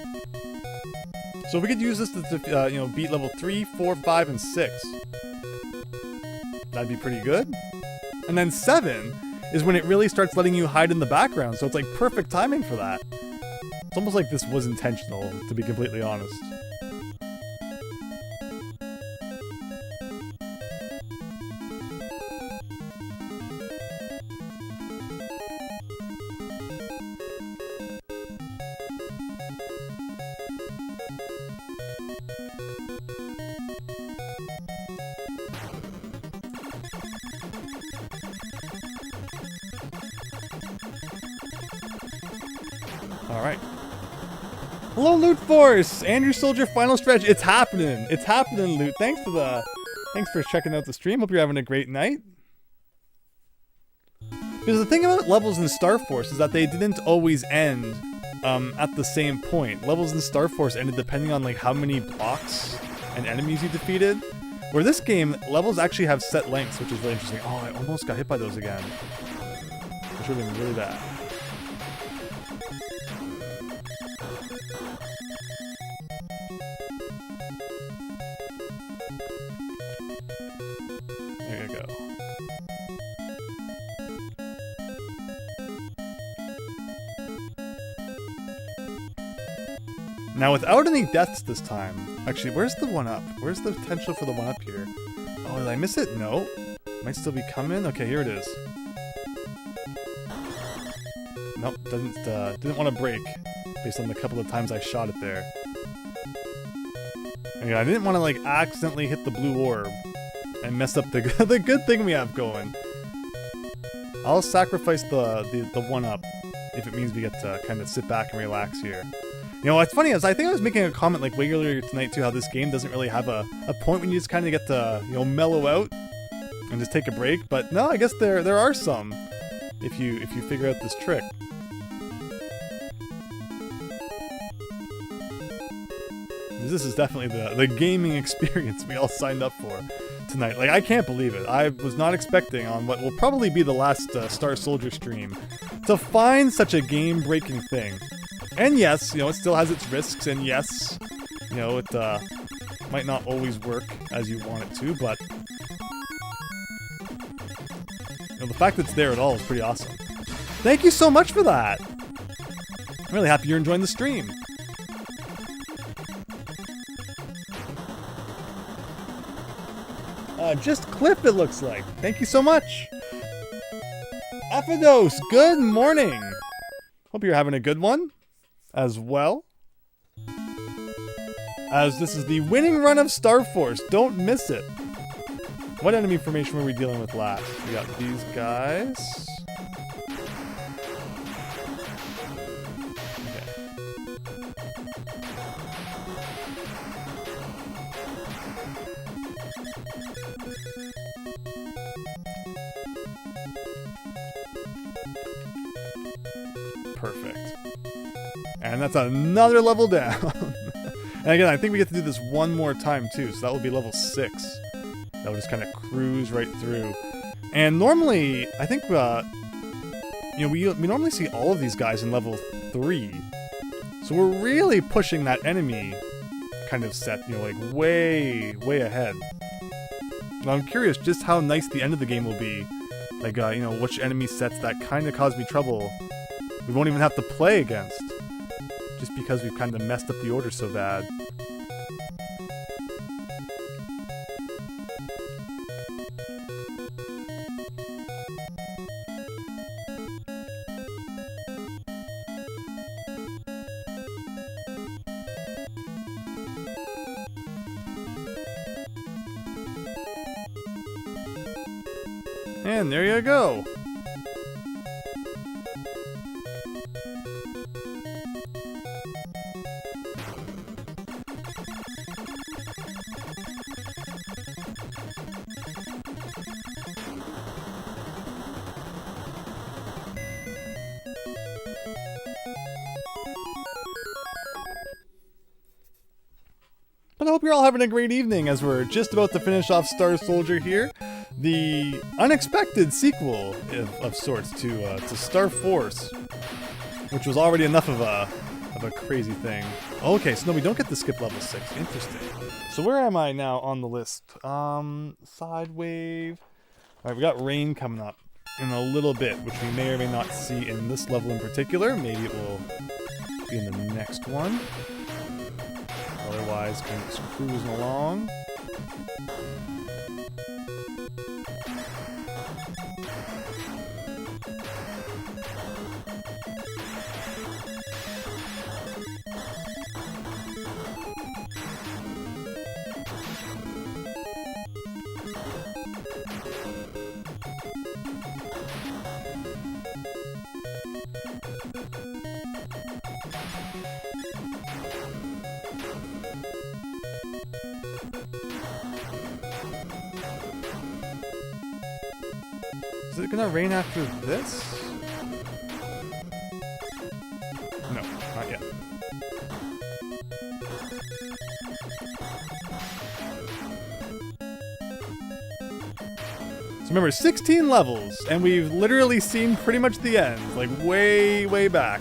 S1: So we could use this to, beat level 3, 4, 5, and 6. That'd be pretty good. And then 7 is when it really starts letting you hide in the background, so it's like perfect timing for that. It's almost like this was intentional, to be completely honest. Alright. Hello, Loot Force! Andrew Soldier final stretch. It's happening. It's happening, Loot. Thanks for checking out the stream. Hope you're having a great night. Because the thing about levels in Star Force is that they didn't always end at the same point. Levels in Star Force ended depending on like how many blocks and enemies you defeated. Where this game, levels actually have set lengths, which is really interesting. Oh, I almost got hit by those again. Which would have been really bad. There you go. Now without any deaths this time. Actually, where's the one up? Where's the potential for the one up here? Oh, did I miss it? No. Might still be coming. Okay, here it is. Nope, didn't want to break based on the couple of times I shot it there. Anyway, I didn't want to like accidentally hit the blue orb and mess up the good thing we have going. I'll sacrifice the one up if it means we get to kind of sit back and relax here. You know, what's funny is I think I was making a comment like way earlier tonight too, how this game doesn't really have a point when you just kind of get to, mellow out and just take a break. But no, I guess there are some if you figure out this trick. This is definitely the gaming experience we all signed up for tonight. Like, I can't believe it. I was not expecting on what will probably be the last Star Soldier stream to find such a game-breaking thing. And yes, it still has its risks, and yes, it might not always work as you want it to, but the fact that it's there at all is pretty awesome. Thank you so much for that! I'm really happy you're enjoying the stream. Just Cliff, it looks like. Thank you so much! Aphodos, good morning! Hope you're having a good one as well. As this is the winning run of Star Force. Don't miss it. What enemy formation were we dealing with last? We got these guys. Perfect. And that's another level down. And again, I think we get to do this one more time too, so that will be level 6. That will just kind of cruise right through. And normally, I think, you know, we normally see all of these guys in level 3. So we're really pushing that enemy kind of set, you know, like way, way ahead. Now I'm curious just how nice the end of the game will be. Like, you know, which enemy sets that kind of cause me trouble we won't even have to play against. Just because we've kind of messed up the order so bad. And there you go. But I hope you're all having a great evening as we're just about to finish off Star Soldier here. The unexpected sequel of sorts to Star Force, which was already enough of a crazy thing. Okay, so no, we don't get to skip level 6. Interesting. So where am I now on the list? Side wave. All right, we got rain coming up in a little bit, which we may or may not see in this level in particular. Maybe it will be in the next one. Otherwise, kind of just cruising along. Is it gonna rain after this? No, not yet. So remember, 16 levels, and we've literally seen pretty much the end, like way, way back.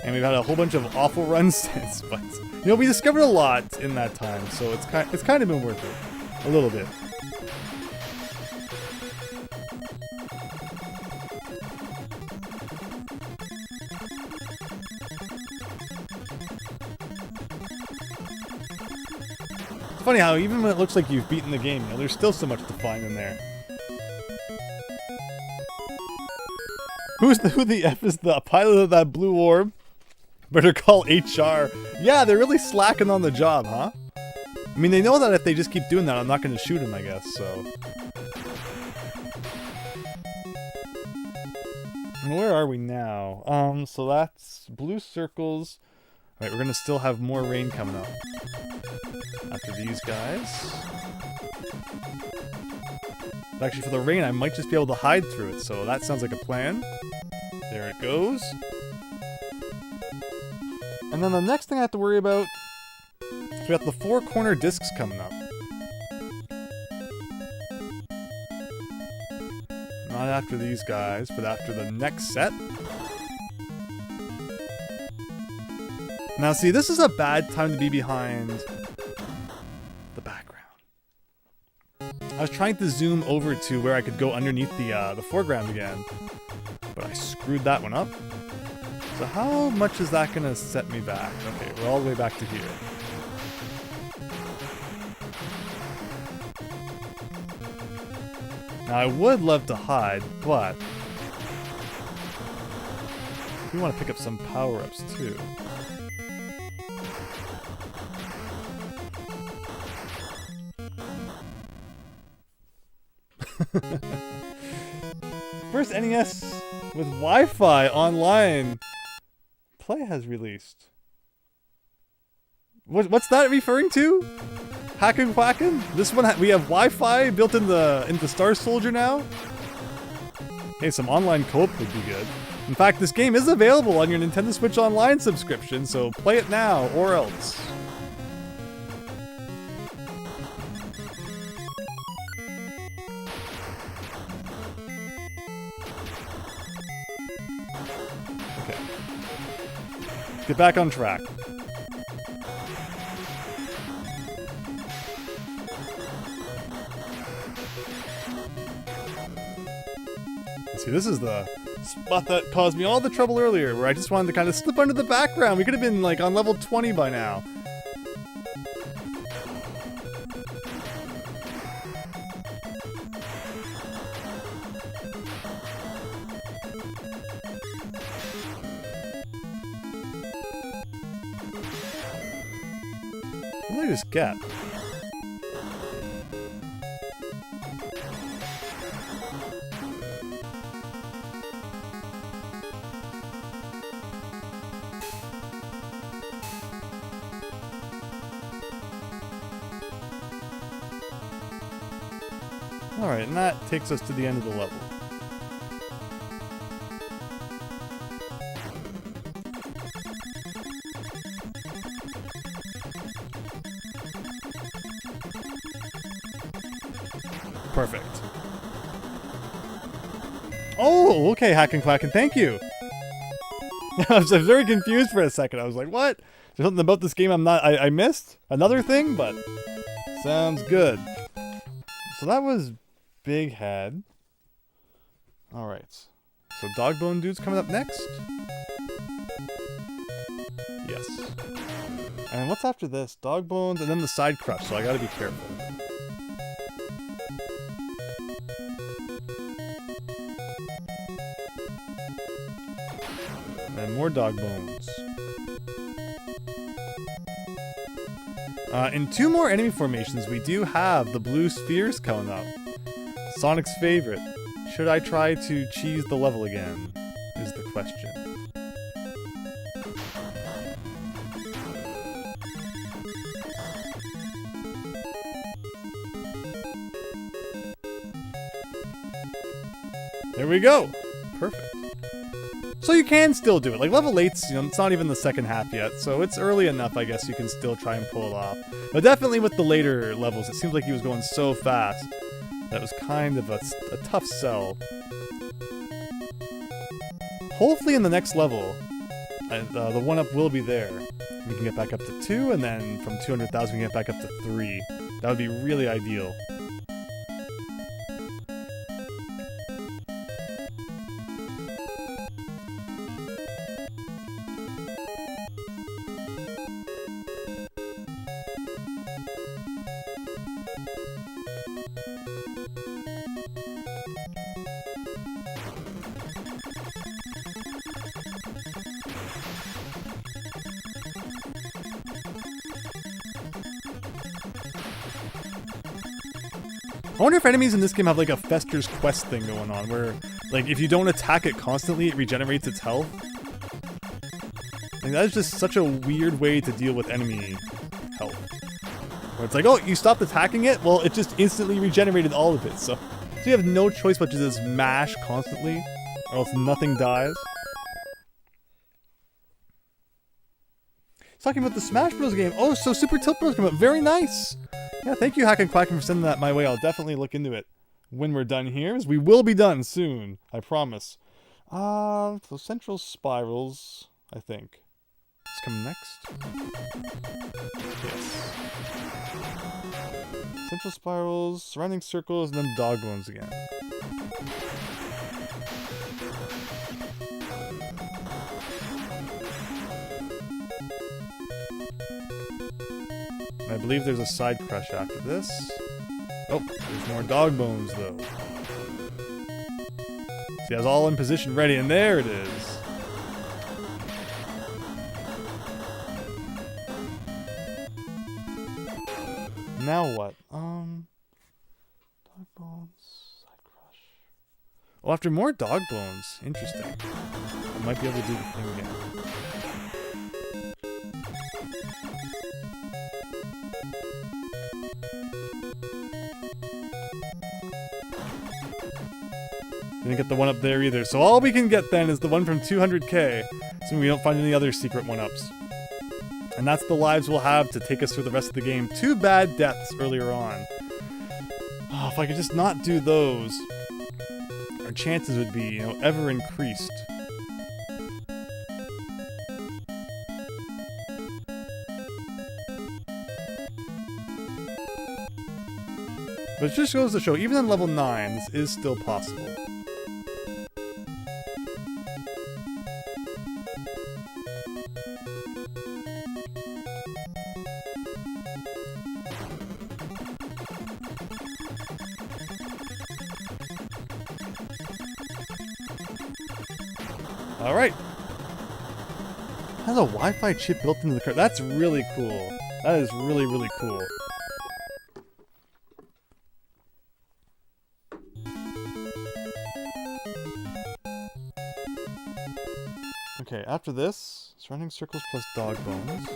S1: And we've had a whole bunch of awful runs since, but you know, we discovered a lot in that time, so it's kind of been worth it, a little bit. It's funny how even when it looks like you've beaten the game, you know, there's still so much to find in there. Who the F is the pilot of that blue orb? Better call HR. Yeah, they're really slacking on the job, huh? I mean, they know that if they just keep doing that, I'm not going to shoot him, I guess, so. And where are we now? So that's blue circles. Alright, we're going to still have more rain coming up. After these guys. But actually, for the rain, I might just be able to hide through it, so that sounds like a plan. There it goes. And then the next thing I have to worry about is we got the 4 corner discs coming up. Not after these guys, but after the next set. Now see, this is a bad time to be behind the background. I was trying to zoom over to where I could go underneath the foreground again, but I screwed that one up. So how much is that gonna set me back? Okay, we're all the way back to here. Now I would love to hide, but we want to pick up some power-ups too. First NES with Wi-Fi online play has released. What's that referring to? Hackin' Quackin'? This one we have Wi-Fi built into Star Soldier now? Hey, some online co-op would be good. In fact, this game is available on your Nintendo Switch Online subscription, so play it now or else. Okay. Get back on track. See, this is the spot that caused me all the trouble earlier, where I just wanted to kind of slip under the background. We could have been like on level 20 by now. What did I just get? Alright, and that takes us to the end of the level. Perfect. Oh, okay, Hack and Quack, and thank you! I was very confused for a second. I was like, what? There's something about this game I missed? Another thing? But sounds good. So that was Big Head. Alright. So Dogbone Dude's coming up next? Yes. And what's after this? Dogbones and then the side crush, so I gotta be careful. And more dog bones. In 2 more enemy formations, we do have the blue spheres coming up. Sonic's favorite. Should I try to cheese the level again? Is the question. There we go! Perfect. So you can still do it. Like, level 8's, it's not even the second half yet, so it's early enough, I guess, you can still try and pull it off. But definitely with the later levels, it seems like he was going so fast. That was kind of a tough sell. Hopefully in the next level, the 1-up will be there. We can get back up to 2, and then from 200,000 we can get back up to 3. That would be really ideal. I wonder if enemies in this game have like a Fester's Quest thing going on, where like if you don't attack it constantly, it regenerates its health. Like, that is just such a weird way to deal with enemy health. Where it's like, oh, you stopped attacking it? Well, it just instantly regenerated all of it, so you have no choice but to just mash constantly, or else nothing dies. Talking about the Smash Bros. Game. Oh, so Super Tilt Bros. Came out. Very nice! Yeah, thank you, Hack and Quack, for sending that my way. I'll definitely look into it when we're done here, as we will be done soon, I promise. So Central Spirals, I think. It's coming next. Yes. Central Spirals, Surrounding Circles, and then Dog Bones again. I believe there's a side crush after this. Oh, there's more dog bones though. See, I was all in position ready, and there it is. Now what? Dog bones, side crush. Oh, after more dog bones. Interesting. I might be able to do the thing again. Didn't get the one up there either, so all we can get then is the one from 200k, so we don't find any other secret one-ups. And that's the lives we'll have to take us through the rest of the game. 2 bad deaths earlier on. Oh, if I could just not do those, our chances would be, ever increased. But it just goes to show, even on level 9, this is still possible. Alright. Has a Wi-Fi chip built into the car. That's really cool. That is really, really cool. Okay, after this, surrounding circles plus dog bones.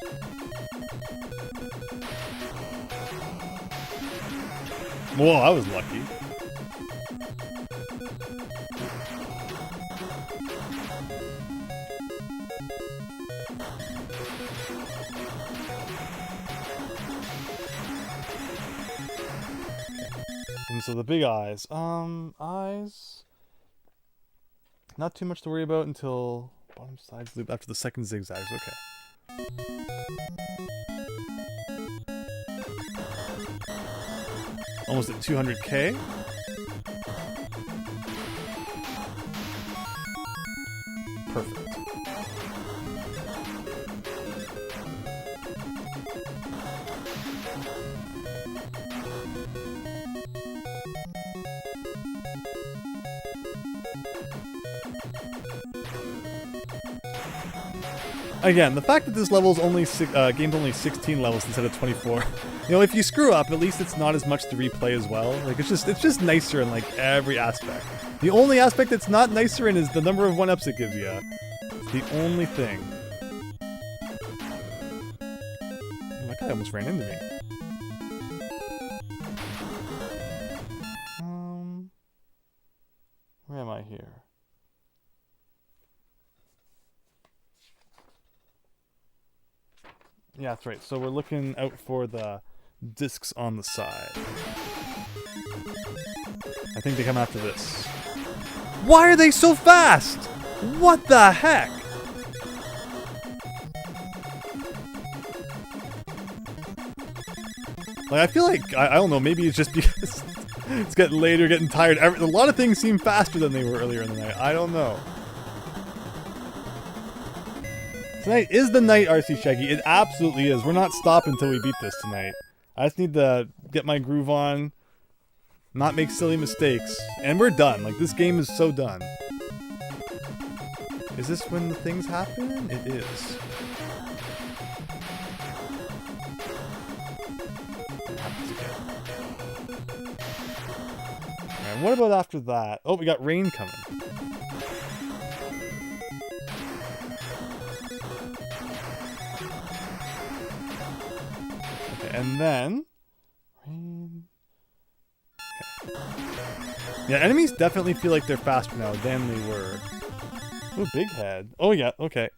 S1: Whoa, I was lucky. And so the big eyes. Eyes. Not too much to worry about until bottom sides loop after the second zigzags. Okay. Almost at 200k. Perfect. Again, the fact that this level is only game's only 16 levels instead of 24. You know, if you screw up, at least it's not as much to replay as well. Like it's just nicer in like every aspect. The only aspect that's not nicer in is the number of 1-ups it gives you. It's the only thing. Oh, that guy almost ran into me. Where am I here? Yeah, that's right. So we're looking out for the discs on the side. I think they come after this. Why are they so fast? What the heck? Like, I feel like, I don't know, maybe it's just because it's getting later, getting tired. A lot of things seem faster than they were earlier in the night. I don't know. Tonight is the night, RC Shaggy. It absolutely is. We're not stopping until we beat this tonight. I just need to get my groove on, not make silly mistakes, and we're done. Like, this game is so done. Is this when the things happen? It is. And what about after that? Oh, we got rain coming. And then... rain. Okay. Yeah, enemies definitely feel like they're faster now than they were. Ooh, big head. Oh yeah, okay.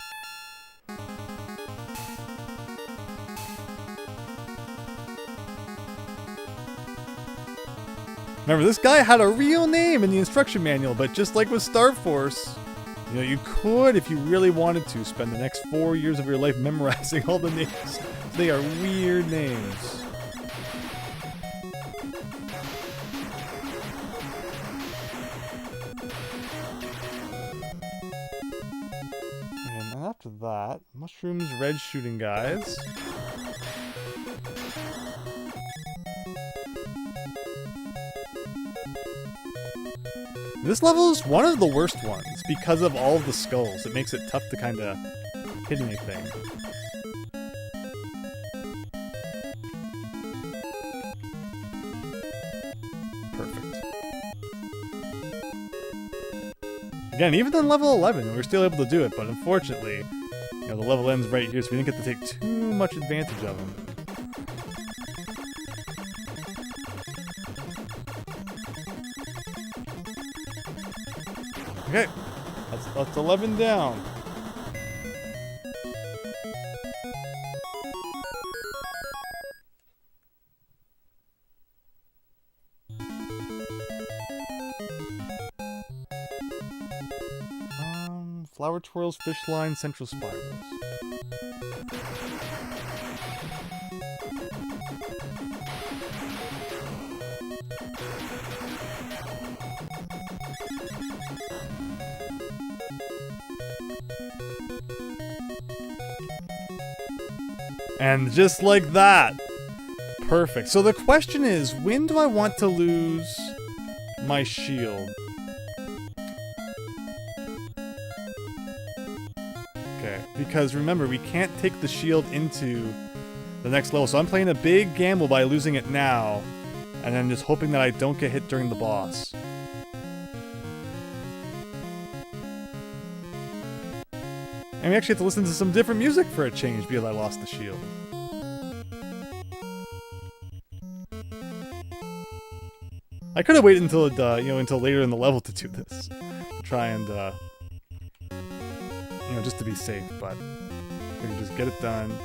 S1: Remember, this guy had a real name in the instruction manual, but just like with Star Force, you know, you could, if you really wanted to, spend the next 4 years of your life memorizing all the names. They are weird names. And after that, mushrooms, red shooting guys. This level is one of the worst ones because of all of the skulls. It makes it tough to kind of hit anything. Again, even in level 11, we were still able to do it, but unfortunately, you know, the level ends right here, so we didn't get to take too much advantage of them. Okay, that's 11 down. Flower twirls, fish line, central spirals. And just like that. Perfect. So the question is, when do I want to lose my shield? Okay, because remember, we can't take the shield into the next level. So I'm playing a big gamble by losing it now, and then just hoping that I don't get hit during the boss. And we actually have to listen to some different music for a change because I lost the shield. I could have waited until until later in the level to do this, to try and just to be safe. But we can just get it done.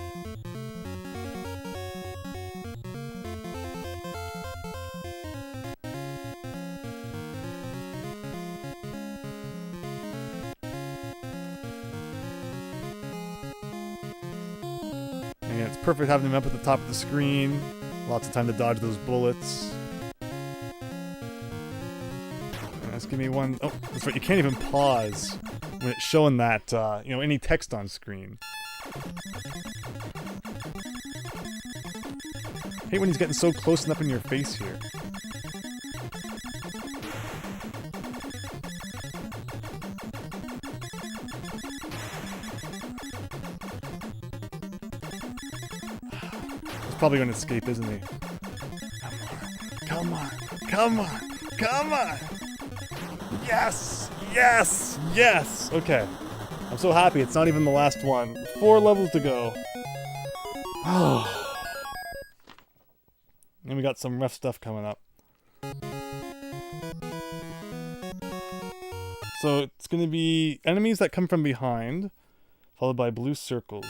S1: And it's perfect having them up at the top of the screen. Lots of time to dodge those bullets. Give me one. Oh, that's right. You can't even pause when it's showing that, any text on screen. Hate when he's getting so close and up in your face here. He's probably going to escape, isn't he? Come on. Come on. Come on. Yes! Yes! Yes! Okay. I'm so happy it's not even the last one. 4 levels to go. Oh. And we got some rough stuff coming up. So it's going to be enemies that come from behind, followed by blue circles.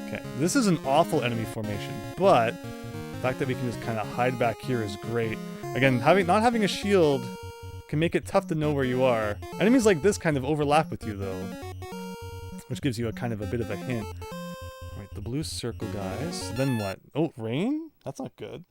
S1: Okay, this is an awful enemy formation, but the fact that we can just kind of hide back here is great. Again, not having a shield can make it tough to know where you are. Enemies like this kind of overlap with you, though, which gives you a kind of a bit of a hint. Alright, the blue circle guys. Then what? Oh, rain? That's not good.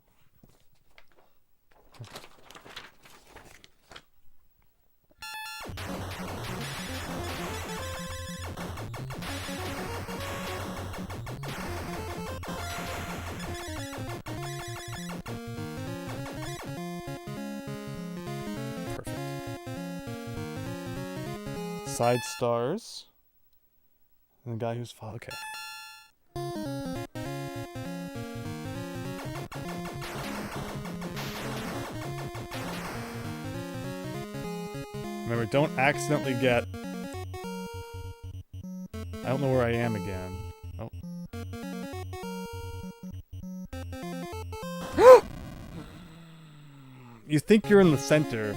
S1: Side stars. And the guy who's okay. Remember, don't accidentally get... I don't know where I am again. Oh. You think you're in the center,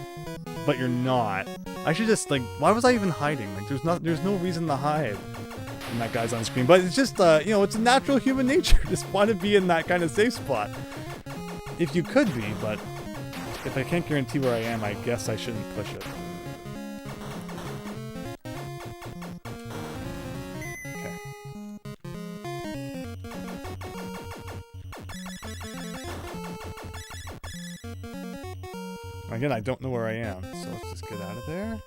S1: but you're not. I should just, why was I even hiding? There's no reason to hide when that guy's on screen. But it's just, it's a natural human nature. Just want to be in that kind of safe spot. If you could be, but if I can't guarantee where I am, I guess I shouldn't push it. Okay. Again, I don't know where I am, so let's just get out of there.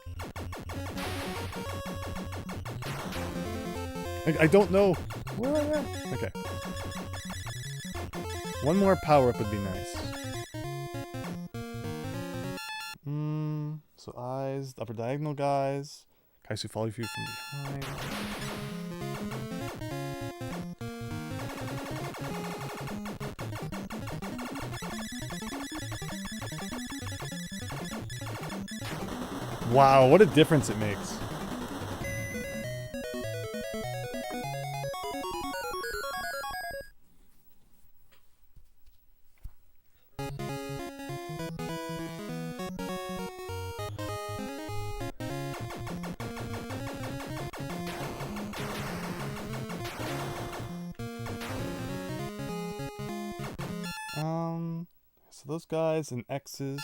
S1: I don't know where I am. Okay. One more power-up would be nice. So eyes, upper diagonal guys, guys who follow you from behind. Wow, what a difference it makes. So those guys and X's.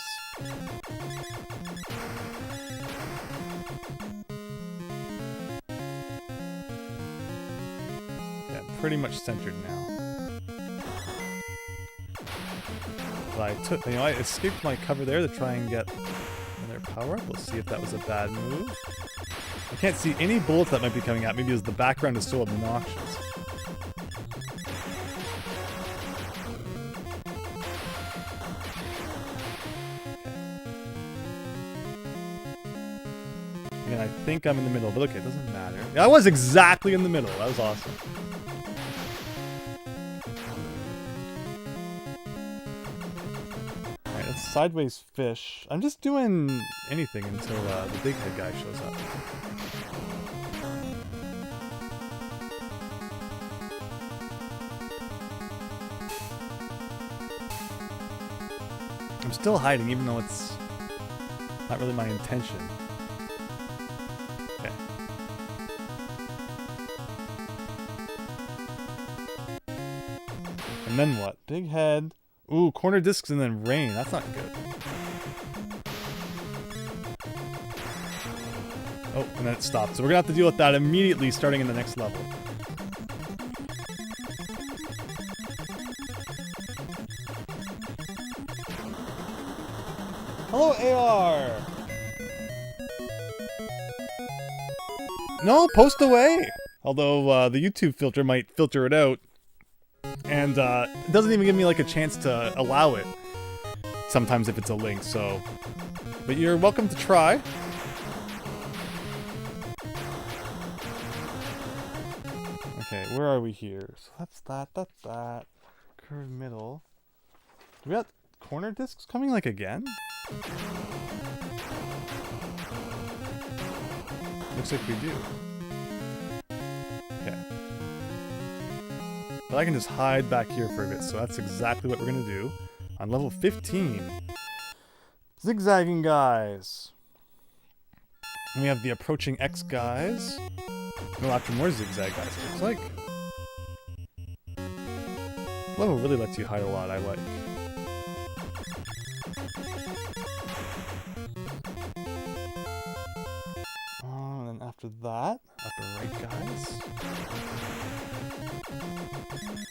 S2: pretty much centered now.
S1: I escaped my cover there to try and get another power up. Let's see if that was a bad move. I can't see any bullets that might be coming at me because the background is so obnoxious. Again, I think I'm in the middle, but okay, it doesn't matter. I was exactly in the middle. That was awesome. Alright, that's sideways fish. I'm just doing anything until the big head guy shows up. I'm still hiding, even though it's not really my intention. Okay. And then what? Big head. Ooh, corner discs and then rain. That's not good. Oh, and then it stopped. So we're gonna have to deal with that immediately starting in the next level. Hello, AR! No, post away! Although, the YouTube filter might filter it out. And, it doesn't even give me, like, a chance to allow it. Sometimes if it's a link, so... But you're welcome to try. Okay, where are we here? So that's that. Curved middle. Do we got corner discs coming, like, again? Looks like we do. Okay. But I can just hide back here for a bit, so that's exactly what we're gonna do. On level 15. Zigzagging guys. And we have the approaching X guys. Go after more zigzag guys, it looks like. Level really lets you hide a lot, I like. And then after that, upper right guys.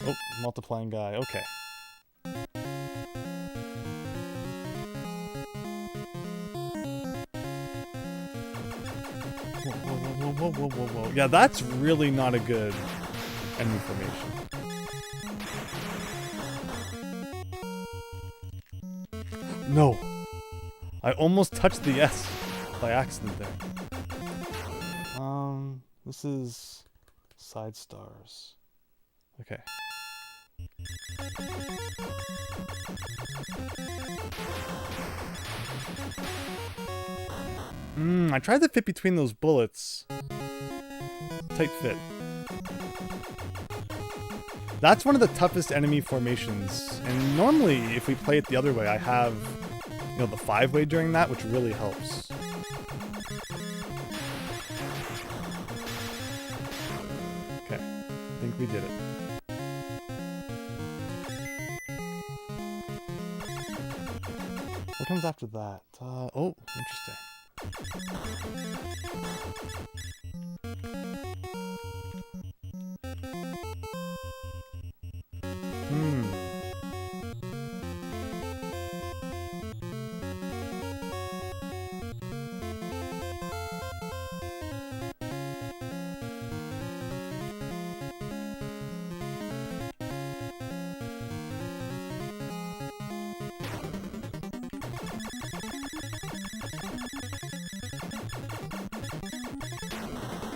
S1: Oh, multiplying guy, okay. Whoa. Yeah, that's really not a good enemy formation. No! I almost touched the S by accident there. This is side stars. Okay. I tried to fit between those bullets. Tight fit. That's one of the toughest enemy formations. And normally, if we play it the other way, I have, you know, the 5-way during that, which really helps. Okay. I think we did it. What comes after that? Oh, interesting.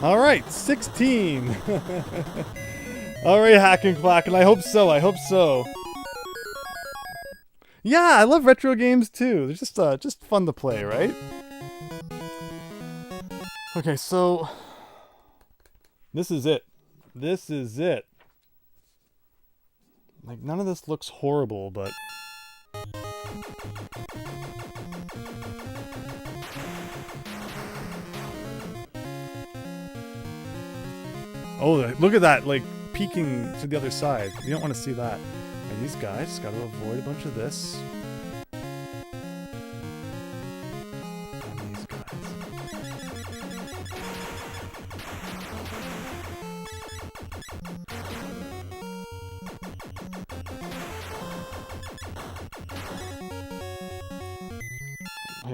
S1: All right, 16. All right, Hack and Quack, and I hope so. Yeah, I love retro games too. They're just fun to play, right? Okay, so this is it. Like, none of this looks horrible, but oh, look at that, like, peeking to the other side. You don't want to see that. And these guys, just gotta avoid a bunch of this. And these guys.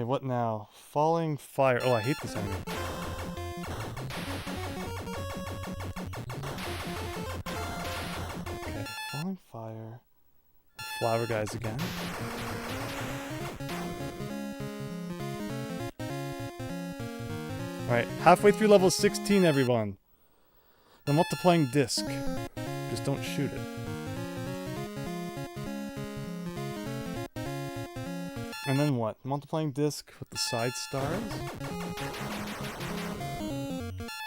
S1: Okay, what now? Falling fire. Oh, I hate this enemy. Okay, falling fire. Flower guys again. Alright, halfway through level 16, everyone. The multiplying disc. Just don't shoot it. And then what? Multiplying disc with the side stars?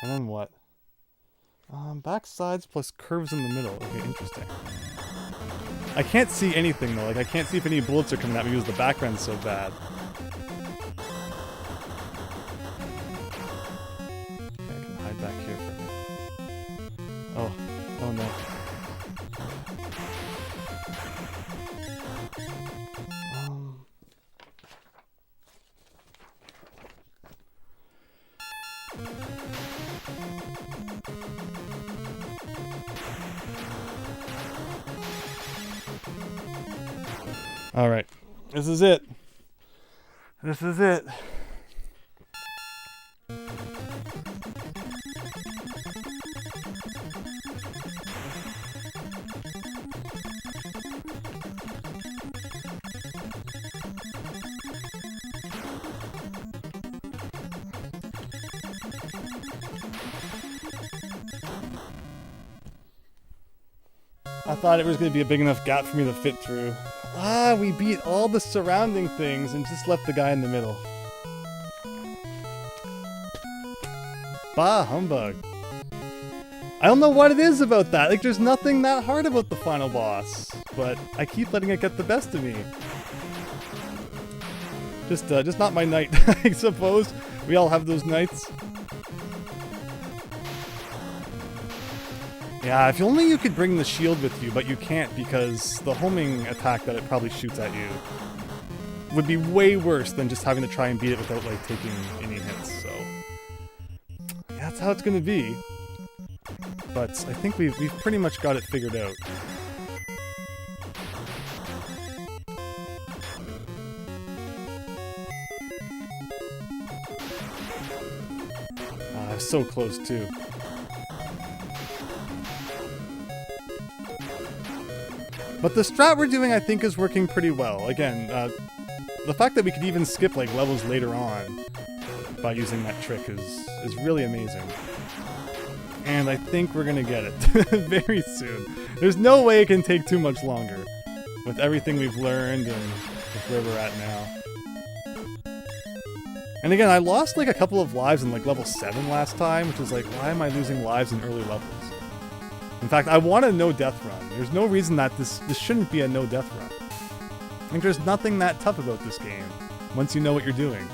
S1: And then what? Back sides plus curves in the middle. Okay, interesting. I can't see anything though. Like, I can't see if any bullets are coming at me because the background's so bad. Okay, I can hide back here for a minute. Oh. Oh no. Alright, this is it. This is it. I thought it was going to be a big enough gap for me to fit through. Ah, we beat all the surrounding things and just left the guy in the middle. Bah, humbug. I don't know what it is about that. Like, there's nothing that hard about the final boss. But I keep letting it get the best of me. Just not my night, I suppose. We all have those nights. Yeah, if only you could bring the shield with you, but you can't because the homing attack that it probably shoots at you would be way worse than just having to try and beat it without, like, taking any hits, so... Yeah, that's how it's gonna be. But I think we've pretty much got it figured out. So close, too. But the strat we're doing, I think, is working pretty well. Again, the fact that we could even skip, like, levels later on by using that trick is really amazing. And I think we're gonna get it very soon. There's no way it can take too much longer with everything we've learned and with where we're at now. And again, I lost, like, a couple of lives in, like, level 7 last time, which is like, why am I losing lives in early levels? In fact, I want a no-death run. There's no reason that this shouldn't be a no-death run. I think there's nothing that tough about this game, once you know what you're doing.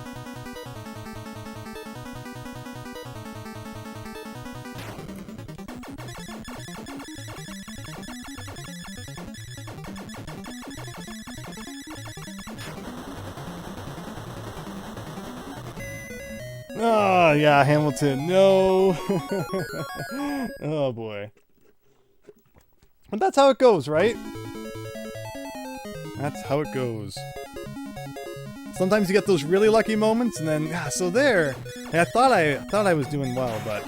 S1: Oh, yeah, Hamilton, no! Oh, boy. But that's how it goes, right? That's how it goes. Sometimes you get those really lucky moments, and then, yeah, so there. Hey, I thought I was doing well, but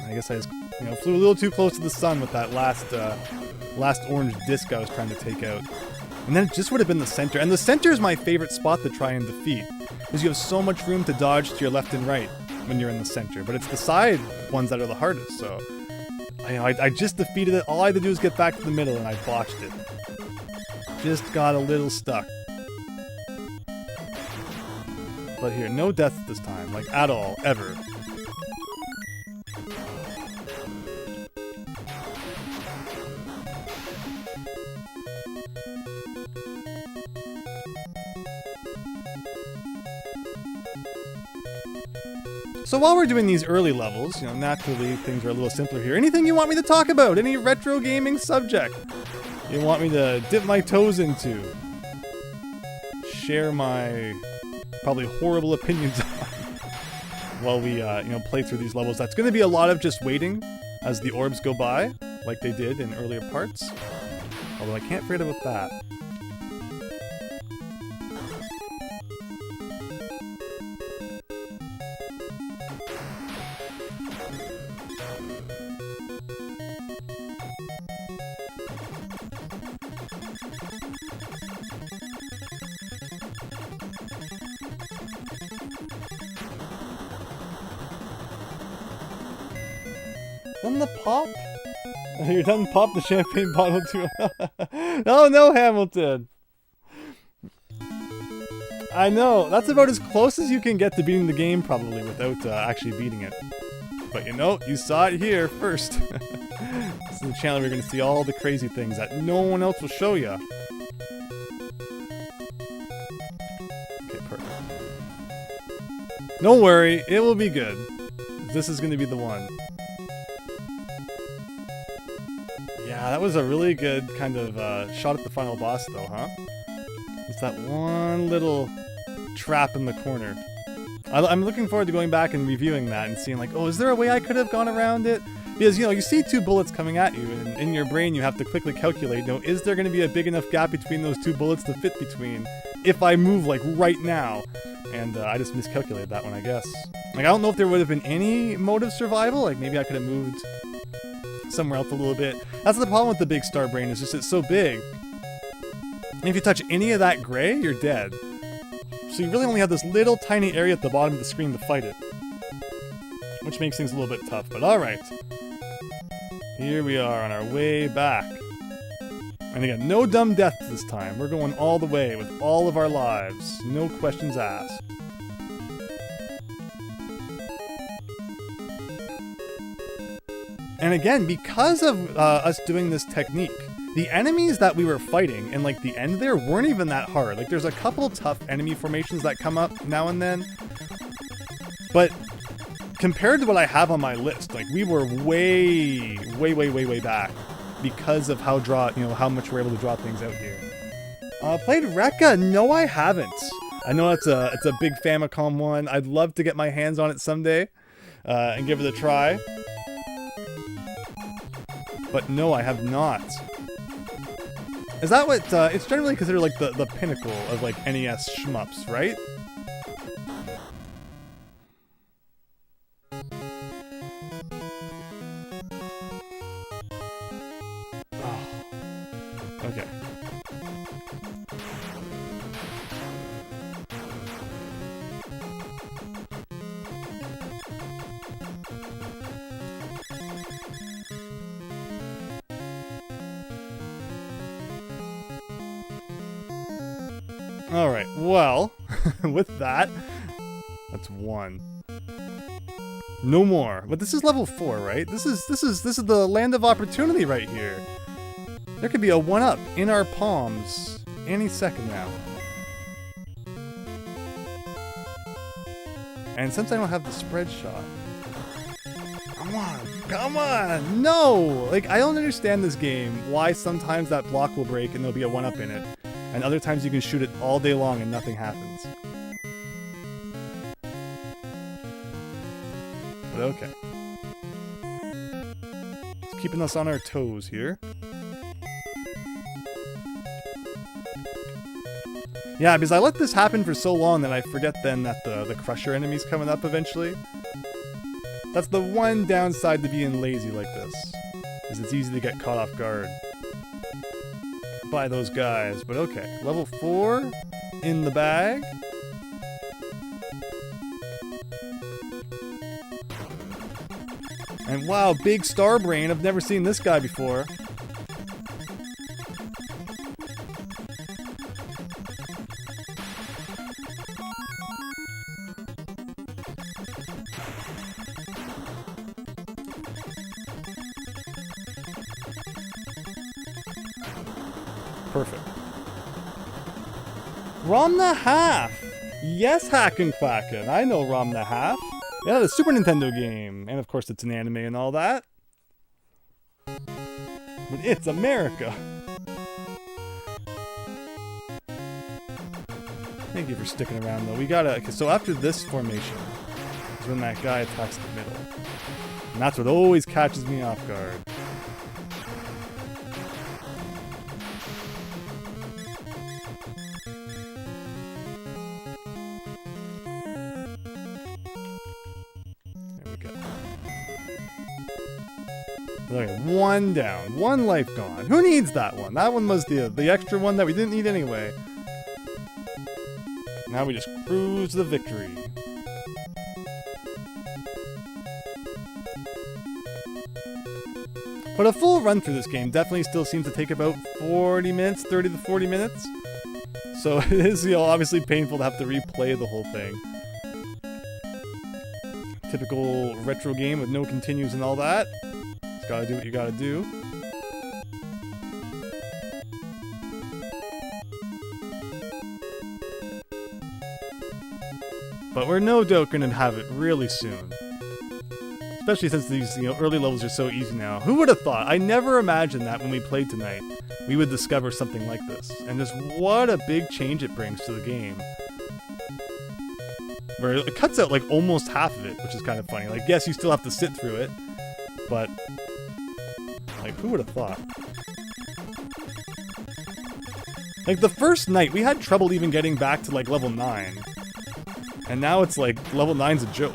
S1: I guess I just, flew a little too close to the sun with that last orange disc I was trying to take out. And then it just would have been the center. And the center is my favorite spot to try and defeat, because you have so much room to dodge to your left and right when you're in the center. But it's the side ones that are the hardest, so... I just defeated it. All I had to do was get back to the middle, and I botched it. Just got a little stuck. But here, no death this time, like, at all, ever. So while we're doing these early levels, naturally things are a little simpler here. Anything you want me to talk about? Any retro gaming subject you want me to dip my toes into? Share my probably horrible opinions on while we, play through these levels. That's going to be a lot of just waiting as the orbs go by, like they did in earlier parts. Although I can't forget about that. Then the pop? You're done pop the champagne bottle too. Oh no, Hamilton! I know, that's about as close as you can get to beating the game probably without actually beating it. But you know, you saw it here first. This is the channel where you're going to see all the crazy things that no one else will show you. Okay, perfect. Don't worry, it will be good. This is going to be the one. Yeah, that was a really good kind of shot at the final boss though, huh? It's that one little trap in the corner. I'm looking forward to going back and reviewing that and seeing like, oh, is there a way I could have gone around it? Because, you know, you see two bullets coming at you, and in your brain you have to quickly calculate, you know, is there going to be a big enough gap between those two bullets to fit between if I move, like, right now? And I just miscalculated that one, I guess. Like, I don't know if there would have been any mode of survival. Like, maybe I could have moved somewhere else a little bit. That's the problem with the big star brain, is just it's so big. And if you touch any of that gray, you're dead. So you really only have this little tiny area at the bottom of the screen to fight it. Which makes things a little bit tough, but alright. Here we are on our way back. And again, no dumb death this time. We're going all the way with all of our lives. No questions asked. And again, because of us doing this technique, the enemies that we were fighting in like the end there weren't even that hard. Like there's a couple tough enemy formations that come up now and then. But compared to what I have on my list, like we were way back because of how how much we're able to draw things out here. Played Rekka? No, I haven't. I know it's a big Famicom one. I'd love to get my hands on it someday and give it a try. But no, I have not. Is that what, it's generally considered like the pinnacle of like NES shmups, right? Oh. Okay. Alright, well, with that, that's one. No more. But this is level 4, right? This is the land of opportunity right here. There could be a 1-up in our palms any second now. And since I don't have the spread shot, come on, no! Like, I don't understand this game, why sometimes that block will break and there'll be a 1-up in it. And other times you can shoot it all day long and nothing happens. But okay. It's keeping us on our toes here. Yeah, because I let this happen for so long that I forget then that the Crusher enemy's coming up eventually. That's the one downside to being lazy like this, is it's easy to get caught off guard by those guys. But okay, level 4 in the bag. And wow, big star brain. I've never seen this guy before. Perfect. Rom the Half! Yes, Hackin' Quackin'. I know Rom the Half. Yeah, the Super Nintendo game. And of course it's an anime and all that. But it's America. Thank you for sticking around though. We gotta... Okay, so after this formation is when that guy attacks the middle. And that's what always catches me off guard. Okay, one down, one life gone. Who needs that one? That one was the extra one that we didn't need anyway. Now we just cruise to victory. But a full run through this game definitely still seems to take about 40 minutes, 30 to 40 minutes. So it is, you know, obviously painful to have to replay the whole thing. Typical retro game with no continues and all that. Just gotta do what you gotta do. But we're no doubt gonna have it really soon. Especially since these, you know, early levels are so easy now. Who would have thought? I never imagined that when we played tonight, we would discover something like this. And just what a big change it brings to the game. Where it cuts out like almost half of it, which is kind of funny. Like, yes, you still have to sit through it, but like, who would have thought? Like, the first night, we had trouble even getting back to like level 9. And now it's like, level 9's a joke.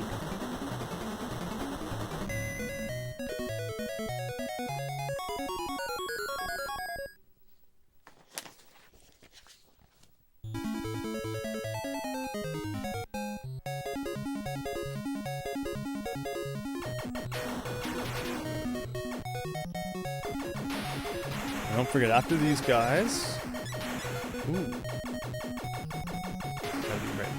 S1: Don't forget, after these guys... Ooh. Gotta be ready.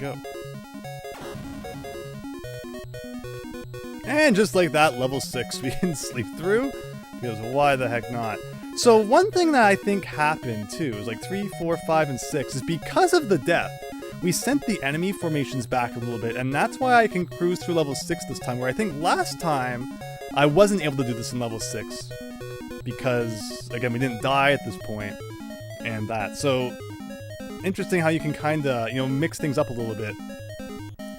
S1: Go. And just like that, level 6 we can sleep through, because why the heck not? So one thing that I think happened too, is like 3, 4, 5, and 6, is because of the death, we sent the enemy formations back a little bit, and that's why I can cruise through level 6 this time, where I think last time I wasn't able to do this in level 6, because, again, we didn't die at this point, and that. So interesting how you can kind of, you know, mix things up a little bit.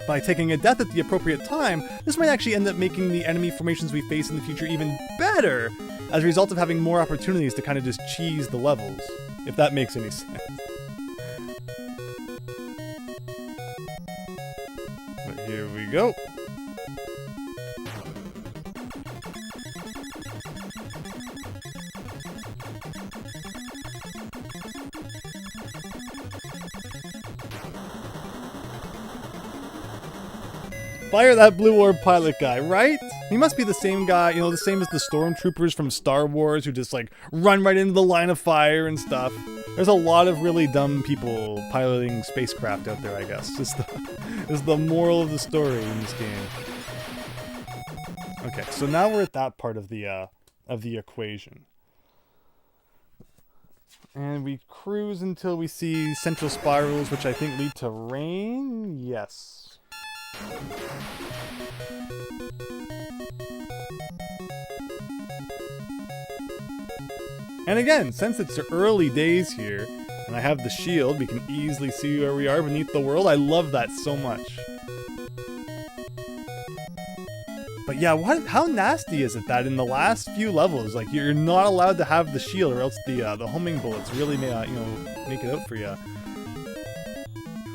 S1: By taking a death at the appropriate time, this might actually end up making the enemy formations we face in the future even better, as a result of having more opportunities to kind of just cheese the levels, if that makes any sense. But here we go. Fire that blue orb pilot guy, right? He must be the same guy, you know, the same as the stormtroopers from Star Wars who just like run right into the line of fire and stuff. There's a lot of really dumb people piloting spacecraft out there, I guess. Is the moral of the story in this game. Okay, so now we're at that part of the equation. And we cruise until we see central spirals, which I think lead to rain. Yes. And again, since it's early days here, and I have the shield, we can easily see where we are beneath the world. I love that so much. But yeah, how nasty is it that in the last few levels, like, you're not allowed to have the shield, or else the homing bullets really may, you know, make it out for you.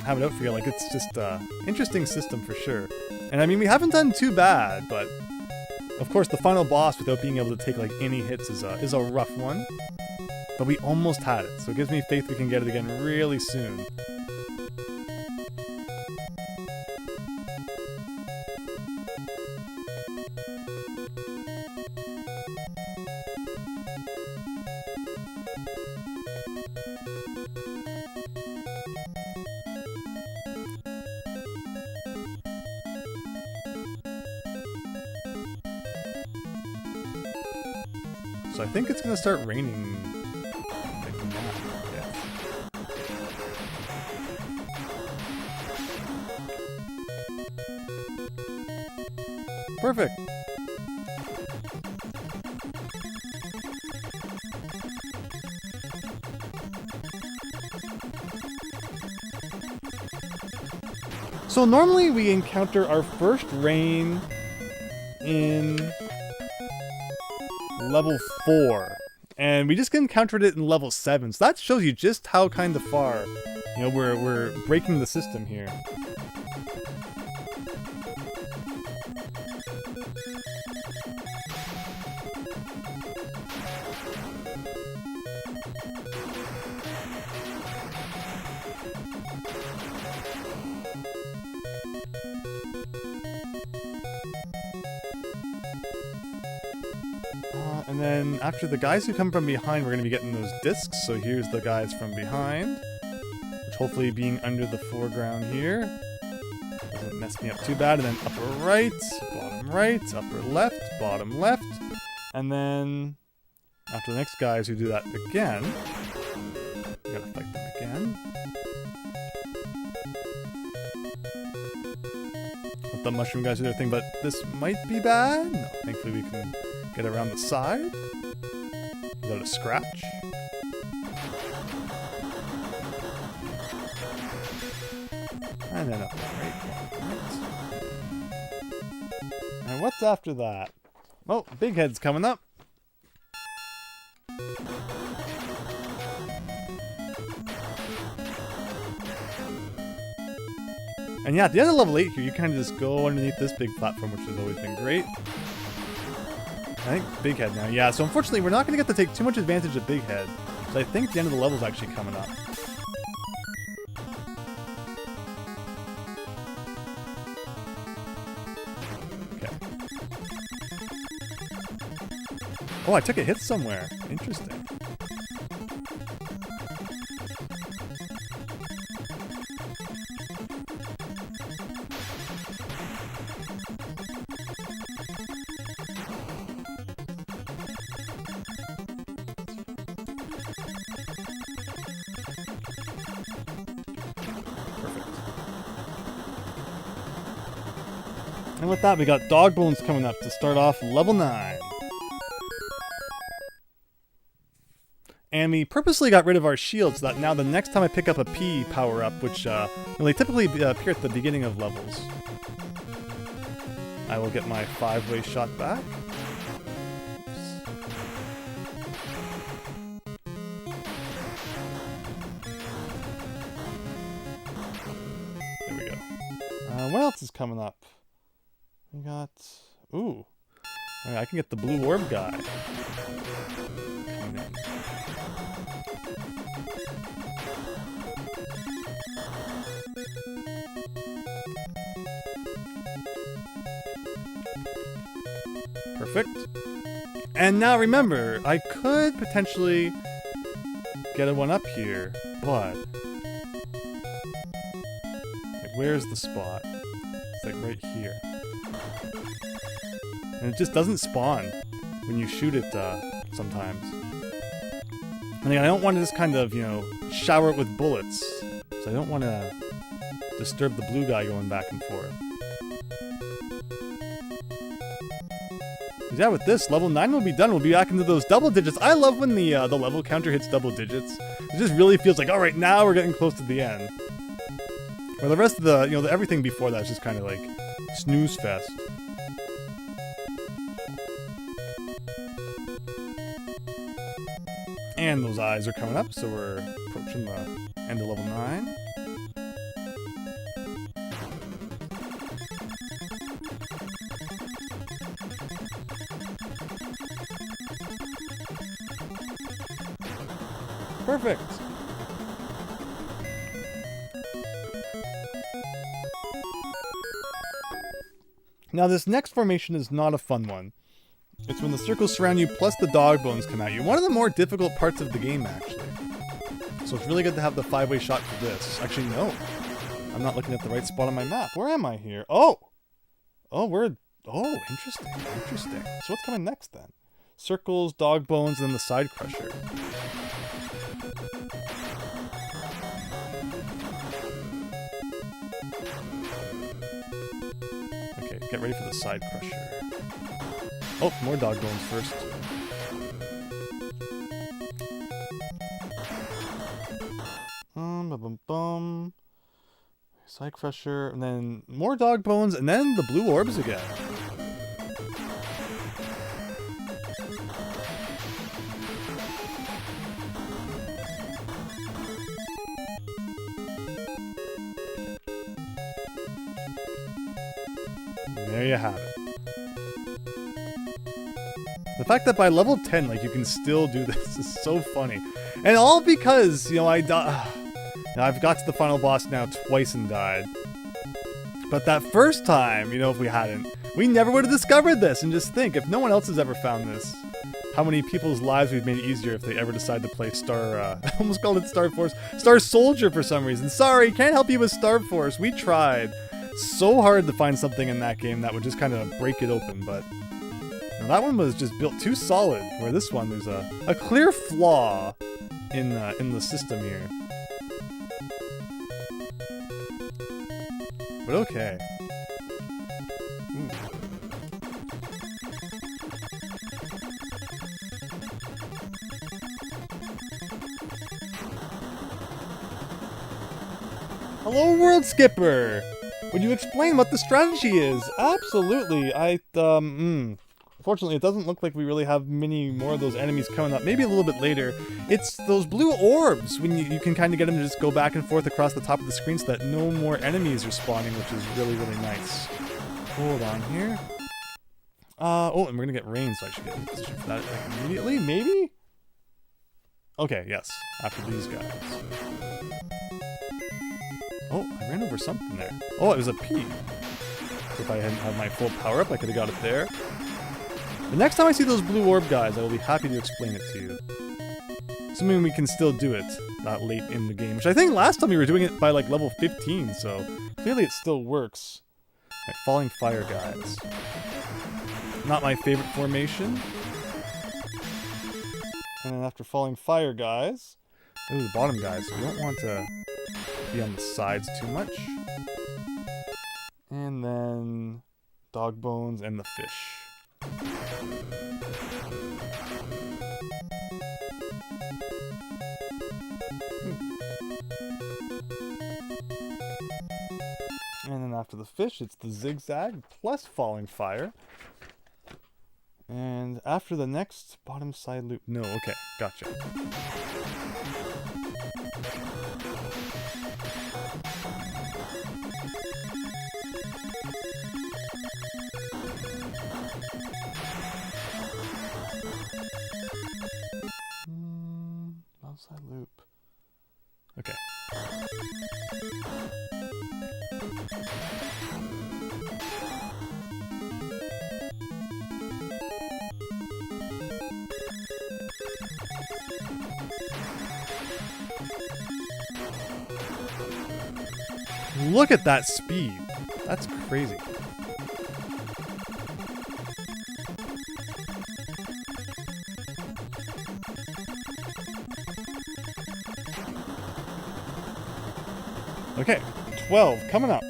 S1: Have it out for you. Like, it's just interesting system for sure. And I mean, we haven't done too bad, but of course the final boss without being able to take like any hits is a rough one. But we almost had it, so it gives me faith we can get it again really soon. So I think it's gonna start raining. Like, yeah. Perfect. So normally we encounter our first rain in level 4, And we just encountered it in level 7, so that shows you just how kind of far, you know, we're breaking the system here. And then after the guys who come from behind, we're going to be getting those discs. So here's the guys from behind, which hopefully being under the foreground here doesn't mess me up too bad. And then upper right, upper left, bottom left. And then after the next guys who do that again, we gotta fight them again. Let the mushroom guys do their thing, but this might be bad. No, thankfully we can get around the side without a scratch. And then up right. And what's after that? Oh, Big Head's coming up. And yeah, at the end of level 8 here, you kind of just go underneath this big platform, which has always been great. I think Big Head now. Yeah, so unfortunately, we're not going to get to take too much advantage of Big Head. So I think the end of the level is actually coming up. Okay. Oh, I took a hit somewhere. Interesting. And with that, we got Dog Bones coming up to start off level 9. And we purposely got rid of our shield so that now the next time I pick up a P power-up, which they typically appear at the beginning of levels, I will get my 5-way shot back. There we go. What else is coming up? We got... Ooh. Right, I can get the blue orb guy. Coming in. Perfect. And now remember, I could potentially get a one up here, but... Like, where's the spot? It's like right here. And it just doesn't spawn when you shoot it sometimes. And I don't want to just kind of, you know, shower it with bullets. So I don't want to disturb the blue guy going back and forth. Yeah, with this, level 9 will be done. We'll be back into those double digits. I love when the level counter hits double digits. It just really feels like, alright, now we're getting close to the end. Where the rest of the, you know, everything before that is just kind of like snooze fest. And those eyes are coming up, so we're approaching the end of level 9. Perfect. Now this next formation is not a fun one. It's when the circles surround you plus the dog bones come at you. One of the more difficult parts of the game, actually. So it's really good to have the 5-way shot for this. Actually, no. I'm not looking at the right spot on my map. Where am I here? Oh! Oh, interesting. Interesting. So what's coming next, then? Circles, dog bones, and then the side crusher. Okay, get ready for the side crusher. Oh, more dog bones first. Side crusher, and then more dog bones, and then the blue orbs again. there you have it. The fact that by level 10, like, you can still do this is so funny. And all because, you know, I've got to the final boss now twice and died. But that first time, you know, if we hadn't, we never would have discovered this. And just think, if no one else has ever found this, how many people's lives we've made easier if they ever decide to play I almost called it Star Force. Star Soldier for some reason. Sorry, can't help you with Star Force. We tried so hard to find something in that game that would just kind of break it open, but now that one was just built too solid, where this one, there's a clear flaw in the system here. But okay. Ooh. Hello, World Skipper! Would you explain what the strategy is? Absolutely. Fortunately, it doesn't look like we really have many more of those enemies coming up. Maybe a little bit later. It's those blue orbs, when you can kind of get them to just go back and forth across the top of the screen so that no more enemies are spawning, which is really, really nice. Hold on here. Oh, and we're gonna get rain, so I should get in position for that immediately, maybe? Okay, yes, after these guys. Oh, I ran over something there. Oh, it was a P. So if I hadn't had my full power up, I could have got it there. The next time I see those blue orb guys, I will be happy to explain it to you. Assuming we can still do it that late in the game, which I think last time we were doing it by like level 15, so clearly it still works. Alright, falling fire guys. Not my favorite formation. And then after falling fire guys, ooh, the bottom guys, so we don't want to be on the sides too much. And then dog bones and the fish. And then after the fish, it's the zigzag plus falling fire. And after the next bottom side loop, no, okay, gotcha. Outside loop. Okay. Look at that speed. That's crazy. Okay, 12 coming up.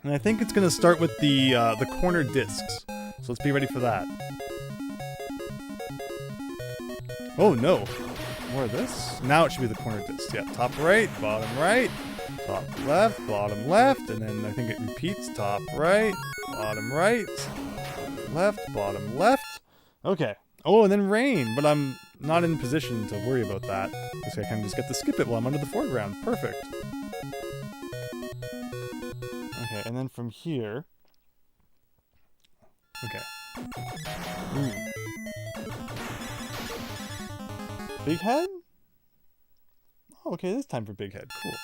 S1: And I think it's going to start with the corner discs. So let's be ready for that. Oh no, more of this? Now it should be the corner discs. Yeah, top right, top left, bottom left, and then I think it repeats top right, left, bottom left. Okay. Oh, and then rain, but I'm not in position to worry about that. So I can just get to skip it while I'm under the foreground. Perfect. Okay, and then from here... Okay. Ooh. Big head? Oh, okay, this time for big head. Cool.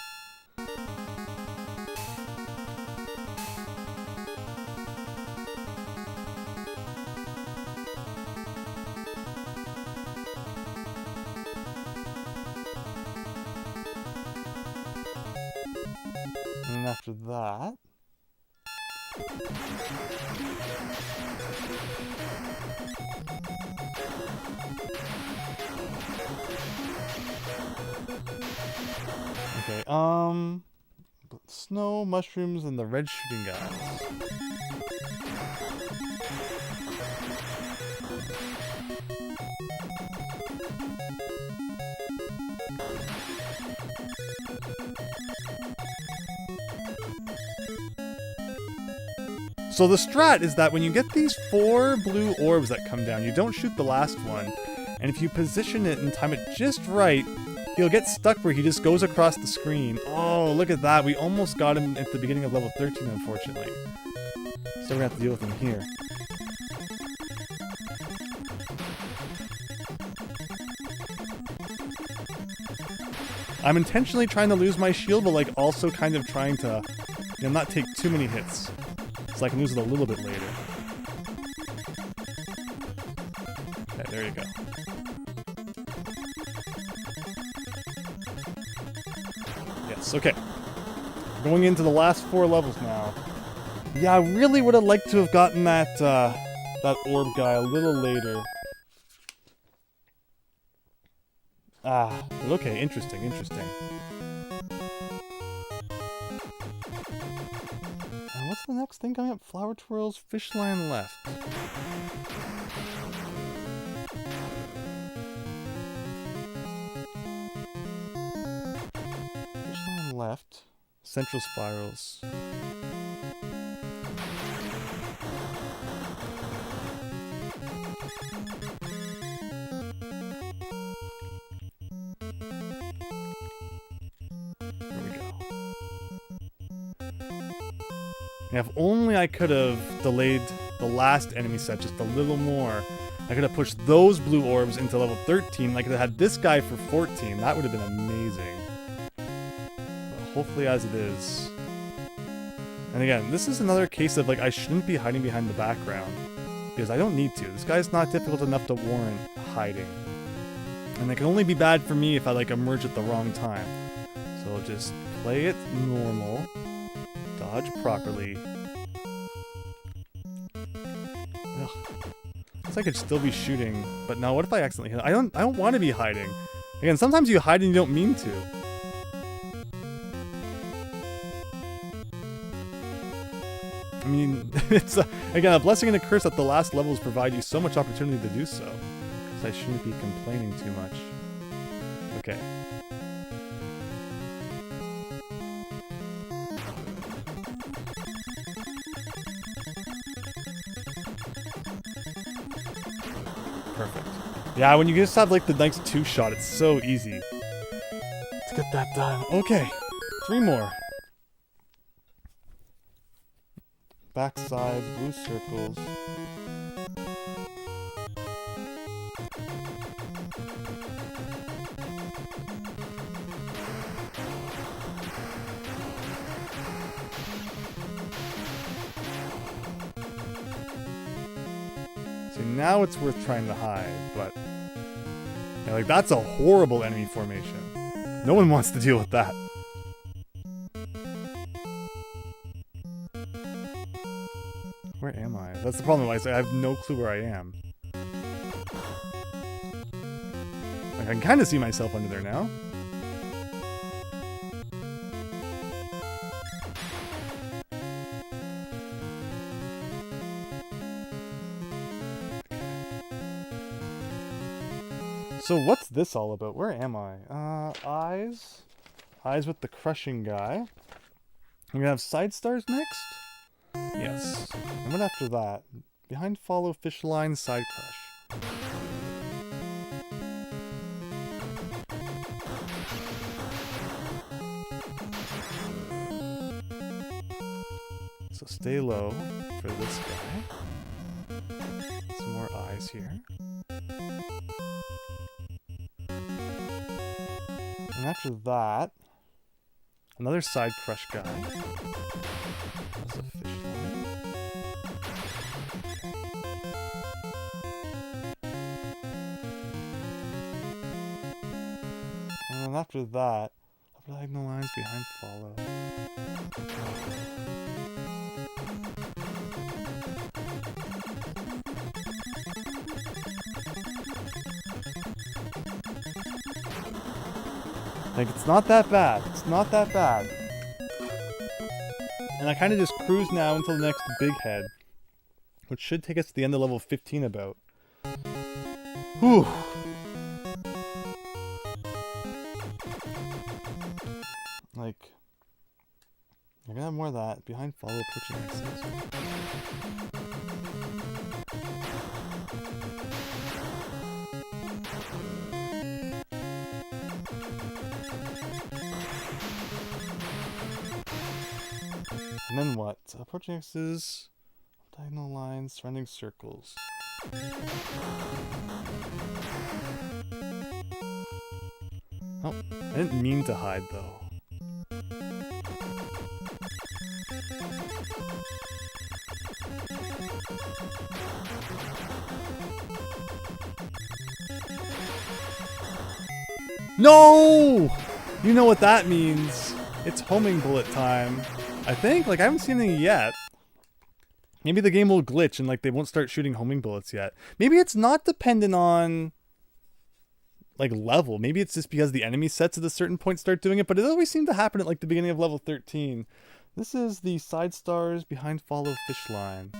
S1: And after that... Okay, snow, mushrooms, and the red shooting guys. So the strat is that when you get these 4 blue orbs that come down, you don't shoot the last one, and if you position it and time it just right, he'll get stuck where he just goes across the screen. Oh, look at that. We almost got him at the beginning of level 13, unfortunately. So we're gonna have to deal with him here. I'm intentionally trying to lose my shield, but like also kind of trying to, you know, not take too many hits, so I can lose it a little bit later. Okay, there you go. Yes, okay. Going into the last 4 levels now. Yeah, I really would have liked to have gotten that that orb guy a little later. Ah, but okay, interesting, interesting. And what's the next thing coming up? Flower twirls, fish line left. Fish line left. Central spirals. If only I could have delayed the last enemy set just a little more, I could have pushed those blue orbs into level 13. I could have had this guy for 14. That would have been amazing. But hopefully as it is. And again, this is another case of like I shouldn't be hiding behind the background. Because I don't need to. This guy's not difficult enough to warrant hiding. And it can only be bad for me if I like emerge at the wrong time. So I'll just play it normal. Dodge properly. Ugh. Guess I could still be shooting, but now what if I accidentally hit? I don't want to be hiding. Again, sometimes you hide and you don't mean to. I mean, it's again a blessing and a curse that the last levels provide you so much opportunity to do so. So I shouldn't be complaining too much. Okay. Perfect. Yeah, when you just have like the nice 2-shot, it's so easy to get that done. Okay, 3 more. Backside, blue circles. See, now it's worth trying to hide, but yeah, like that's a horrible enemy formation. No one wants to deal with that. Where am I? That's the problem. I have no clue where I am. Like, I can kind of see myself under there now. So what's this all about? Where am I? Eyes. Eyes with the crushing guy. We're gonna have side stars next? Yes. And what after that? Behind follow fish line side crush. So stay low for this guy. Some more eyes here. And after that, another side crush guy. That's a fish line. And then after that, diagonal lines behind follow. Like, it's not that bad. It's not that bad. And I kind of just cruise now until the next big head, which should take us to the end of level 15 about. Whew. Like, you're gonna have more of that. Behind follow, approaching access. And then what? Approaching X's, diagonal lines, surrounding circles. Oh, I didn't mean to hide though. No! You know what that means. It's homing bullet time. I think? Like, I haven't seen any yet. Maybe the game will glitch and, like, they won't start shooting homing bullets yet. Maybe it's not dependent on, like, level. Maybe it's just because the enemy sets at a certain point start doing it, but it always seemed to happen at, like, the beginning of level 13. This is the side stars behind follow fish line.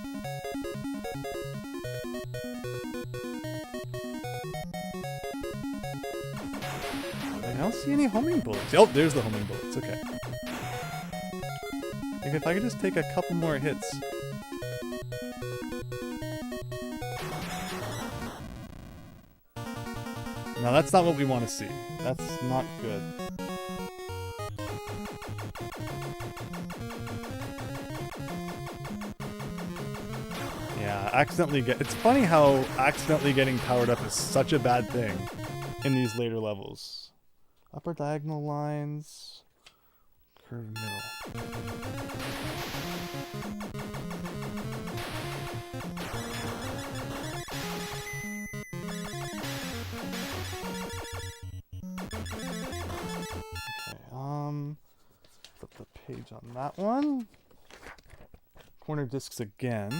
S1: I don't see any homing bullets. Oh, there's the homing bullets. Okay. Like if I could just take a couple more hits. No, that's not what we want to see. That's not good. Yeah, it's funny how accidentally getting powered up is such a bad thing in these later levels. Upper diagonal lines, curve middle. Okay, flip the page on that one. Corner discs again.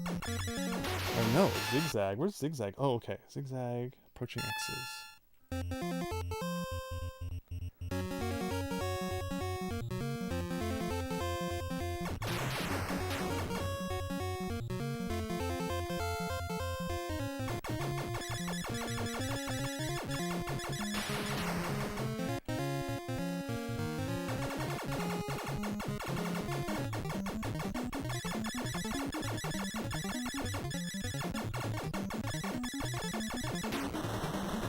S1: Oh no, zigzag. Where's zigzag? Oh, okay. Zigzag, approaching X's.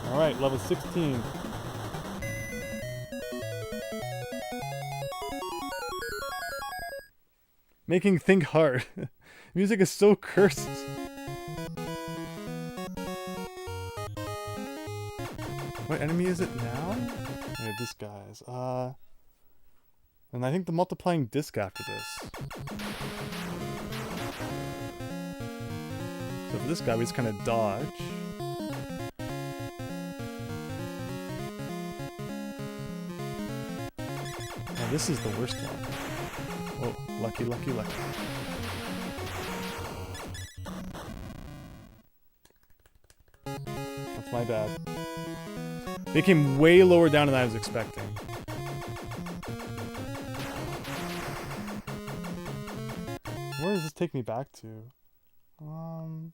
S1: Alright, level 16. Making think hard. Music is so cursed. What enemy is it now? Yeah, this guy's. And I think the multiplying disc after this. So for this guy, we just kind of dodge. Now this is the worst one. Oh, lucky, lucky, lucky. That's my bad. They came way lower down than I was expecting. Where does this take me back to? Oh,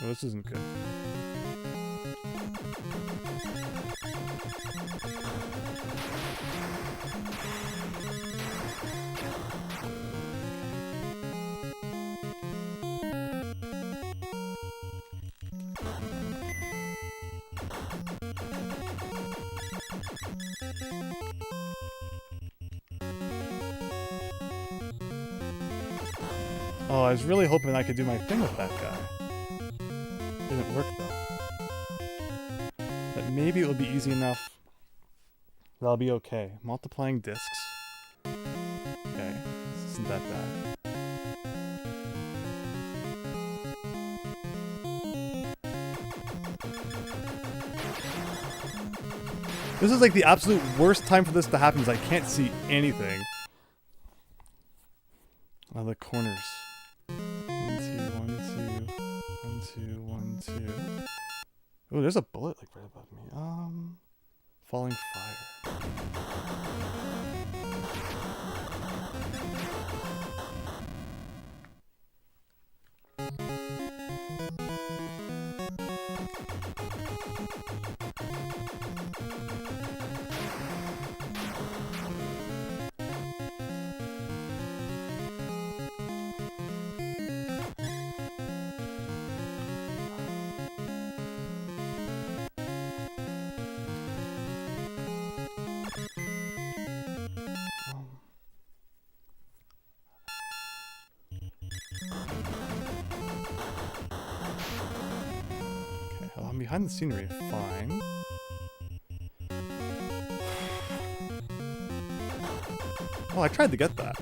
S1: this isn't good. Oh, I was really hoping I could do my thing with that guy. Didn't work though. But maybe it would be easy enough that I'll be okay. Multiplying discs. Okay, this isn't that bad. This is like the absolute worst time for this to happen because I can't see anything. Oh, the corners. 1, 2, 1, 2, 1, 2. Oh, there's a bullet like right above me. Falling fire. behind the scenery. Fine. Oh, I tried to get that.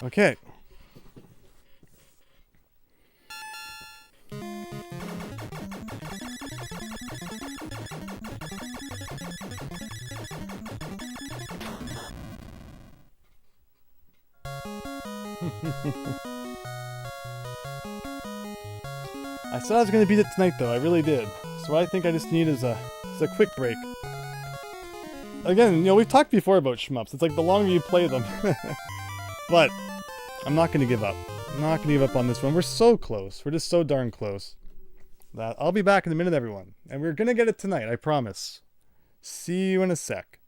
S1: Okay. I said I was going to beat it tonight, though. I really did. So what I think I just need is a quick break. Again, you know, we've talked before about shmups. It's like the longer you play them. But I'm not going to give up. I'm not going to give up on this one. We're so close. We're just so darn close. That I'll be back in a minute, everyone. And we're going to get it tonight, I promise. See you in a sec.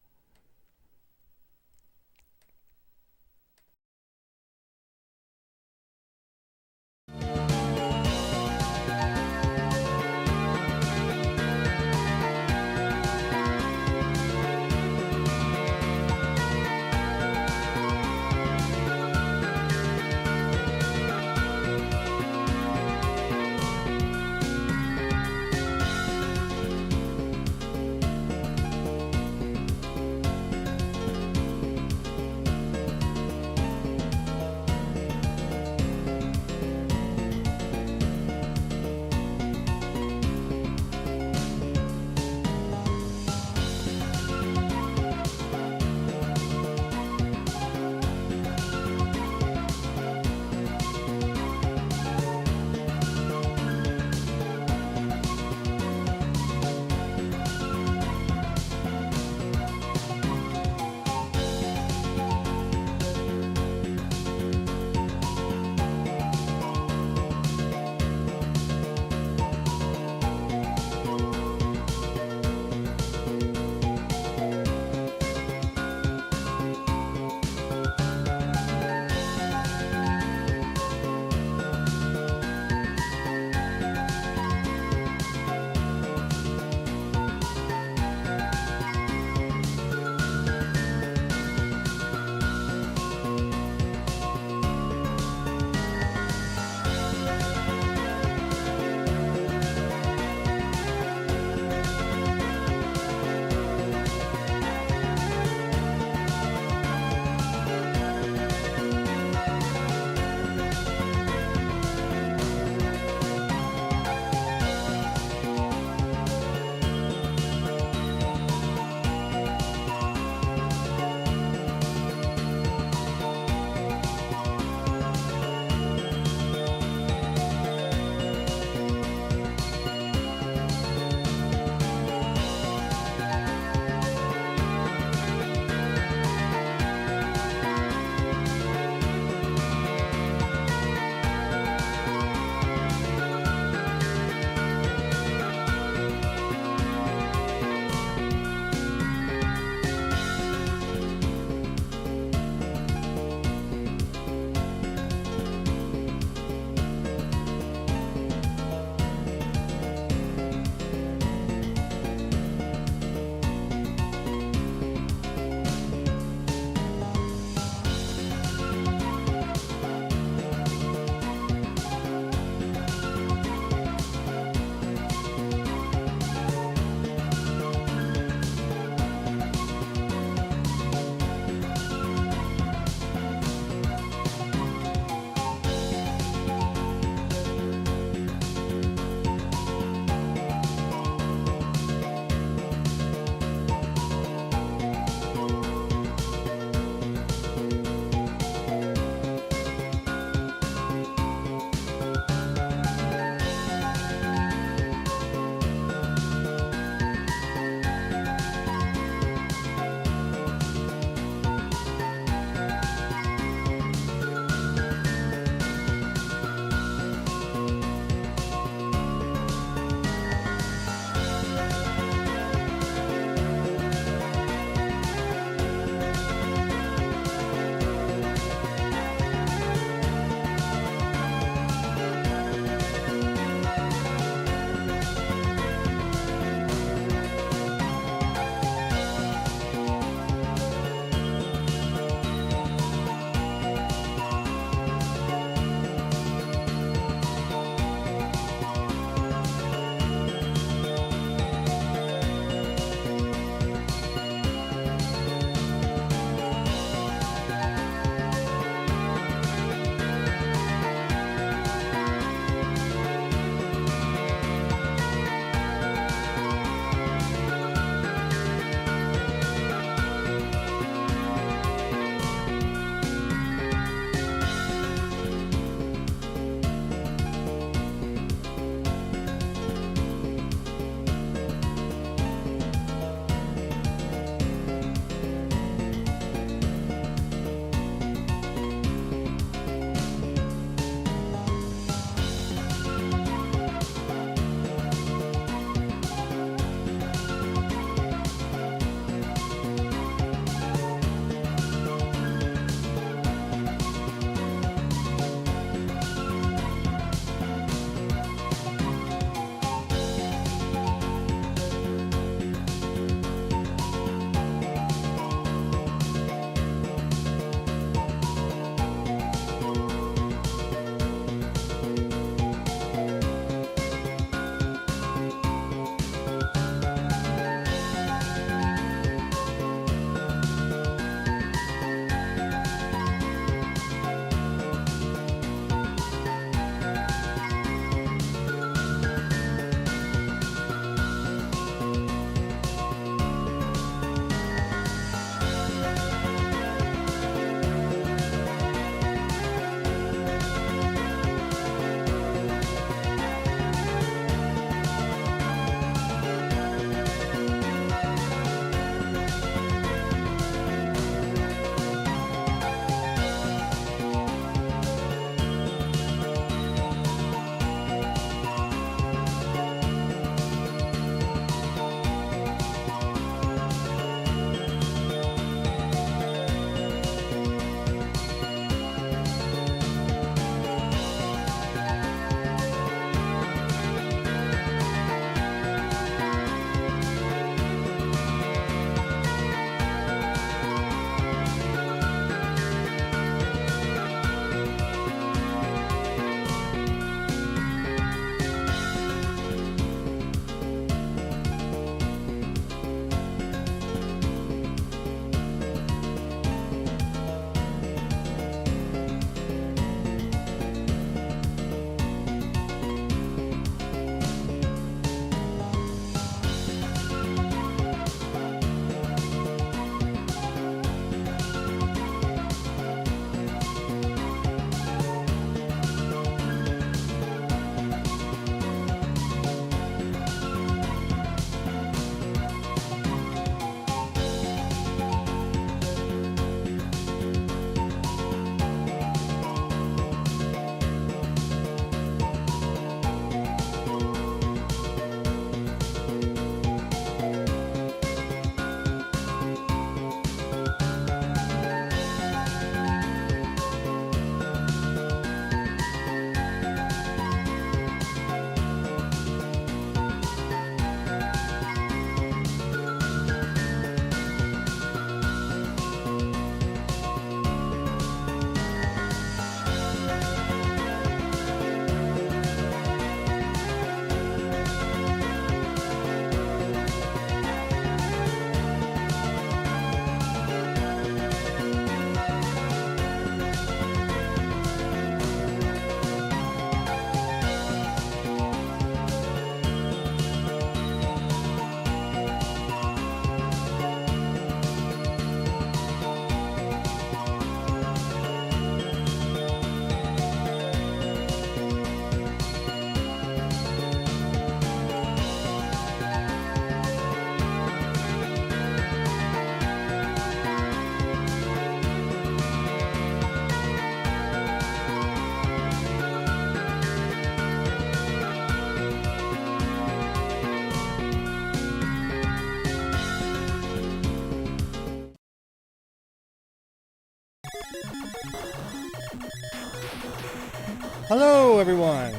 S1: Hello, everyone.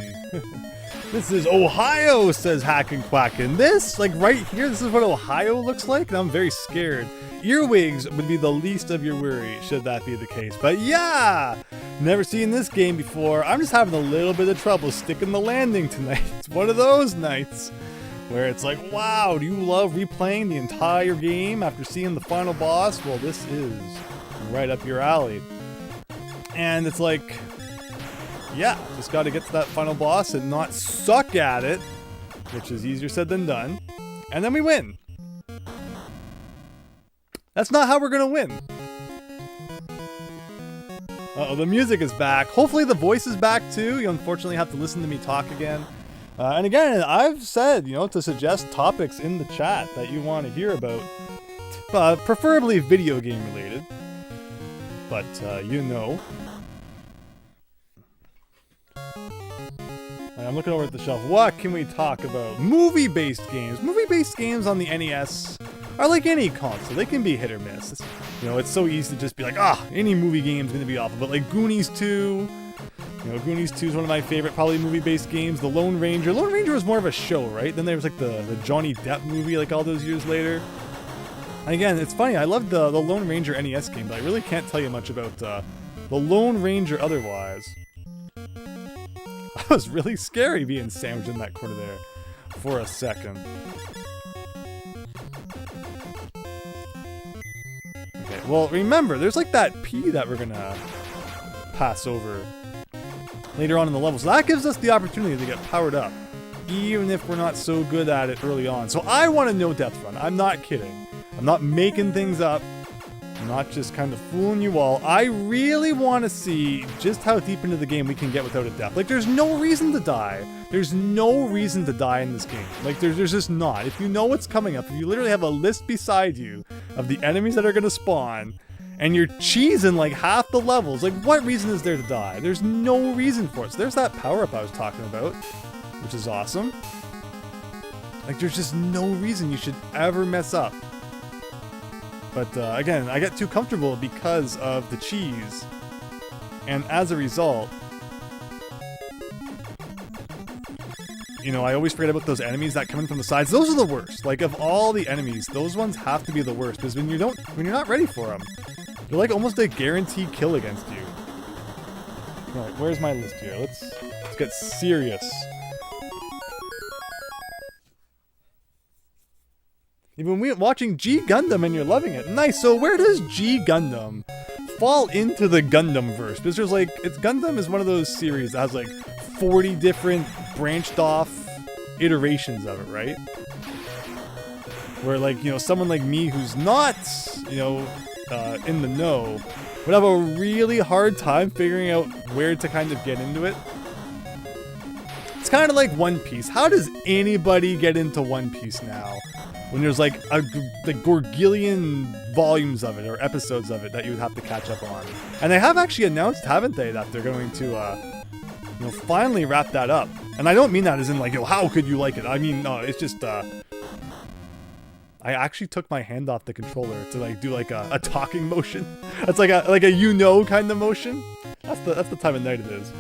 S1: This is Ohio, says Hackin' Quackin'. This, like right here, this is what Ohio looks like, and I'm very scared. Earwigs would be the least of your worry, should that be the case. But yeah, never seen this game before. I'm just having a little bit of trouble sticking the landing tonight. It's one of those nights where it's like, wow, do you love replaying the entire game after seeing the final boss? Well, this is right up your alley. And it's like, yeah, just got to get to that final boss and not suck at it, which is easier said than done. And then we win. That's not how we're going to win. Uh-oh, the music is back. Hopefully the voice is back too. You unfortunately have to listen to me talk again. And again, I've said, to suggest topics in the chat that you want to hear about. Preferably video game related. But, I'm looking over at the shelf. What can we talk about? Movie-based games. Movie-based games on the NES are like any console. They can be hit or miss. It's so easy to just be like, any movie game's gonna be awful. But like Goonies 2, Goonies 2 is one of my favorite probably movie-based games. The Lone Ranger. Lone Ranger was more of a show, right? Then there was like the Johnny Depp movie like all those years later. And again, it's funny. I love the Lone Ranger NES game, but I really can't tell you much about the Lone Ranger otherwise. That was really scary being sandwiched in that corner there for a second. Okay, well, remember, there's like that P that we're gonna pass over later on in the level. So that gives us the opportunity to get powered up, even if we're not so good at it early on. So I want to know Death Run. I'm not kidding. I'm not making things up. I'm not just kind of fooling you all. I really want to see just how deep into the game we can get without a death. Like, there's no reason to die. There's no reason to die in this game. Like, there's just not. If you know what's coming up, if you literally have a list beside you of the enemies that are going to spawn, and you're cheesing like half the levels, like, what reason is there to die? There's no reason for it. So there's that power-up I was talking about, which is awesome. Like, there's just no reason you should ever mess up. But again, I get too comfortable because of the cheese. And as a result, I always forget about those enemies that come in from the sides. Those are the worst. Like, of all the enemies, those ones have to be the worst. Because when you're not ready for them, they're like almost a guaranteed kill against you. Alright, where's my list here? Let's get serious. You've been watching G Gundam and you're loving it. Nice. So where does G Gundam fall into the Gundam verse? Because there's Gundam is one of those series that has like 40 different branched off iterations of it, right? Where someone like me who's not, in the know would have a really hard time figuring out where to kind of get into it. It's kind of like One Piece. How does anybody get into One Piece now? When there's like gorgillion volumes of it or episodes of it that you would have to catch up on. And they have actually announced, haven't they, that they're going to, finally wrap that up. And I don't mean that as in how could you like it? I mean, no, it's just, I actually took my hand off the controller to do a talking motion. That's like a kind of motion. That's the time of night it is.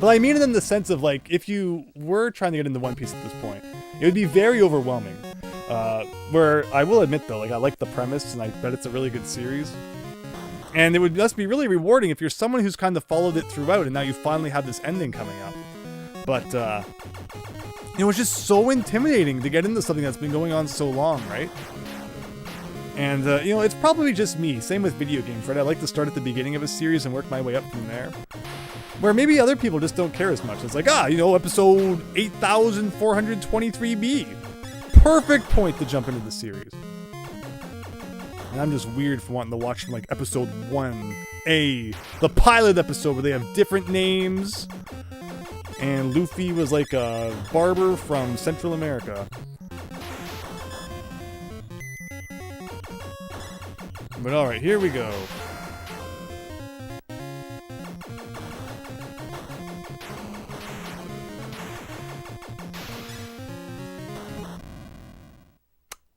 S1: But I mean it in the sense of if you were trying to get into One Piece at this point, it would be very overwhelming. Where I will admit though, I like the premise and I bet it's a really good series. And it would just be really rewarding if you're someone who's kind of followed it throughout and now you finally have this ending coming up. But, it's just so intimidating to get into something that's been going on so long, right? And, it's probably just me. Same with video games, right? I like to start at the beginning of a series and work my way up from there. Where maybe other people just don't care as much. It's episode 8423B. Perfect point to jump into the series. And I'm just weird for wanting to watch from episode 1A, the pilot episode where they have different names. And Luffy was like a barber from Central America. But alright, here we go.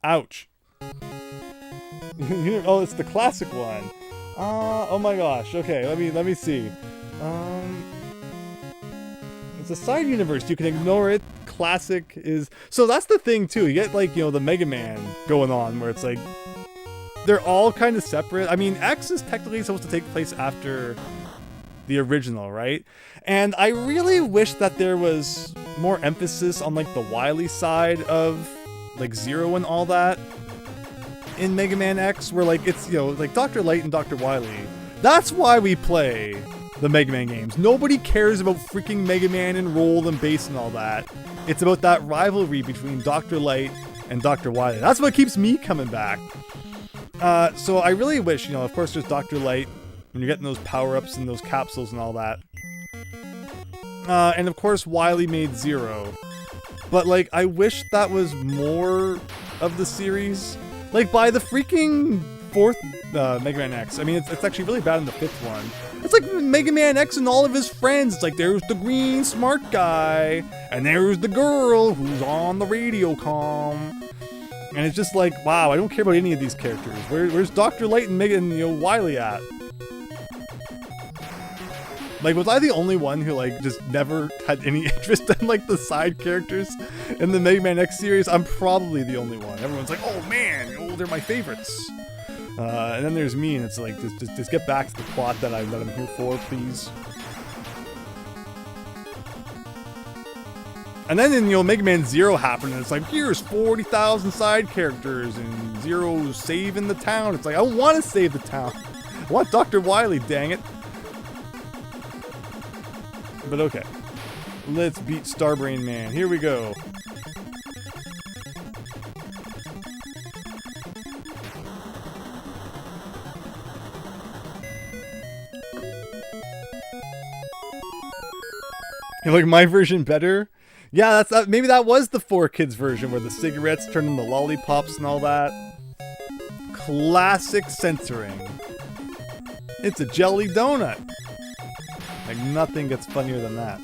S1: Ouch. Oh, it's the classic one. Oh my gosh. Okay, let me see. a side universe. You can ignore it. Classic is... So that's the thing, too. You get, like, you know, the Mega Man going on, where it's like... They're all kind of separate. I mean, X is technically supposed to take place after the original, right? And I really wish that there was more emphasis on, like, the Wily side of, like, Zero and all that in Mega Man X, where, like, it's, you know, like, Dr. Light and Dr. Wily. That's why we play the Mega Man games. Nobody cares about freaking Mega Man and Roll and Bass and all that. It's about that rivalry between Dr. Light and Dr. Wily. That's what keeps me coming back. So I really wish, you know, of course there's Dr. Light, when you're getting those power-ups and those capsules and all that. And of course Wily made Zero. But, like, I wish that was more of the series. Like, by the freaking fourth Mega Man X, I mean, it's actually really bad in the fifth one. It's like Mega Man X and all of his friends. It's like, there's the green smart guy, and there's the girl who's on the radio comm. And it's just like, wow, I don't care about any of these characters. Where's Dr. Light and Mega and, you know, Wily at? Like, was I the only one who, like, just never had any interest in, like, the side characters in the Mega Man X series? I'm probably the only one. Everyone's like, oh man, oh, they're my favorites. And then there's me, and it's like, just get back to the plot that I'm here for, please. And then, you know, Mega Man Zero happened, and it's like, here's 40,000 side characters, and Zero's saving the town. It's like, I don't want to save the town. I want Dr. Wily, dang it. But okay. Let's beat Starbrain Man. Here we go. You like my version better? Yeah, maybe that was the 4Kids version where the cigarettes turned into lollipops and all that. Classic censoring. It's a jelly donut. Like, nothing gets funnier than that.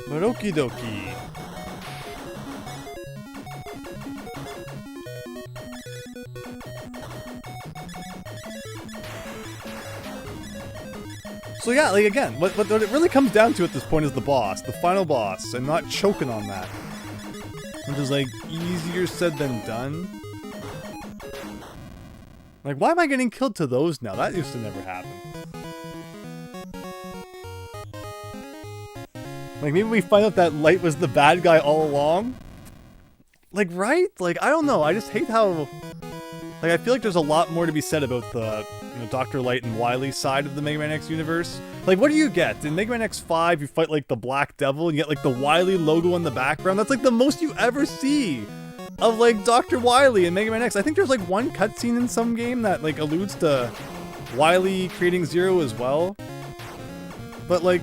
S1: But okie dokie. So yeah, like, again, what it really comes down to at this point is the boss, the final boss, and not choking on that. Which is, like, easier said than done. Like, why am I getting killed to those now? That used to never happen. Like, maybe we find out that Light was the bad guy all along? Like, right? Like, I don't know, I just hate how... Like, I feel like there's a lot more to be said about the, you know, Dr. Light and Wily side of the Mega Man X universe. Like, what do you get? In Mega Man X5, you fight, like, the Black Devil, and you get, like, the Wily logo in the background. That's, like, the most you ever see of, like, Dr. Wily in Mega Man X. I think there's, like, one cutscene in some game that, like, alludes to Wily creating Zero as well. But, like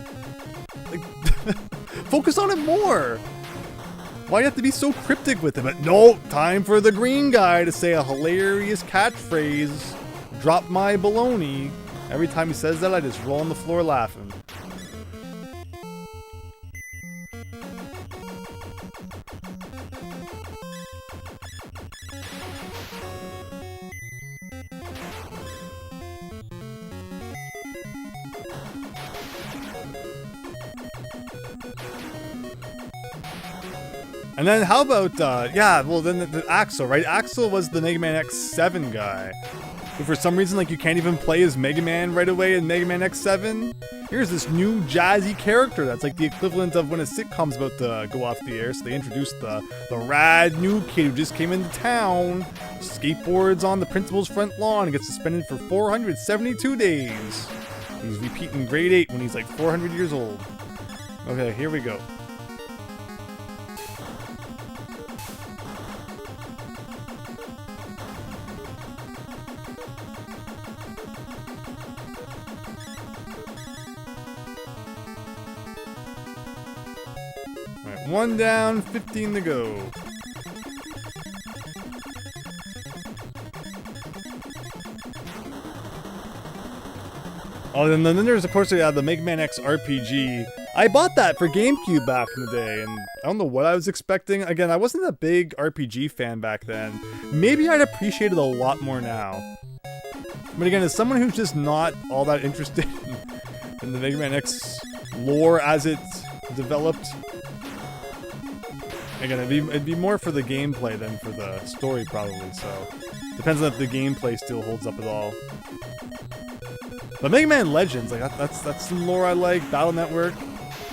S1: focus on it more! Why do you have to be so cryptic with him? But no, time for the green guy to say a hilarious catchphrase. Drop my baloney. Every time he says that, I just roll on the floor laughing. And then how about, yeah, well then the Axel, right? Axel was the Mega Man X7 guy. But for some reason, like, you can't even play as Mega Man right away in Mega Man X7. Here's this new jazzy character that's like the equivalent of when a sitcom's about to go off the air. So they introduced the rad new kid who just came into town, skateboards on the principal's front lawn, and gets suspended for 472 days. He's repeating grade 8 when he's like 400 years old. Okay, here we go. One down, 15 to go. Oh, and then there's, of course, the Mega Man X RPG. I bought that for GameCube back in the day, and I don't know what I was expecting. Again, I wasn't a big RPG fan back then. Maybe I'd appreciate it a lot more now. But again, as someone who's just not all that interested in the Mega Man X lore as it developed, again, it'd be more for the gameplay than for the story, probably, so depends on if the gameplay still holds up at all. But Mega Man Legends, like that's some lore I like. Battle Network,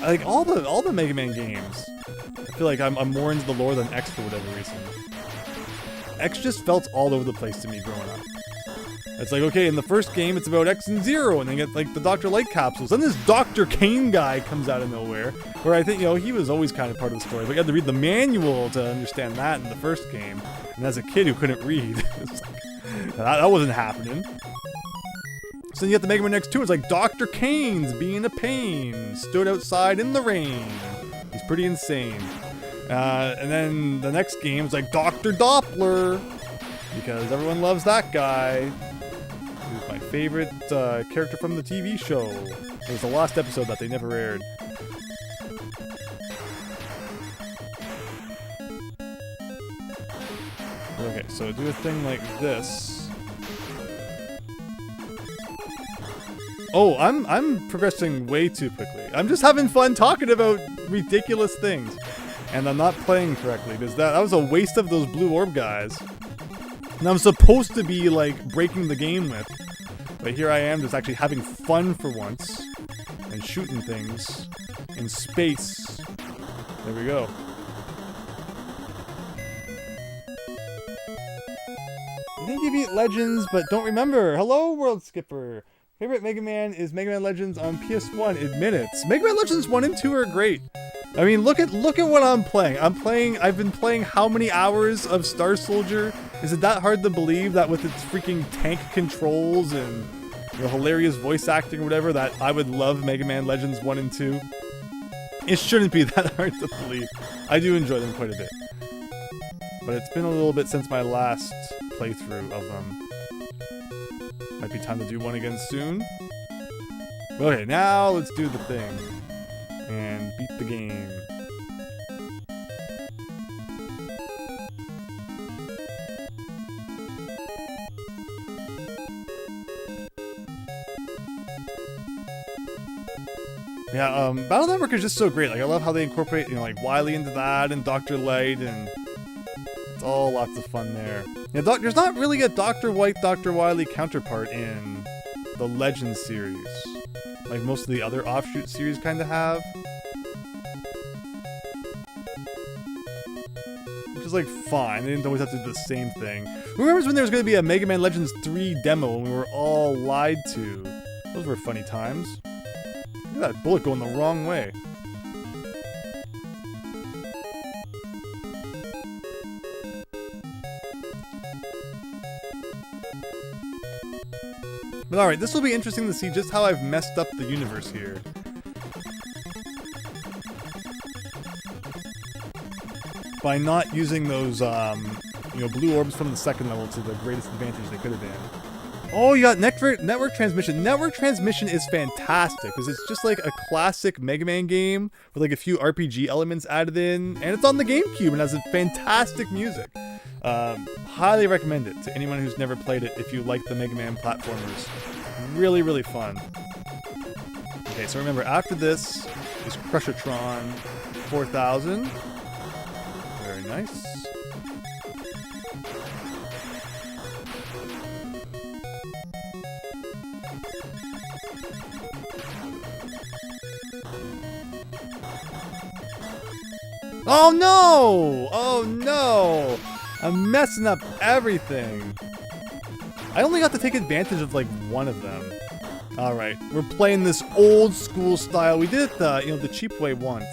S1: I like all the Mega Man games. I feel like I'm more into the lore than X for whatever reason. X just felt all over the place to me growing up. It's like, okay, in the first game it's about X and Zero, and then you get like the Dr. Light capsules. Then this Dr. Kane guy comes out of nowhere, where I think, you know, he was always kind of part of the story, but you had to read the manual to understand that in the first game. And as a kid who couldn't read, it's like, that wasn't happening. So then you get the Mega Man X2, it's like Dr. Kane's being a pain, stood outside in the rain. He's pretty insane. And then the next game is like Dr. Doppler, because everyone loves that guy. He's my favorite character from the TV show. It was the last episode that they never aired. Okay, so do a thing like this. Oh, I'm progressing way too quickly. I'm just having fun talking about ridiculous things. And I'm not playing correctly, because that was a waste of those blue orb guys. And I'm supposed to be, like, breaking the game with. But here I am just actually having fun for once. And shooting things in space. There we go. I think you beat Legends, but don't remember. Hello, World Skipper. Favorite Mega Man is Mega Man Legends on PS1. Admit it. Mega Man Legends 1 and 2 are great. I mean, look at what I'm playing. I've been playing how many hours of Star Soldier? Is it that hard to believe that with its freaking tank controls and, you know, hilarious voice acting or whatever, that I would love Mega Man Legends 1 and 2? It shouldn't be that hard to believe. I do enjoy them quite a bit. But it's been a little bit since my last playthrough of them. Might be time to do one again soon. Okay, now let's do the thing. And beat the game. Yeah, Battle Network is just so great. Like, I love how they incorporate, you know, like Wily into that and Dr. Light, and it's all lots of fun there. Yeah, there's not really a Dr. White, Dr. Wily counterpart in the Legends series, like most of the other offshoot series kind of have. Which is like fine, they didn't always have to do the same thing. Who remembers when there was going to be a Mega Man Legends 3 demo and we were all lied to? Those were funny times. Look at that bullet going the wrong way. But alright, this will be interesting to see just how I've messed up the universe here. By not using those, you know, blue orbs from the second level to the greatest advantage they could have been. Oh, you got network transmission. Network transmission is fantastic, because it's just like a classic Mega Man game with like a few RPG elements added in, and it's on the GameCube and has a fantastic music. Highly recommend it to anyone who's never played it if you like the Mega Man platformers. Really, really fun. Okay, so remember, after this is Crushertron 4000. Very nice. Oh no! Oh no! I'm messing up everything. I only got to take advantage of like one of them. Alright, we're playing this old school style. We did it the, you know, the cheap way once,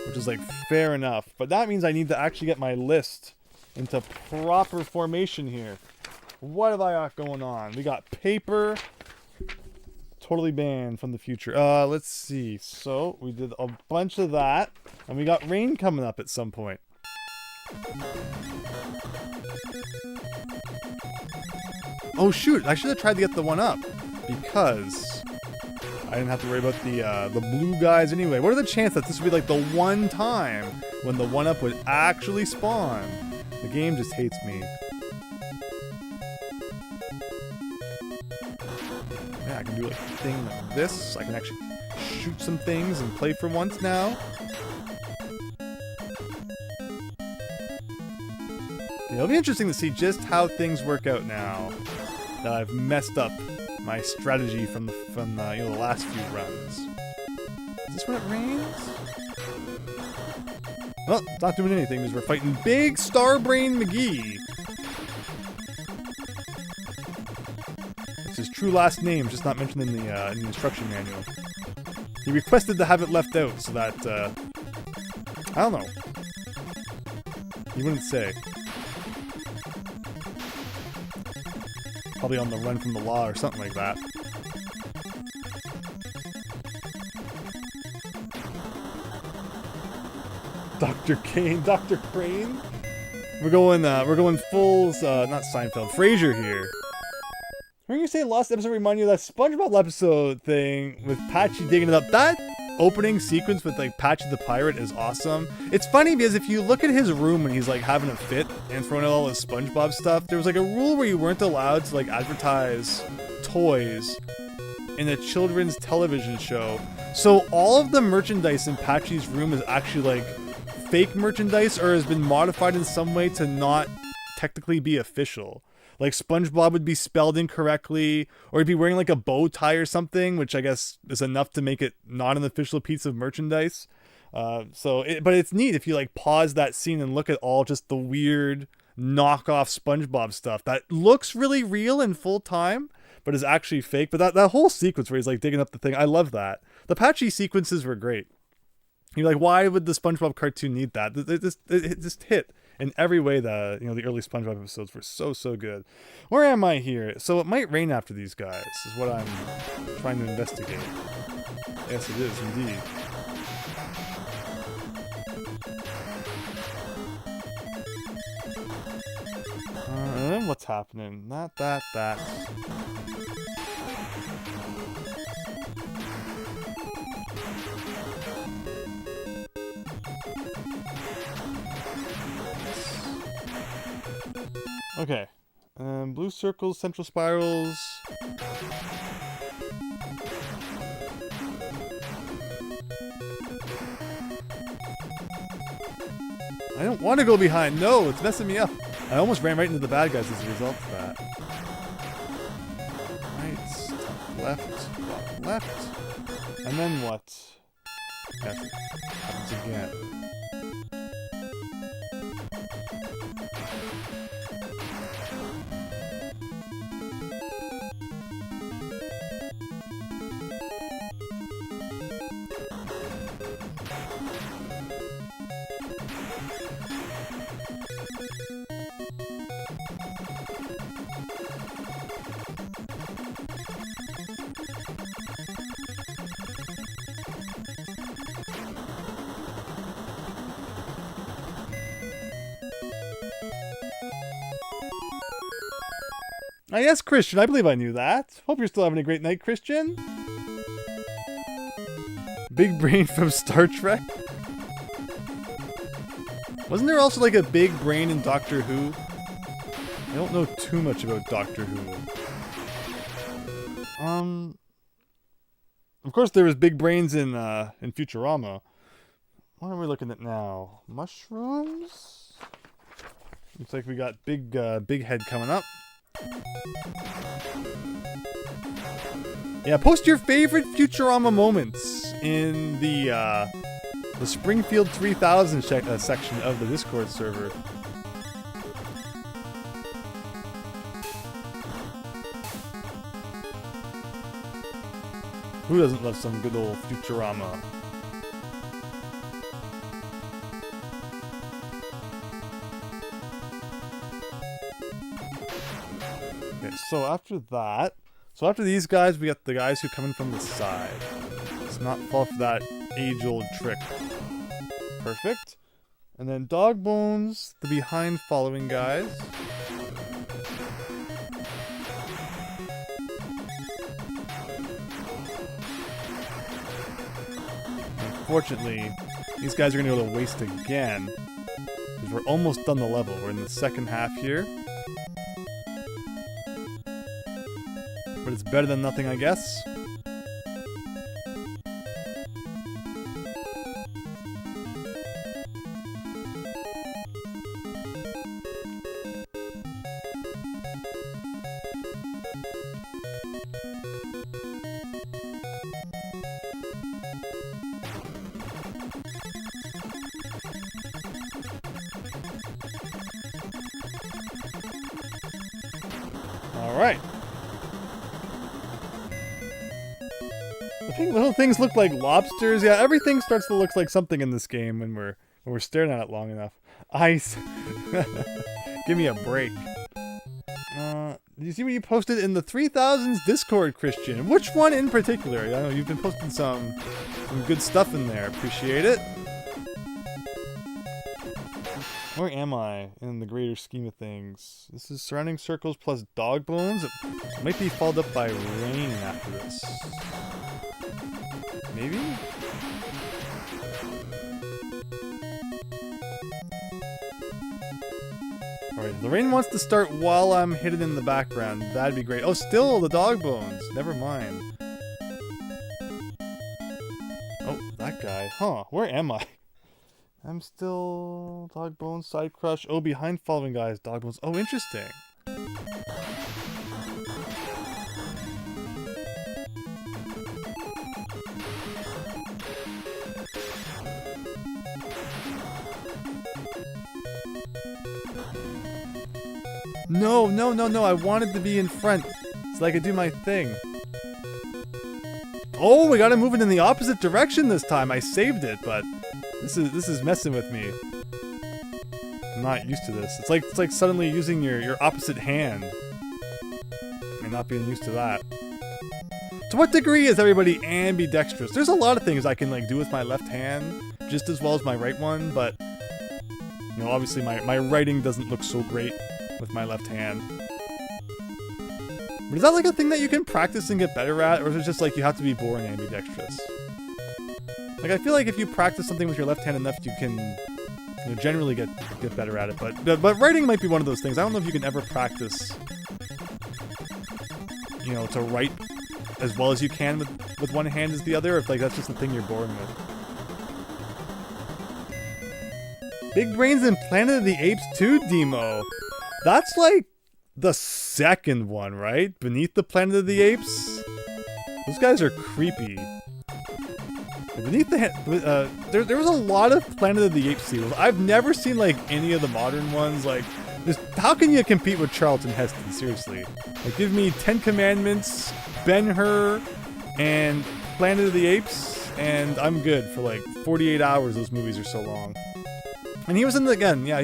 S1: which is like fair enough. But that means I need to actually get my list into proper formation here. What have I got going on? We got paper. Totally banned from the future. Let's see. So, we did a bunch of that. And we got rain coming up at some point. Oh shoot, I should have tried to get the one up. Because I didn't have to worry about the blue guys anyway. What are the chances that this would be like the one time when the 1-up would actually spawn? The game just hates me. Yeah, I can do like a thing like this. I can actually shoot some things and play for once now. It'll be interesting to see just how things work out now that I've messed up my strategy from the last few runs. Is this when it rains? Well, it's not doing anything because we're fighting Big Starbrain McGee. It's his true last name, just not mentioned in the instruction manual. He requested to have it left out so that I don't know. He wouldn't say. Probably on the run from the law or something like that. Dr. Kane, Dr. Crane. We're going full, not Seinfeld, Frasier here. When you say lost episode remind you of that SpongeBob episode thing with Patchy digging it up, that opening sequence with like Patchy the Pirate is awesome. It's funny because if you look at his room when he's like having a fit and throwing out all his SpongeBob stuff, there was like a rule where you weren't allowed to like advertise toys in a children's television show. So all of the merchandise in Patchy's room is actually like fake merchandise or has been modified in some way to not technically be official. Like Spongebob would be spelled incorrectly, or he'd be wearing like a bow tie or something, which I guess is enough to make it not an official piece of merchandise. But it's neat if you like pause that scene and look at all just the weird knockoff SpongeBob stuff that looks really real in full time, but is actually fake. But that whole sequence where he's like digging up the thing, I love that. The Patchy sequences were great. You're like, why would the SpongeBob cartoon need that? It just hit in every way. The early SpongeBob episodes were so good. Where am I here? So it might rain after these guys, is what I'm trying to investigate. Yes, it is indeed. What's happening? Not that. Okay. Blue circles, central spirals. I don't want to go behind. No, it's messing me up. I almost ran right into the bad guys as a result of that. Right, left. And then what? That happens again. Yes, Christian, I believe I knew that. Hope you're still having a great night, Christian. Big brain from Star Trek. Wasn't there also like a big brain in Doctor Who? I don't know too much about Doctor Who. Of course there was big brains in Futurama. What are we looking at now? Mushrooms? Looks like we got big head coming up. Yeah, post your favorite Futurama moments in the Springfield 3000 section of the Discord server. Who doesn't love some good old Futurama? Okay, so after these guys, we got the guys who come in from the side. Let's not fall for that age-old trick. Perfect. And then Dog Bones, the behind following guys. unfortunately, these guys are going to go to waste again. Because we're almost done the level. We're in the second half here. But it's better than nothing, I guess. Alright. I think little things look like lobsters. Yeah, everything starts to look like something in this game when we're staring at it long enough. Ice. Give me a break. Did you see what you posted in the 3000s Discord, Christian? Which one in particular? I know you've been posting some good stuff in there. Appreciate it. Where am I in the greater scheme of things? This is surrounding circles plus dog bones. It might be followed up by rain after this. Maybe? Alright, the rain wants to start while I'm hidden in the background. That'd be great. Oh, still the dog bones. Never mind. Oh, that guy. Huh, where am I? I'm still... Dog bones, side crush. Oh, behind following guys, dog bones. Oh, interesting. No, no, no, no. I wanted to be in front so I could do my thing. Oh, we gotta move it in the opposite direction this time. I saved it, but this is messing with me. I'm not used to this. It's like suddenly using your opposite hand and not being used to that. To what degree is everybody ambidextrous? There's a lot of things I can like do with my left hand just as well as my right one, but you know, obviously my writing doesn't look so great with my left hand. But is that like a thing that you can practice and get better at, or is it just like you have to be born ambidextrous? Like I feel like if you practice something with your left hand enough, you can, you know, generally get better at it. But writing might be one of those things. I don't know if you can ever practice, you know, to write as well as you can with one hand as the other, or if like that's just the thing you're born with. Big Brains in Planet of the Apes 2 demo. That's like the second one, right? Beneath the Planet of the Apes? Those guys are creepy. Beneath the... there was a lot of Planet of the Apes sequels. I've never seen, like, any of the modern ones. Like, how can you compete with Charlton Heston? Seriously. Like, give me 10 Commandments, Ben-Hur, and Planet of the Apes, and I'm good for, like, 48 hours. Those movies are so long. And he was in he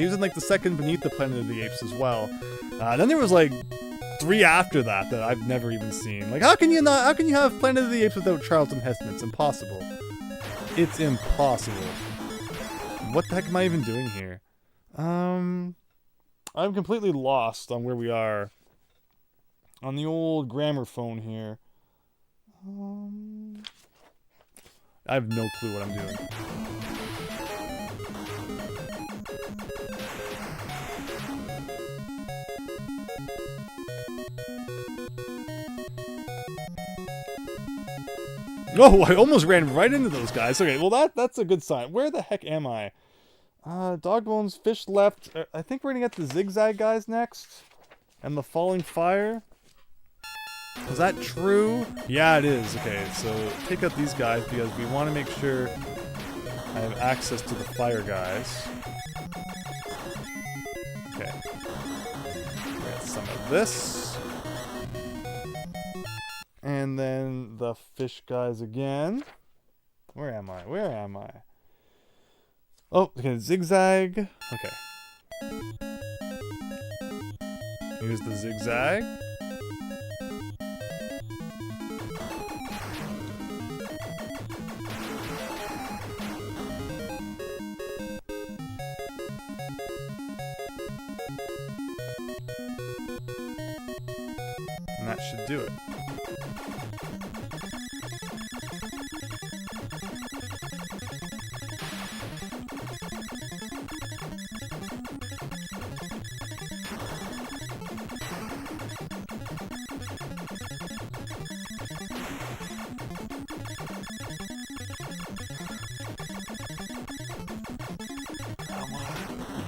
S1: was in like the second Beneath the Planet of the Apes as well. Then there was like 3 after that I've never even seen. Like, how can you have Planet of the Apes without Charlton Heston? It's impossible. It's impossible. What the heck am I even doing here? I'm completely lost on where we are. On the old grammar phone here. I have no clue what I'm doing. Oh, I almost ran right into those guys. Okay, well that's a good sign. Where the heck am I? Dog bones, fish left. I think we're gonna get the zigzag guys next. And the falling fire. Is that true? Yeah, it is. Okay, so take out these guys because we want to make sure I have access to the fire guys. Okay. Get some of this. And then the fish guys again. Where am I? Where am I? Oh, okay, zigzag. Okay. Here's the zigzag. And that should do it.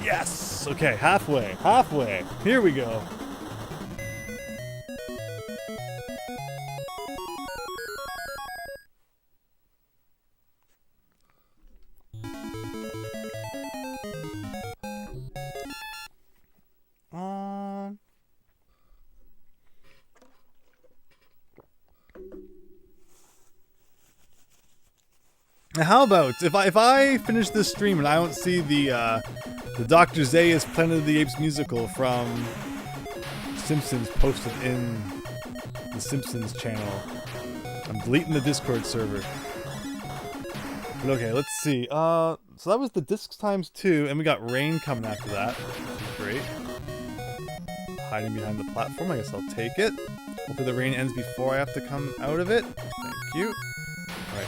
S1: Yes! Okay, halfway. Halfway. Here we go. How about if I finish this stream and I don't see the Dr. Zayas Planet of the Apes musical from Simpsons posted in the Simpsons channel, I'm deleting the Discord server. But okay, let's see. So that was the discs times 2, and we got rain coming after that, which is great. Hiding behind the platform, I guess I'll take it. Hopefully the rain ends before I have to come out of it. Thank you. Right.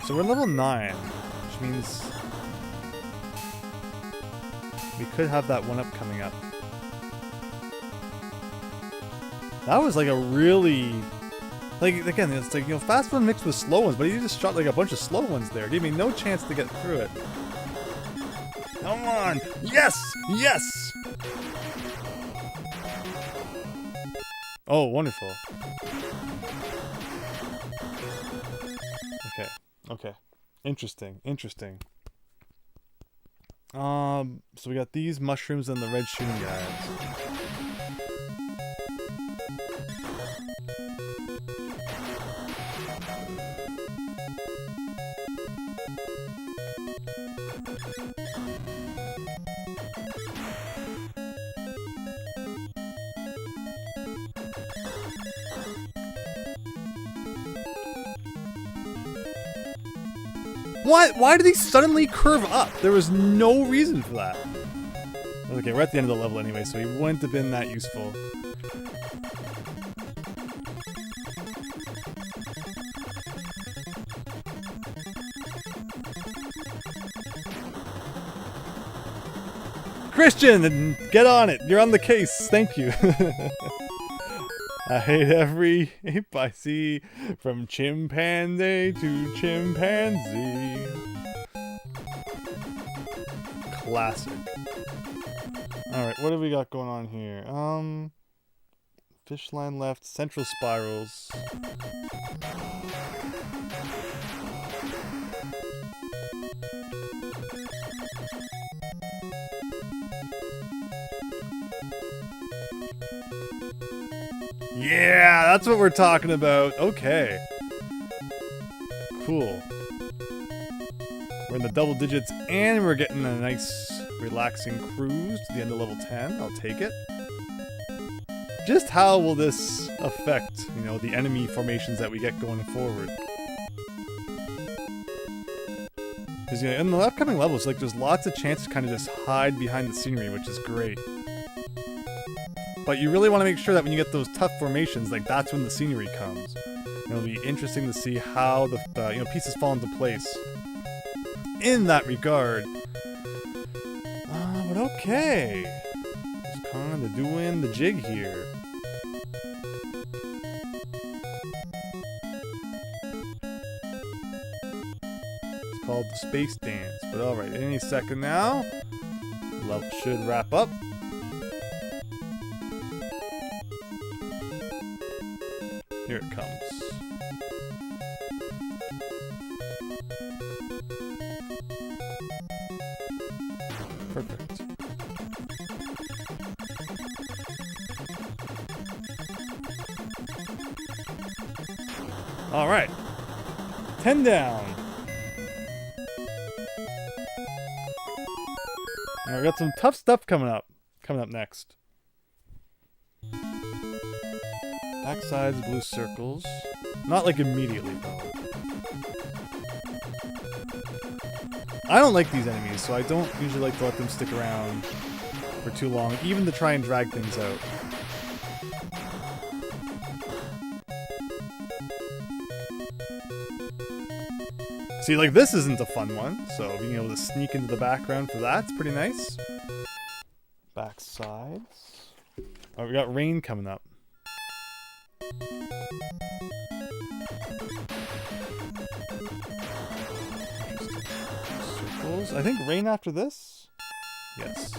S1: So we're level 9, which means we could have that 1-up coming up. That was like a really... Like, again, it's like, you know, fast one mixed with slow ones, but he just shot like a bunch of slow ones there. Gave me no chance to get through it. Come on! Yes! Yes! Oh, wonderful. Okay. Okay. Interesting. Interesting. So we got these mushrooms and the red shooting guys. What? Why did he suddenly curve up? There was no reason for that. Okay, we're at the end of the level anyway, so he wouldn't have been that useful. Christian, get on it. You're on the case. Thank you. I hate every ape I see, from chimpanzee to chimpanzee. Classic. Alright, what do we got going on here? Fish line left, central spirals. Yeah, that's what we're talking about. Okay. Cool. We're in the double digits and we're getting a nice relaxing cruise to the end of level 10. I'll take it. Just how will this affect, you know, the enemy formations that we get going forward? Because, you know, in the upcoming levels, like, there's lots of chances to kind of just hide behind the scenery, which is great. But you really want to make sure that when you get those tough formations, like, that's when the scenery comes. It'll be interesting to see how the you know, pieces fall into place in that regard. But okay. Just kind of doing the jig here. It's called the Space Dance. But alright, any second now. The level should wrap up. Here it comes. Perfect. All right. 10 down. All right, we got some tough stuff coming up next. Backsides, blue circles. Not like immediately though. I don't like these enemies, so I don't usually like to let them stick around for too long, even to try and drag things out. See, like, this isn't a fun one, so being able to sneak into the background for that's pretty nice. Backsides. Oh, we got rain coming up. Circles. I think rain after this? Yes.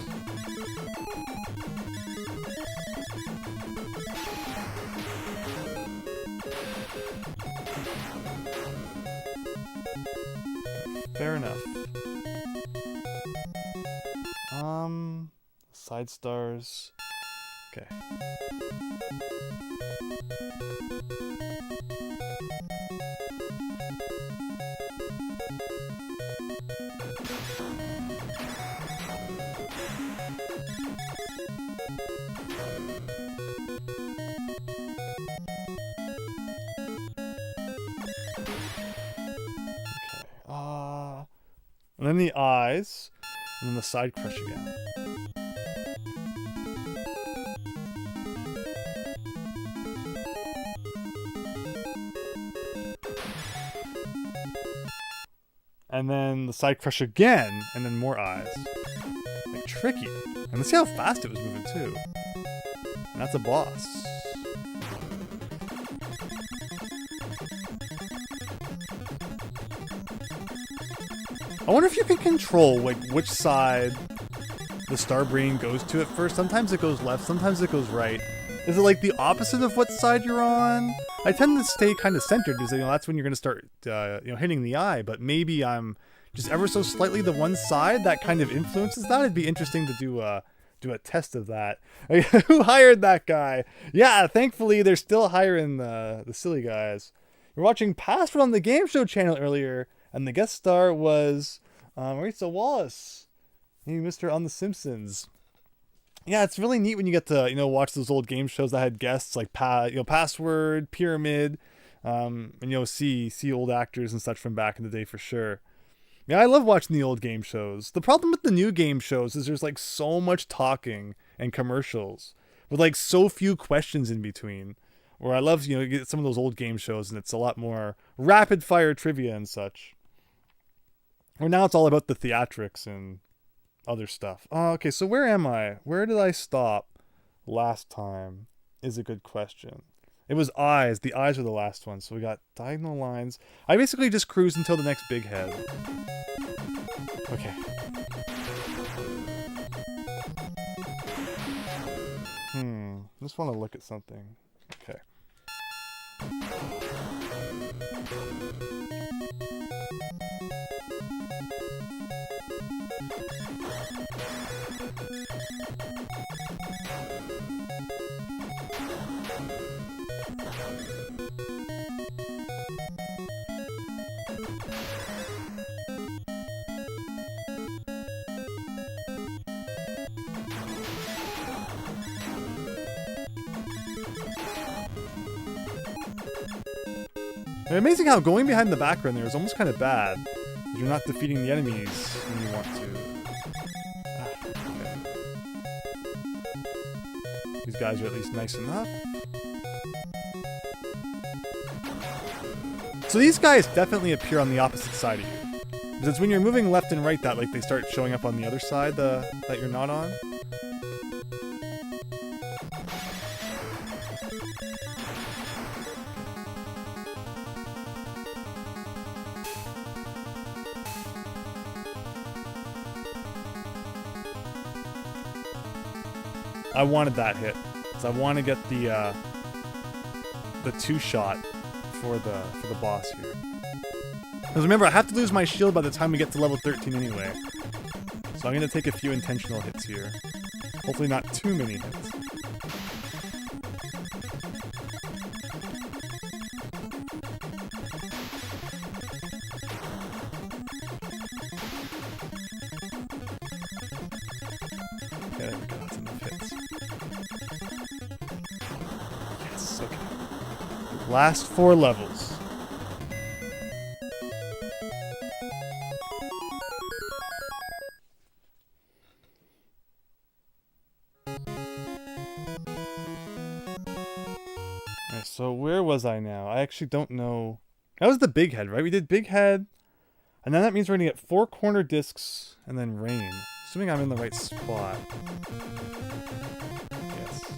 S1: Fair enough. Side stars. Okay. And then the eyes, and then the side crush again. And then the side crush again, and then more eyes. Like, tricky. And let's see how fast it was moving, too. And that's a boss. I wonder if you can control, like, which side the star brain goes to at first. Sometimes it goes left, sometimes it goes right. Is it, like, the opposite of what side you're on? I tend to stay kind of centered because, you know, that's when you're going to start, hitting the eye. But maybe I'm just ever so slightly the one side that kind of influences that. It'd be interesting to do a test of that. Who hired that guy? Yeah, thankfully they're still hiring the silly guys. We're watching Password on the Game Show channel earlier, and the guest star was Marisa Wallace. He missed her on The Simpsons. Yeah, it's really neat when you get to, watch those old game shows that had guests like Password, Pyramid, and see old actors and such from back in the day for sure. Yeah, I love watching the old game shows. The problem with the new game shows is there's like so much talking and commercials with like so few questions in between. Where I love, get some of those old game shows and it's a lot more rapid fire trivia and such. Where now it's all about the theatrics and other stuff. Oh, okay, so where am I? Where did I stop last time is a good question. It was eyes. The eyes are the last one. So we got diagonal lines. I basically just cruise until the next big head. Okay. Just want to look at something. Okay. It's amazing how going behind the background there is almost kind of bad. You're not defeating the enemies when you want to. Okay. These guys are at least nice enough. So these guys definitely appear on the opposite side of you. Because it's when you're moving left and right that like they start showing up on the other side that you're not on. I wanted that hit, because I want to get the two-shot for the boss here. Because remember, I have to lose my shield by the time we get to level 13 anyway. So I'm going to take a few intentional hits here. Hopefully not too many hits. There we go, that's enough hits. Yes, okay. Last 4 levels. Alright, so where was I now? I actually don't know. That was the big head, right? We did big head. And then that means we're going to get 4 corner discs and then rain. Assuming I'm in the right spot. Yes.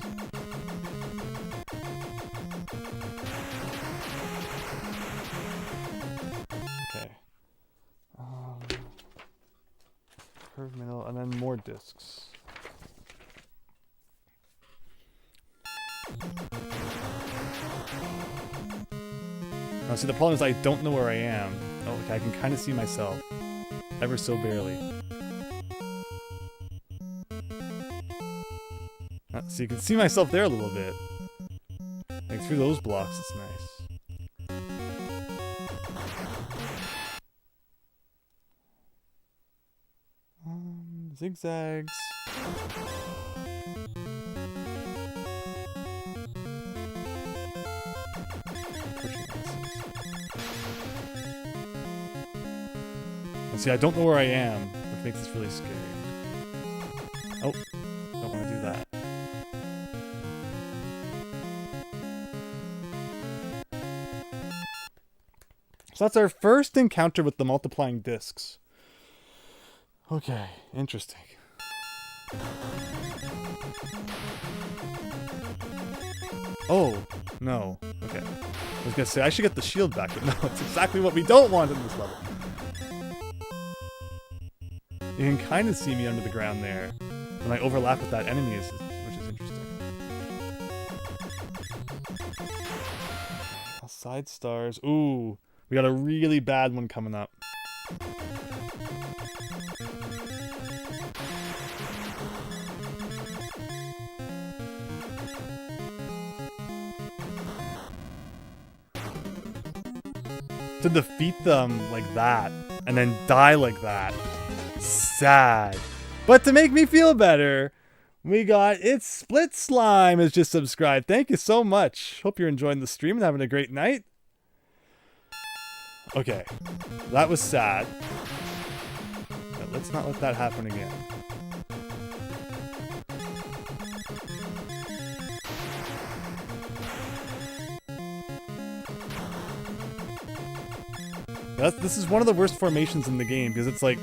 S1: Okay. Curved middle, and then more discs. Oh, see, the problem is I don't know where I am. Oh, okay, I can kind of see myself. Ever so barely. So you can see myself there a little bit. Like through those blocks, it's nice. Zigzags. See, I don't know where I am, which makes this really scary. Oh, don't want to do that. So that's our first encounter with the multiplying discs. Okay, interesting. Oh, no. Okay. I was gonna say, I should get the shield back, but no, it's exactly what we don't want in this level. You can kind of see me under the ground there when I overlap with that enemy, which is interesting. Side stars. Ooh, we got a really bad one coming up. To defeat them like that, and then die like that. Sad. But to make me feel better, we got It's Split Slime has just subscribed. Thank you so much. Hope you're enjoying the stream and having a great night. Okay, that was sad. But let's not let that happen again. This is one of the worst formations in the game because it's like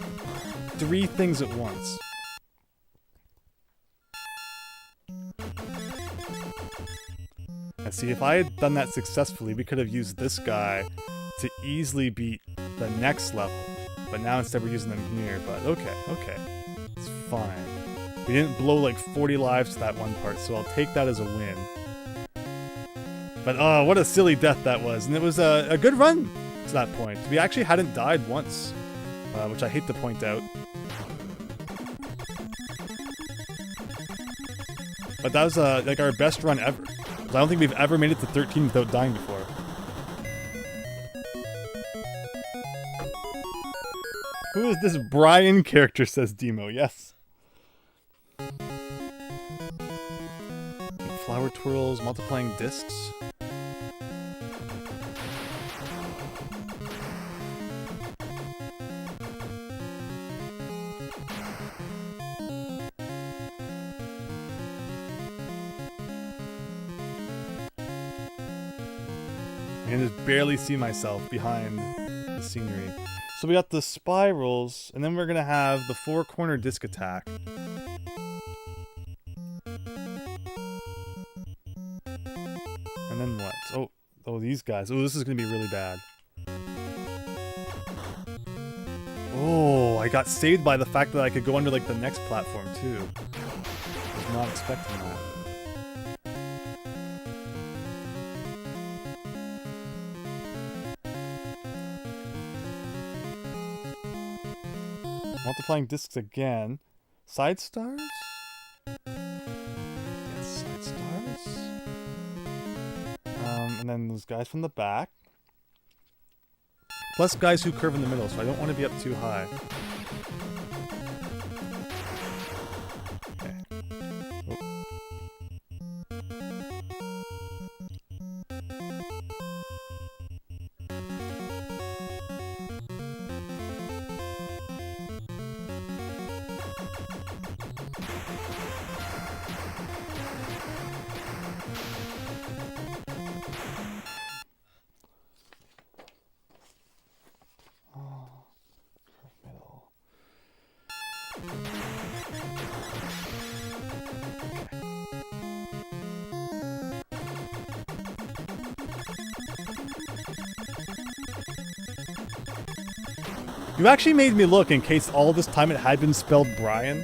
S1: 3 things at once. And see, if I had done that successfully, we could have used this guy to easily beat the next level. But now instead we're using them here. But okay. It's fine. We didn't blow like 40 lives to that one part, so I'll take that as a win. But oh, what a silly death that was. And it was a good run to that point. We actually hadn't died once, which I hate to point out. But that was like our best run ever. I don't think we've ever made it to 13 without dying before. Who is this Brian character, says Demo. Yes. Flower twirls, multiplying discs. I can just barely see myself behind the scenery. So we got the spirals, and then we're gonna have the 4-corner disc attack. And then what? Oh, these guys. Oh, this is gonna be really bad. Oh, I got saved by the fact that I could go under like the next platform too. I was not expecting that. Multiplying discs again. Side stars? Yes, side stars. And then those guys from the back. Plus guys who curve in the middle, so I don't want to be up too high. Okay. Oh. You actually made me look in case all this time it had been spelled Brian,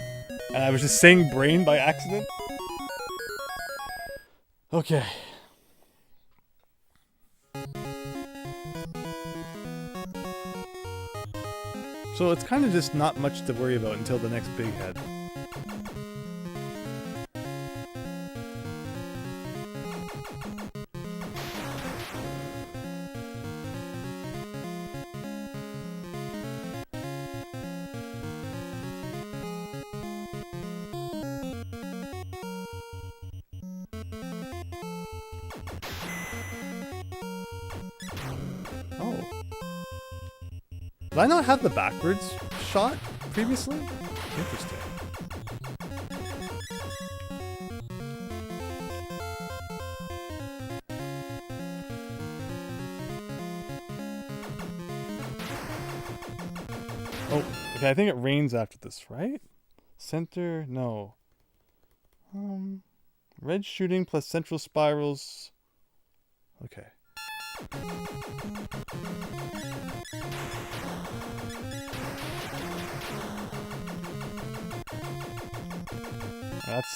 S1: and I was just saying brain by accident. Okay. So it's kind of just not much to worry about until the next big head. Did I not have the backwards shot previously? Interesting. Oh, okay, I think it rains after this, right? Center, no. Red shooting plus central spirals. Okay.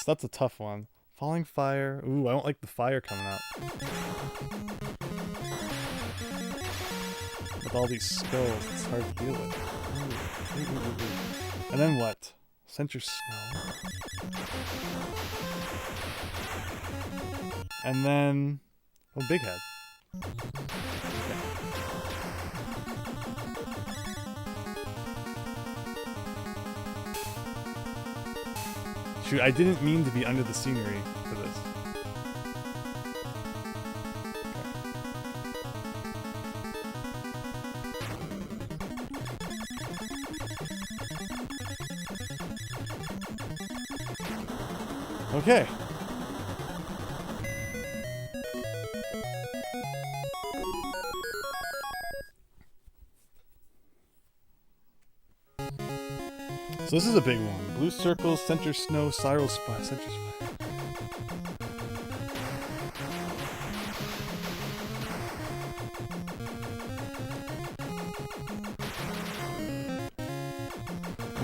S1: That's a tough one. Falling fire. Ooh, I don't like the fire coming up. With all these skulls, it's hard to deal with. Ooh. And then what? Center snow. And then... oh, big head. Okay. Shoot, I didn't mean to be under the scenery for this. Okay. So this is a big one. Blue circles, center snow, spiral spot, center spot.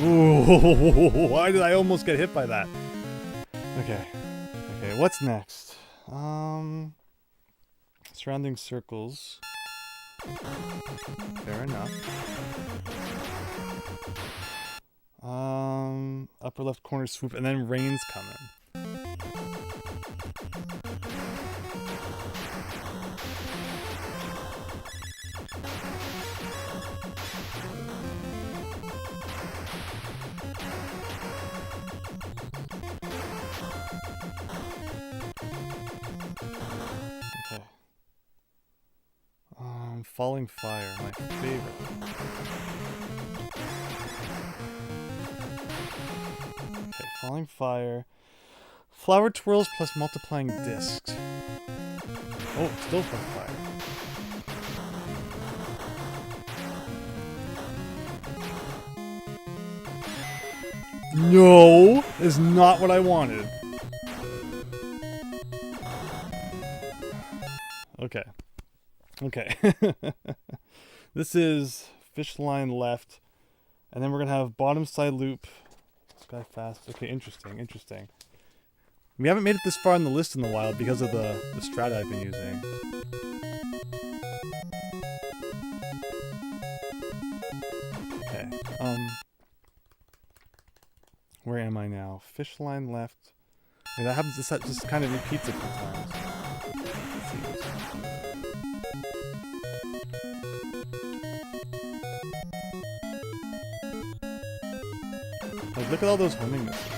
S1: Ooh, why did I almost get hit by that? Okay. Okay, what's next? Surrounding circles. Fair enough. Upper left corner swoop, and then rain's coming. Okay. Falling fire, my favorite. Okay, falling fire. Flower twirls plus multiplying discs. Oh, still falling fire. No, is not what I wanted. Okay. Okay. This is fish line left. And then we're going to have bottom side loop. Sky fast. Okay, interesting, interesting. We haven't made it this far on the list in a while because of the strat I've been using. Okay, where am I now? Fish line left. Okay, that happens, this just kind of repeats a few times. Like, look at all those homing missiles.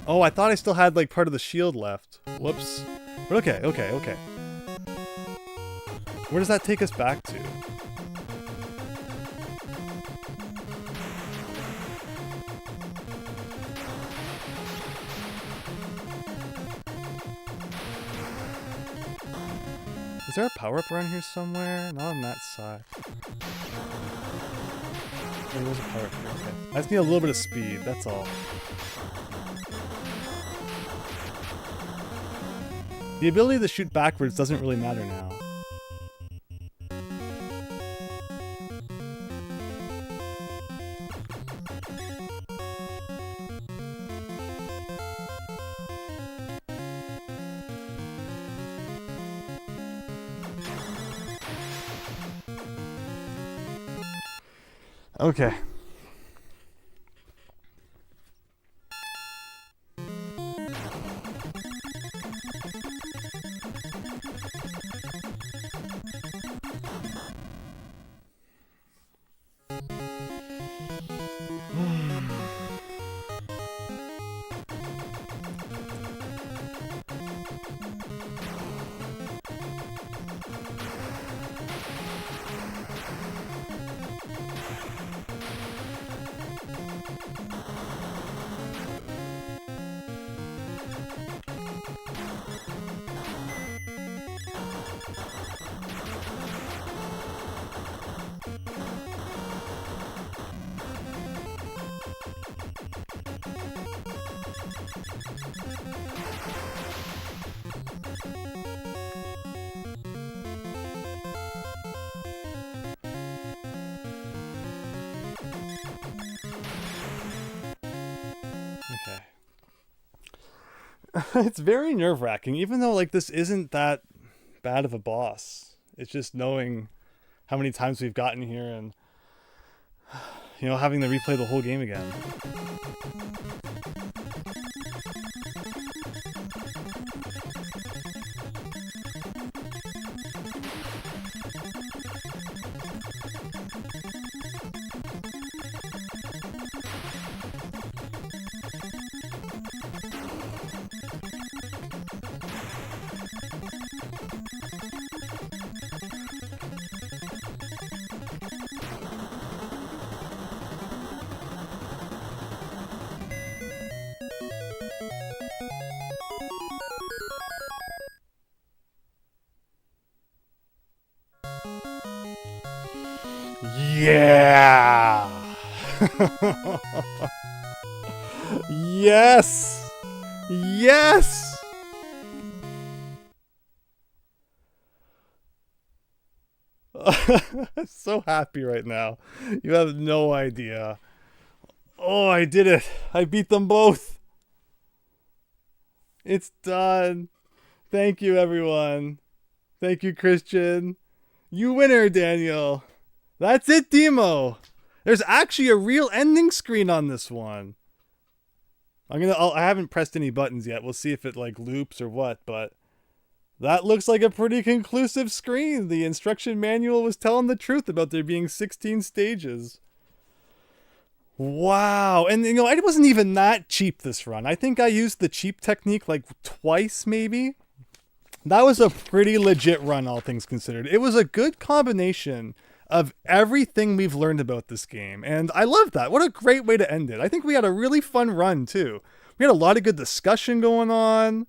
S1: Oh, I thought I still had, like, part of the shield left. Whoops. But okay, okay, okay. Where does that take us back to? Is there a power-up around here somewhere? Not on that side. There was a power-up here, okay. I just need a little bit of speed, that's all. The ability to shoot backwards doesn't really matter now. Okay. It's very nerve-wracking, even though like this isn't that bad of a boss. It's just knowing how many times we've gotten here and having to replay the whole game again. Yeah! Yes! Yes! I'm so happy right now. You have no idea. Oh, I did it. I beat them both. It's done. Thank you, everyone. Thank you, Christian. You winner, Daniel. That's it, Demo. There's actually a real ending screen on this one. I haven't pressed any buttons yet. We'll see if it like loops or what, but that looks like a pretty conclusive screen. The instruction manual was telling the truth about there being 16 stages. Wow. And I wasn't even that cheap this run. I think I used the cheap technique like twice maybe. That was a pretty legit run, all things considered. It was a good combination of everything we've learned about this game. And I love that. What a great way to end it. I think we had a really fun run too. We had a lot of good discussion going on.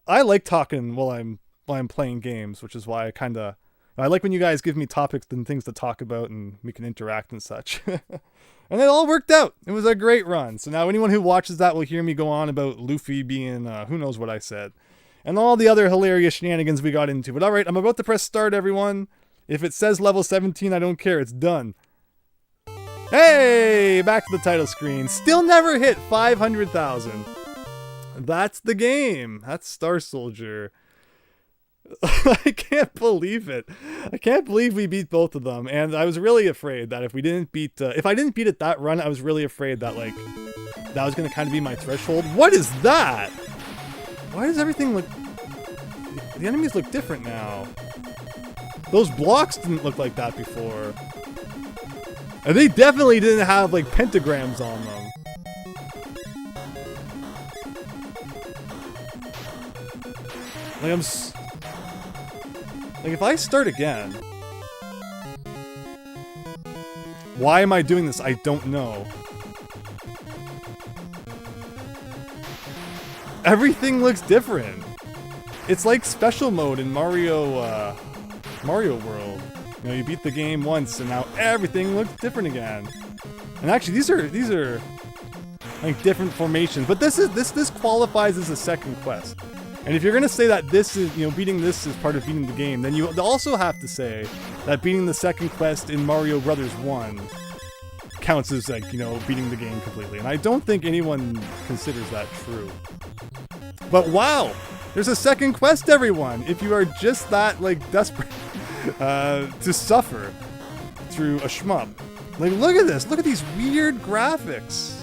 S1: I like talking while I'm playing games, which is why I like when you guys give me topics and things to talk about and we can interact and such. And it all worked out. It was a great run. So now anyone who watches that will hear me go on about Luffy being who knows what I said. And all the other hilarious shenanigans we got into. But alright, I'm about to press start, everyone. If it says level 17, I don't care. It's done. Hey! Back to the title screen. Still never hit 500,000. That's the game. That's Star Soldier. I can't believe it. I can't believe we beat both of them. And I was really afraid that if I didn't beat it that run, I was really afraid that like that was going to kind of be my threshold. What is that? Why does everything look... The enemies look different now. Those blocks didn't look like that before. And they definitely didn't have like pentagrams on them. Like like if I start again... Why am I doing this? I don't know. Everything looks different. It's like special mode in Mario World. You beat the game once and now everything looks different again. And actually these are like different formations, but this qualifies as a second quest. And if you're gonna say that this is, beating this is part of beating the game, then you also have to say that beating the second quest in Mario Brothers 1 counts as like, beating the game completely. And I don't think anyone considers that true. But wow! There's a second quest, everyone! If you are just that, like, desperate to suffer through a shmup. Like, look at this. Look at these weird graphics.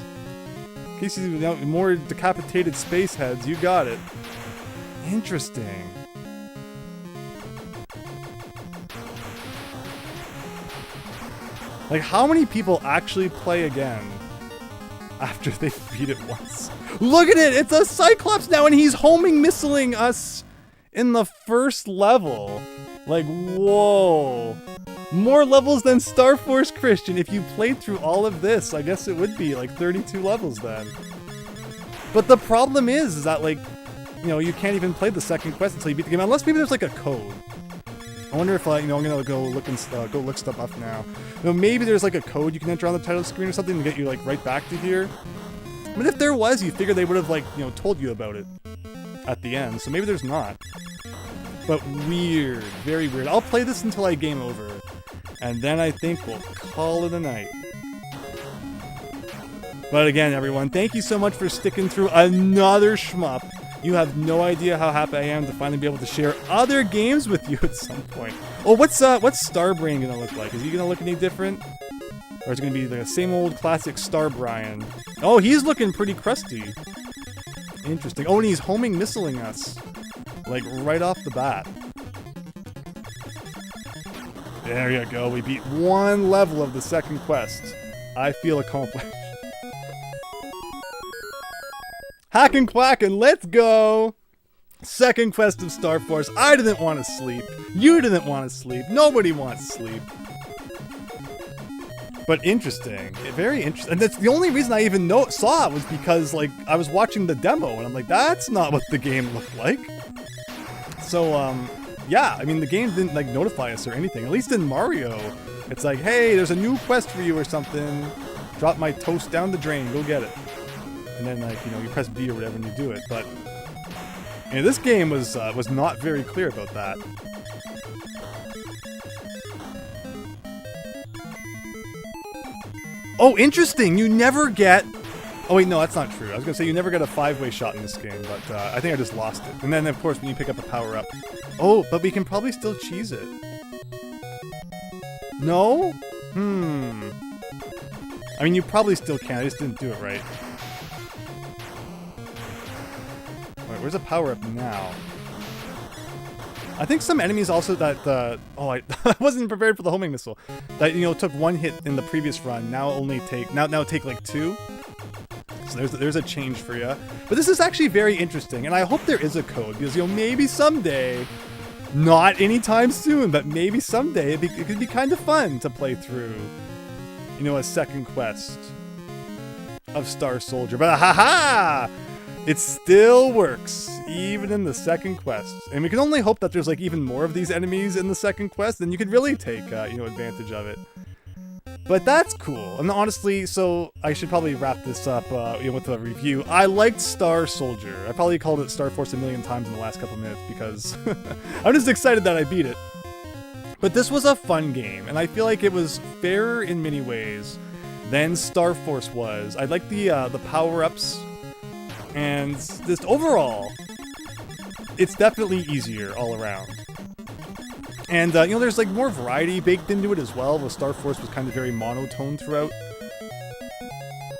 S1: In case you want more decapitated space heads, you got it. Interesting. Like, how many people actually play again after they beat it once? Look at it! It's a Cyclops now, and he's homing missiling us in the first level. Like, whoa. More levels than Star Force Christian. If you played through all of this, I guess it would be like 32 levels then. But the problem is that, like, you know, you can't even play the second quest until you beat the game, unless maybe there's like a code. I wonder if, you know, I'm gonna go look stuff up now. You know, maybe there's like a code you can enter on the title screen or something to get you like right back to here. But if there was, you figure they would have, like, you know, told you about it at the end. So maybe there's not. But weird, very weird. I'll play this until I game over, and then I think we'll call it a night. But again, everyone, thank you so much for sticking through another shmup. You have no idea how happy I am to finally be able to share other games with you at some point. Oh, what's Starbrain gonna look like? Is he gonna look any different? Or is it gonna be the same old classic Star Brian? Oh, he's looking pretty crusty. Interesting. Oh, and he's homing missiling us. Like, right off the bat. There you go. We beat one level of the second quest. I feel accomplished. Hack and quack and let's go! Second quest of Star Force. I didn't want to sleep. You didn't want to sleep. Nobody wants sleep. But interesting. Very interesting. And that's the only reason I even saw it was because, like, I was watching the demo and I'm like, that's not what the game looked like. So, yeah, I mean, the game didn't, like, notify us or anything. At least in Mario, it's like, hey, there's a new quest for you or something. Drop my toast down the drain, go get it. And then, like, you know, you press B or whatever and you do it. But, you know, this game was not very clear about that. Oh, interesting! You never get... Oh wait, no, that's not true. I was gonna say you never get a 5-way shot in this game, but I think I just lost it. And then, of course, when you pick up a power-up... Oh, but we can probably still cheese it. No? I mean, you probably still can. I just didn't do it right. Alright, where's a power-up now? I think some enemies also that oh, I wasn't prepared for the homing missile. That, you know, took one hit in the previous run. Now only take take like 2. So there's a change for you. But this is actually very interesting, and I hope there is a code because, you know, maybe someday, not anytime soon, but maybe someday it could be kind of fun to play through, you know, a second quest of Star Soldier. But haha! It still works, even in the second quest. And we can only hope that there's, like, even more of these enemies in the second quest, then you could really take, you know, advantage of it. But that's cool. And honestly, so I should probably wrap this up, you know, with a review. I liked Star Soldier. I probably called it Star Force a million times in the last couple minutes because I'm just excited that I beat it. But this was a fun game, and I feel like it was fairer in many ways than Star Force was. I like the power-ups. And just overall, it's definitely easier all around. And, you know, there's, like, more variety baked into it as well, though Star Force was kind of very monotone throughout.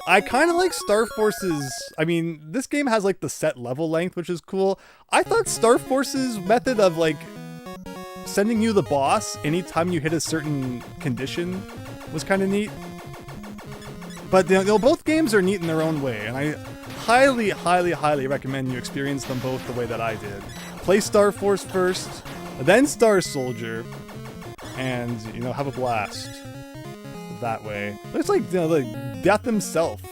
S1: I kind of like Star Force's... I mean, this game has, like, the set level length, which is cool. I thought Star Force's method of, like, sending you the boss anytime you hit a certain condition was kind of neat. But, you know, both games are neat in their own way, and I highly, highly, highly recommend you experience them both the way that I did. Play Star Force first, then Star Soldier, and, you know, have a blast that way. But it's like, you know, the Death himself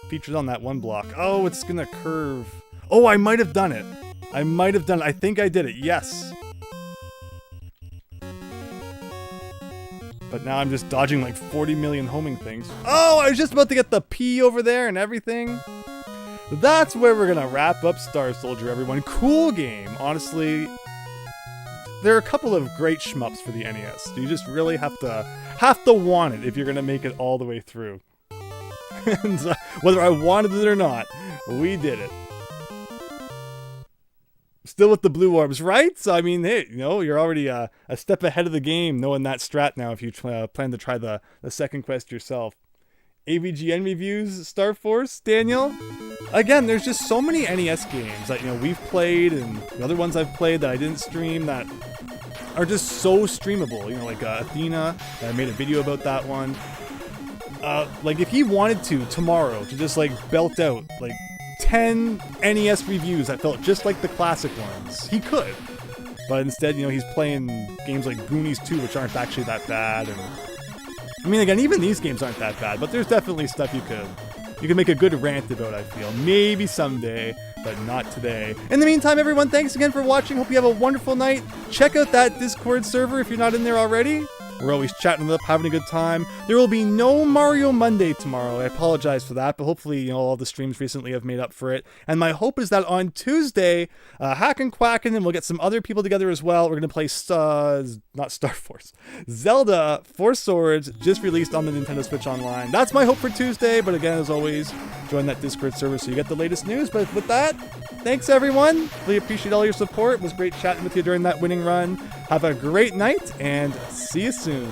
S1: featured on that one block. Oh, it's gonna curve. Oh, I might have done it. I might have done it. I think I did it. Yes. But now I'm just dodging like 40 million homing things. Oh, I was just about to get the P over there and everything. That's where we're gonna wrap up Star Soldier, everyone. Cool game. Honestly, there are a couple of great shmups for the NES. You just really have to want it if you're gonna make it all the way through. And whether I wanted it or not, we did it. Still with the blue orbs, right? So, I mean, hey, you're already a step ahead of the game knowing that strat now if you plan to try the second quest yourself. AVGN reviews, Star Force, Daniel? Again, there's just so many NES games that, we've played and the other ones I've played that I didn't stream that are just so streamable. Like Athena, I made a video about that one. Like, if he wanted to, tomorrow, to just, belt out, 10 NES reviews that felt just like the classic ones, he could. But instead, he's playing games like Goonies 2, which aren't actually that bad, and I mean, again, even these games aren't that bad, but there's definitely stuff you can make a good rant about, I feel. Maybe someday, but not today. In the meantime, everyone, thanks again for watching. Hope you have a wonderful night. Check out that Discord server if you're not in there already. We're always chatting it up, having a good time. There will be no Mario Monday tomorrow. I apologize for that, but hopefully, all the streams recently have made up for it. And my hope is that on Tuesday, Hackin' Quackin', and we'll get some other people together as well. We're going to play, not Star Force, Zelda Four Swords, just released on the Nintendo Switch Online. That's my hope for Tuesday, but again, as always, join that Discord server so you get the latest news. But with that, thanks everyone. Really appreciate all your support. It was great chatting with you during that winning run. Have a great night, and see you soon.